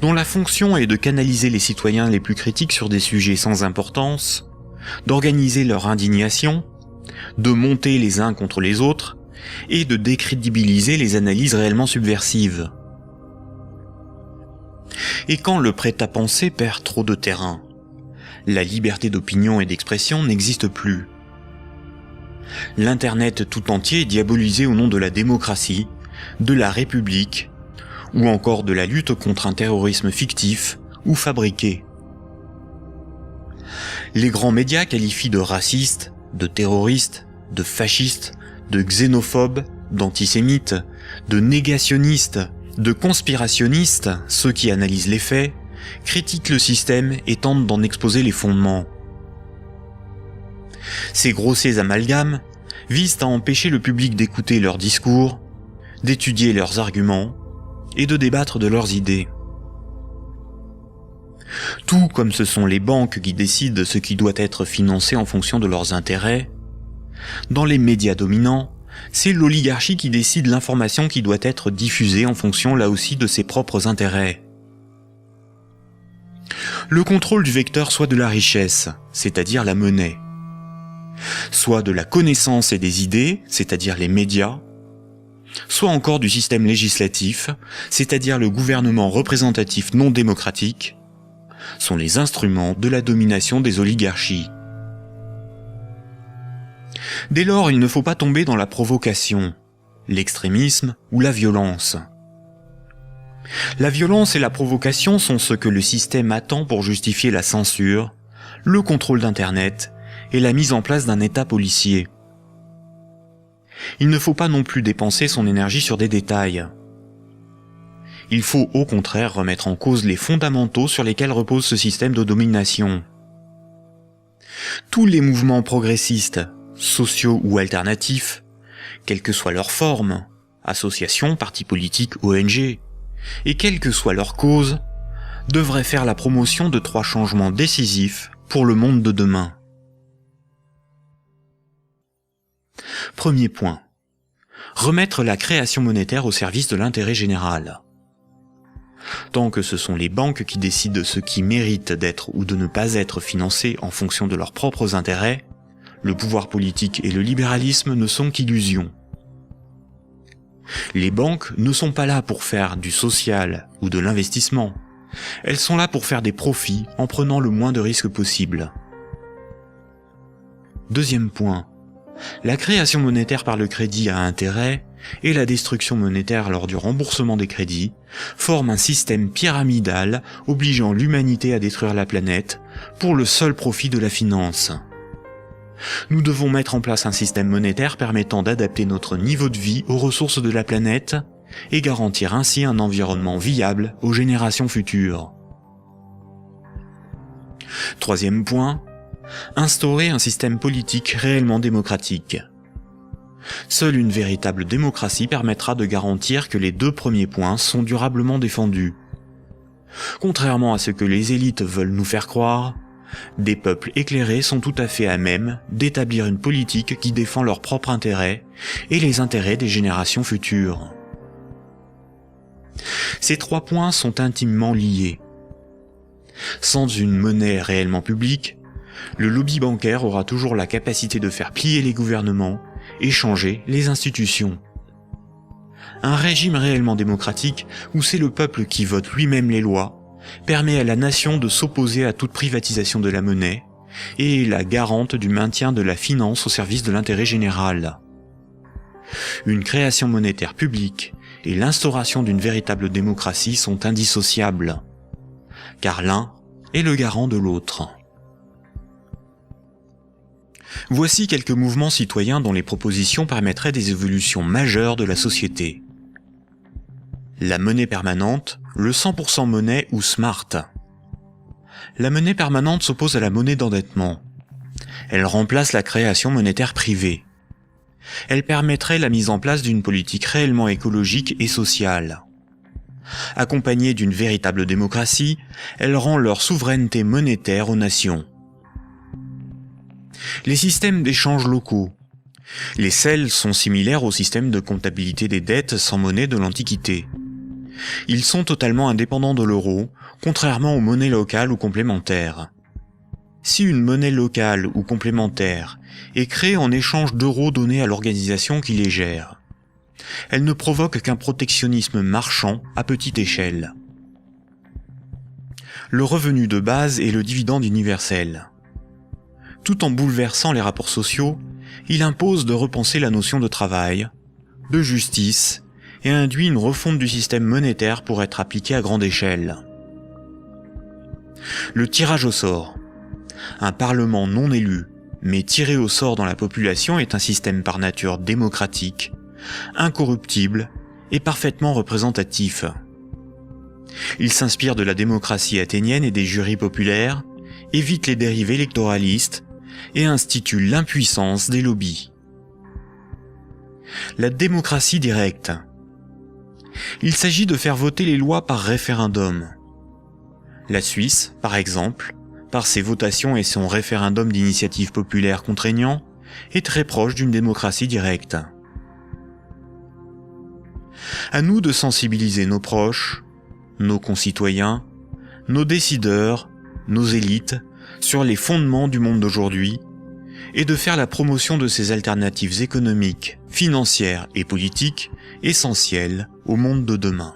dont la fonction est de canaliser les citoyens les plus critiques sur des sujets sans importance, d'organiser leur indignation, de monter les uns contre les autres, et de décrédibiliser les analyses réellement subversives. Et quand le prêt-à-penser perd trop de terrain, la liberté d'opinion et d'expression n'existe plus. L'Internet tout entier est diabolisé au nom de la démocratie, de la République, ou encore de la lutte contre un terrorisme fictif ou fabriqué. Les grands médias qualifient de racistes, de terroristes, de fascistes, de xénophobes, d'antisémites, de négationnistes, de conspirationnistes ceux qui analysent les faits, critiquent le système et tentent d'en exposer les fondements. Ces grossiers amalgames visent à empêcher le public d'écouter leurs discours, d'étudier leurs arguments et de débattre de leurs idées. Tout comme ce sont les banques qui décident ce qui doit être financé en fonction de leurs intérêts, dans les médias dominants, c'est l'oligarchie qui décide l'information qui doit être diffusée en fonction là aussi de ses propres intérêts. Le contrôle du vecteur soit de la richesse, c'est-à-dire la monnaie, soit de la connaissance et des idées, c'est-à-dire les médias, soit encore du système législatif, c'est-à-dire le gouvernement représentatif non démocratique, sont les instruments de la domination des oligarchies. Dès lors, il ne faut pas tomber dans la provocation, l'extrémisme ou la violence. La violence et la provocation sont ce que le système attend pour justifier la censure, le contrôle d'Internet et la mise en place d'un État policier. Il ne faut pas non plus dépenser son énergie sur des détails. Il faut au contraire remettre en cause les fondamentaux sur lesquels repose ce système de domination. Tous les mouvements progressistes, sociaux ou alternatifs, quelle que soit leur forme, associations, partis politiques, ONG, et quelle que soit leur cause, devraient faire la promotion de 3 changements décisifs pour le monde de demain. Premier point. Remettre la création monétaire au service de l'intérêt général. Tant que ce sont les banques qui décident ce qui mérite d'être ou de ne pas être financé en fonction de leurs propres intérêts, le pouvoir politique et le libéralisme ne sont qu'illusions. Les banques ne sont pas là pour faire du social ou de l'investissement. Elles sont là pour faire des profits en prenant le moins de risques possible. Deuxième point. La création monétaire par le crédit à intérêt et la destruction monétaire lors du remboursement des crédits forment un système pyramidal obligeant l'humanité à détruire la planète pour le seul profit de la finance. Nous devons mettre en place un système monétaire permettant d'adapter notre niveau de vie aux ressources de la planète et garantir ainsi un environnement viable aux générations futures. Troisième point, instaurer un système politique réellement démocratique. Seule une véritable démocratie permettra de garantir que les 2 premiers points sont durablement défendus. Contrairement à ce que les élites veulent nous faire croire, des peuples éclairés sont tout à fait à même d'établir une politique qui défend leurs propres intérêts et les intérêts des générations futures. Ces 3 points sont intimement liés. Sans une monnaie réellement publique, le lobby bancaire aura toujours la capacité de faire plier les gouvernements et changer les institutions. Un régime réellement démocratique, où c'est le peuple qui vote lui-même les lois, permet à la nation de s'opposer à toute privatisation de la monnaie et est la garante du maintien de la finance au service de l'intérêt général. Une création monétaire publique et l'instauration d'une véritable démocratie sont indissociables, car l'un est le garant de l'autre. Voici quelques mouvements citoyens dont les propositions permettraient des évolutions majeures de la société. La monnaie permanente, le 100% monnaie ou smart. La monnaie permanente s'oppose à la monnaie d'endettement. Elle remplace la création monétaire privée. Elle permettrait la mise en place d'une politique réellement écologique et sociale. Accompagnée d'une véritable démocratie, elle rend leur souveraineté monétaire aux nations. Les systèmes d'échange locaux. Les CEL sont similaires au système de comptabilité des dettes sans monnaie de l'Antiquité. Ils sont totalement indépendants de l'euro, contrairement aux monnaies locales ou complémentaires. Si une monnaie locale ou complémentaire est créée en échange d'euros donnés à l'organisation qui les gère, elle ne provoque qu'un protectionnisme marchand à petite échelle. Le revenu de base est le dividende universel. Tout en bouleversant les rapports sociaux, il impose de repenser la notion de travail, de justice, et induit une refonte du système monétaire pour être appliquée à grande échelle. Le tirage au sort. Un parlement non élu, mais tiré au sort dans la population est un système par nature démocratique, incorruptible et parfaitement représentatif. Il s'inspire de la démocratie athénienne et des jurys populaires, évite les dérives électoralistes et institue l'impuissance des lobbies. La démocratie directe. Il s'agit de faire voter les lois par référendum. La Suisse, par exemple, par ses votations et son référendum d'initiative populaire contraignant, est très proche d'une démocratie directe. À nous de sensibiliser nos proches, nos concitoyens, nos décideurs, nos élites, sur les fondements du monde d'aujourd'hui, et de faire la promotion de ces alternatives économiques, financières et politiques essentielles au monde de demain.